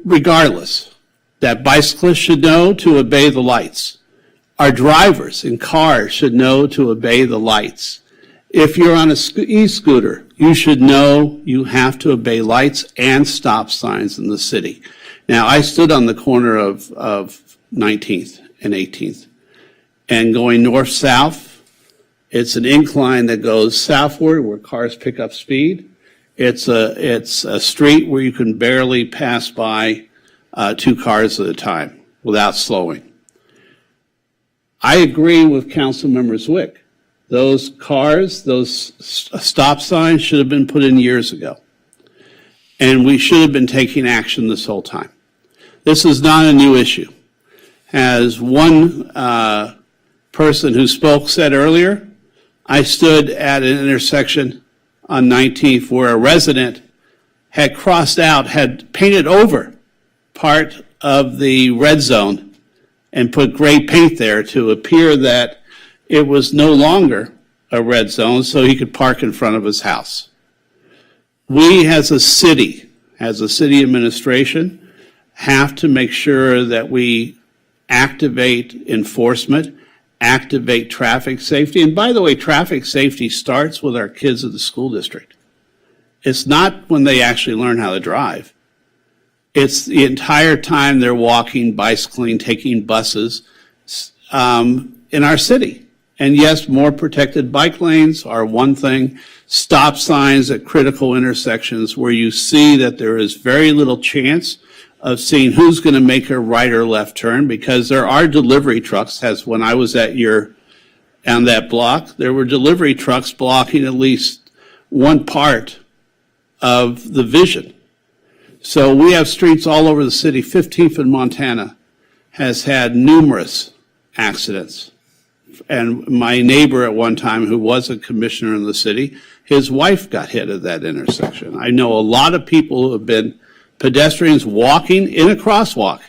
regardless, that bicyclists should know to obey the lights. Our drivers in cars should know to obey the lights. If you're on an e-scooter, you should know you have to obey lights and stop signs in the city. Now, I stood on the corner of 19th and 18th, and going north-south, it's an incline that goes southward where cars pick up speed. It's a street where you can barely pass by 2 cars at a time without slowing. I agree with Councilmember Zwick. Those cars, those stop signs should have been put in years ago. And we should have been taking action this whole time. This is not a new issue. As one person who spoke said earlier, I stood at an intersection on 19th where a resident had crossed out, had painted over part of the red zone and put gray paint there to appear that it was no longer a red zone so he could park in front of his house. We as a city administration, have to make sure that we activate enforcement, activate traffic safety. And by the way, traffic safety starts with our kids at the school district. It's not when they actually learn how to drive. It's the entire time they're walking, bicycling, taking buses in our city. And yes, more protected bike lanes are one thing. Stop signs at critical intersections where you see that there is very little chance of seeing who's going to make a right or left turn, because there are delivery trucks, as when I was on that block, there were delivery trucks blocking at least one part of the vision. So we have streets all over the city. 15th in Montana has had numerous accidents. And my neighbor at one time, who was a commissioner in the city, his wife got hit at that intersection. I know a lot of people who have been pedestrians walking in a crosswalk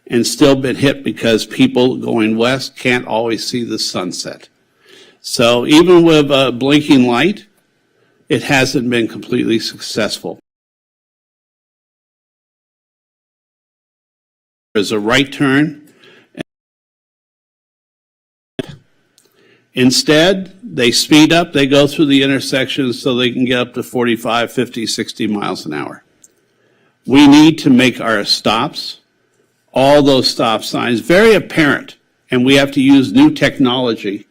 and still been hit because people going west can't always see the sunset. So even with a blinking light, it hasn't been completely successful. There's a right turn. Instead, they speed up, they go through the intersection so they can get up to 45, 50, 60 miles an hour. We need to make our stops, all those stop signs, very apparent, and we have to use new technology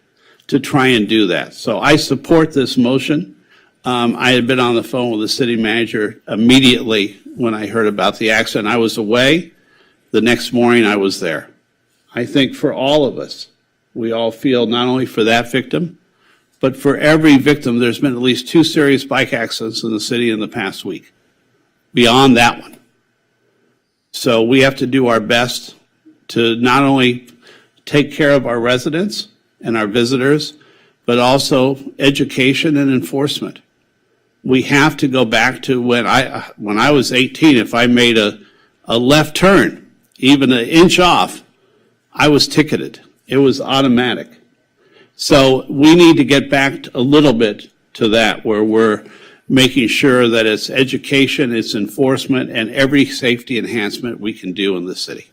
to try and do that. So I support this motion. I had been on the phone with the city manager immediately when I heard about the accident. I was away. The next morning I was there. I think for all of us, we all feel not only for that victim, but for every victim. There's been at least 2 serious bike accidents in the city in the past week, beyond that one. So we have to do our best to not only take care of our residents and our visitors, but also education and enforcement. We have to go back to when I was 18, if I made a left turn, even an inch off, I was ticketed. It was automatic. So we need to get back a little bit to that, where we're making sure that it's education, it's enforcement, and every safety enhancement we can do in the city.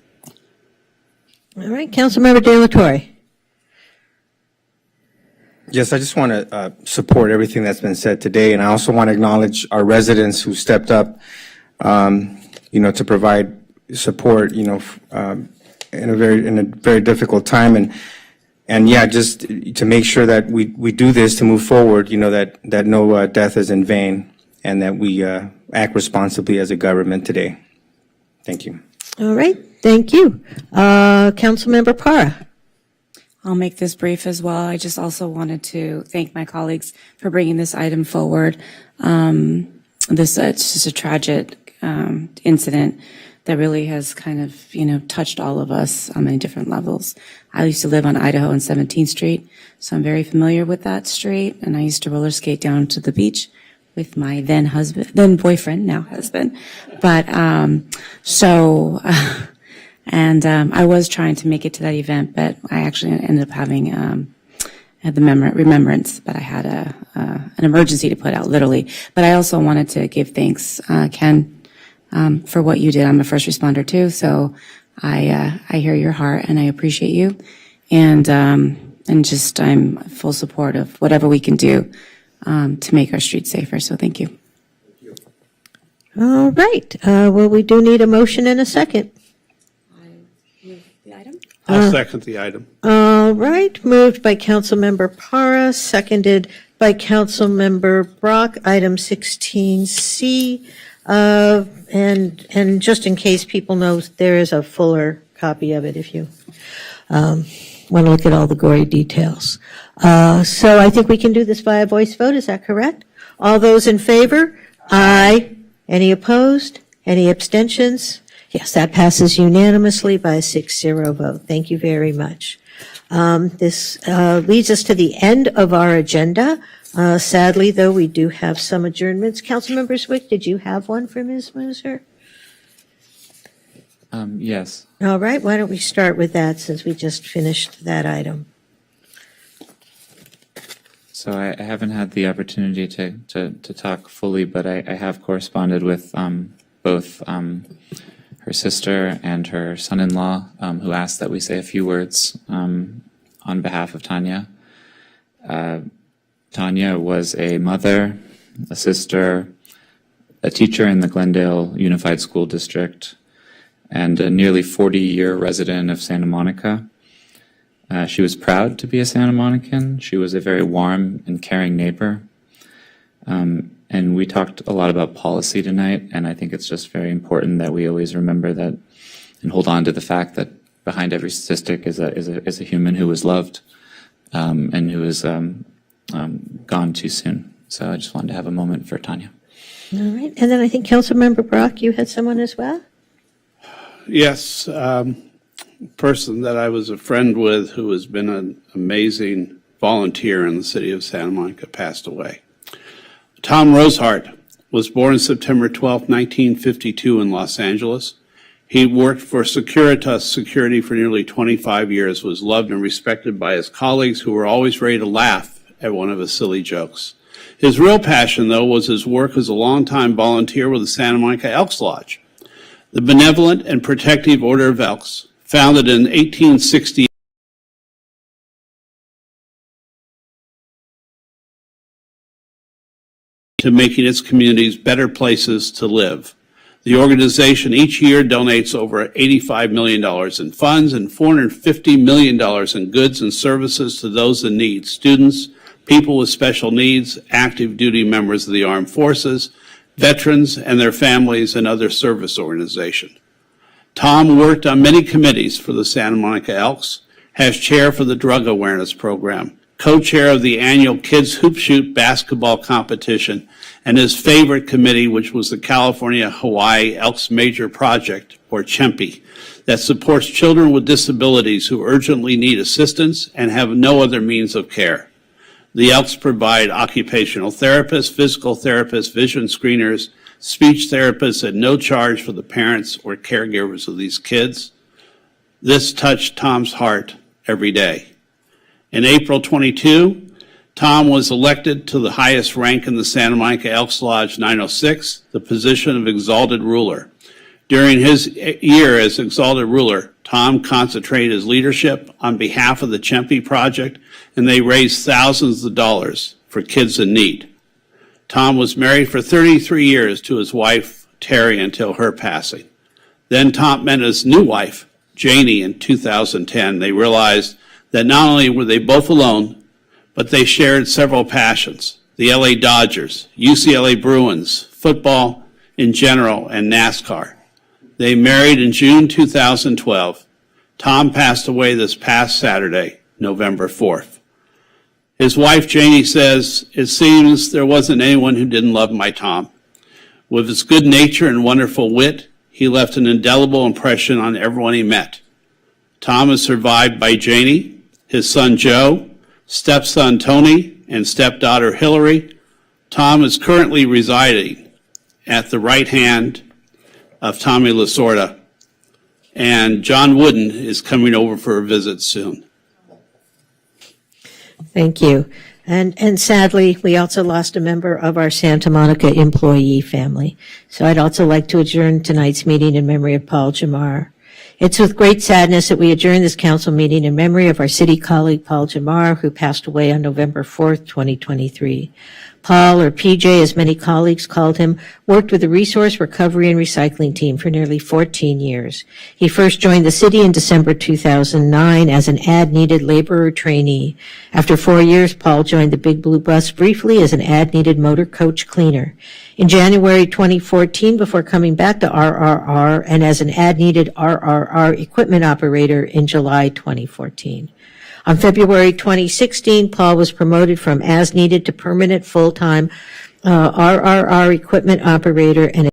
All right, Councilmember De La Torre. Yes, I just want to support everything that's been said today, and I also want to acknowledge our residents who stepped up, to provide support, in a very difficult time, and yeah, just to make sure that we do this to move forward, that no death is in vain, and that we act responsibly as a government today. Thank you. All right, thank you. Councilmember Para. I'll make this brief as well. I just also wanted to thank my colleagues for bringing this item forward. It's just a tragic incident that really has kind of, touched all of us on many different levels. I used to live on Idaho and 17th Street, so I'm very familiar with that street, and I used to roller skate down to the beach with my then boyfriend, now husband. But, I was trying to make it to that event, but I actually ended up having, had the remembrance, but I had an emergency to put out, literally. But I also wanted to give thanks, Ken, for what you did. I'm a first responder too, so I hear your heart and I appreciate you, and just I'm full support of whatever we can do to make our streets safer. So thank you. All right. Well, we do need a motion and a second. I'll second the item. All right. Moved by Councilmember Para, seconded by Councilmember Brock. Item 16C. And just in case people know, there is a fuller copy of it if you want to look at all the gory details. So I think we can do this via voice vote. Is that correct? All those in favor? Aye. Any opposed? Any abstentions? Yes, that passes unanimously by a 6-0 vote. Thank you very much. This leads us to the end of our agenda. Sadly, though, we do have some adjournments. Councilmember Zwick, did you have one for Ms. Moser? Yes. All right, why don't we start with that since we just finished that item? So I haven't had the opportunity to talk fully, but I have corresponded with both her sister and her son-in-law, who asked that we say a few words on behalf of Tanya. Tanya was a mother, a sister, a teacher in the Glendale Unified School District, and a nearly 40-year resident of Santa Monica. She was proud to be a Santa Monican. She was a very warm and caring neighbor. And we talked a lot about policy tonight, and I think it's just very important that we always remember that and hold on to the fact that behind every statistic is a human who was loved and who is gone too soon. So I just wanted to have a moment for Tanya. All right, and then I think Councilmember Brock, you had someone as well? Yes, person that I was a friend with who has been an amazing volunteer in the city of Santa Monica passed away. Tom Rosehart was born September 12, 1952 in Los Angeles. He worked for Securitas Security for nearly 25 years, was loved and respected by his colleagues who were always ready to laugh at one of his silly jokes. His real passion, though, was his work as a longtime volunteer with the Santa Monica Elks Lodge, the benevolent and protective Order of Elks, founded in 1868. To making its communities better places to live. The organization each year donates over $85 million in funds and $450 million in goods and services to those in need, students, people with special needs, active duty members of the armed forces, veterans and their families, and other service organizations. Tom worked on many committees for the Santa Monica Elks, has chair for the Drug Awareness Program, co-chair of the annual Kids Hoop Shoot basketball competition, and his favorite committee, which was the California-Hawaii Elks Major Project, or CHEMPI, that supports children with disabilities who urgently need assistance and have no other means of care. The Elks provide occupational therapists, physical therapists, vision screeners, speech therapists at no charge for the parents or caregivers of these kids. This touched Tom's heart every day. In April 22, Tom was elected to the highest rank in the Santa Monica Elks Lodge 906, the position of Exalted Ruler. During his year as Exalted Ruler, Tom concentrated his leadership on behalf of the CHEMPI Project, and they raised thousands of dollars for kids in need. Tom was married for 33 years to his wife, Terry, until her passing. Then Tom met his new wife, Janie, in 2010. They realized that not only were they both alone, but they shared several passions: the LA Dodgers, UCLA Bruins, football in general, and NASCAR. They married in June 2012. Tom passed away this past Saturday, November 4th. His wife, Janie, says, "It seems there wasn't anyone who didn't love my Tom. With his good nature and wonderful wit, he left an indelible impression on everyone he met. Tom is survived by Janie, his son Joe, stepson Tony, and stepdaughter Hillary. Tom is currently residing at the right hand of Tommy Lasorda, and John Wooden is coming over for a visit soon." Thank you. And sadly, we also lost a member of our Santa Monica employee family. So I'd also like to adjourn tonight's meeting in memory of Paul Jamar. It's with great sadness that we adjourn this council meeting in memory of our city colleague, Paul Jamar, who passed away on November 4th, 2023. Paul, or PJ as many colleagues called him, worked with the Resource Recovery and Recycling Team for nearly 14 years. He first joined the city in December 2009 as an ad-needed laborer trainee. After 4 years, Paul joined the Big Blue Bus briefly as an ad-needed motor coach cleaner. In January 2014, before coming back to RRR, and as an ad-needed RRR equipment operator in July 2014. On February 2016, Paul was promoted from as-needed to permanent full-time RRR equipment operator and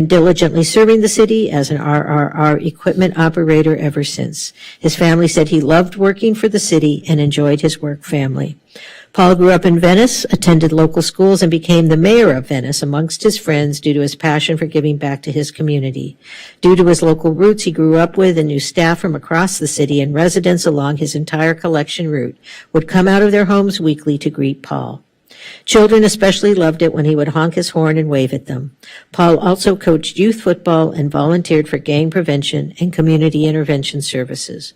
diligently serving the city as an RRR equipment operator ever since. His family said he loved working for the city and enjoyed his work family. Paul grew up in Venice, attended local schools, and became the mayor of Venice amongst his friends due to his passion for giving back to his community. Due to his local roots he grew up with and knew staff from across the city, and residents along his entire collection route would come out of their homes weekly to greet Paul. Children especially loved it when he would honk his horn and wave at them. Paul also coached youth football and volunteered for gang prevention and community intervention services.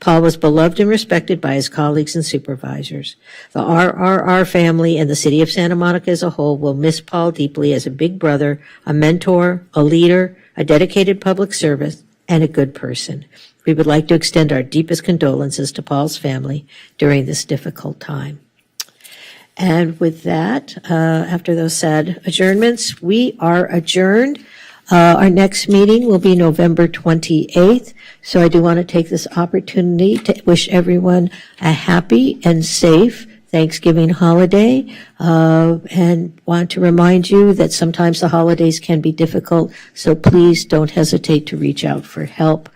Paul was beloved and respected by his colleagues and supervisors. The RRR family and the city of Santa Monica as a whole will miss Paul deeply as a big brother, a mentor, a leader, a dedicated public servant, and a good person. We would like to extend our deepest condolences to Paul's family during this difficult time. And with that, after those sad adjournments, we are adjourned. Our next meeting will be November 28th. So I do want to take this opportunity to wish everyone a happy and safe Thanksgiving holiday, and want to remind you that sometimes the holidays can be difficult. So please don't hesitate to reach out for help.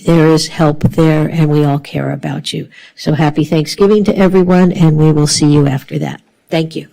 There is help there, and we all care about you. So happy Thanksgiving to everyone, and we will see you after that. Thank you.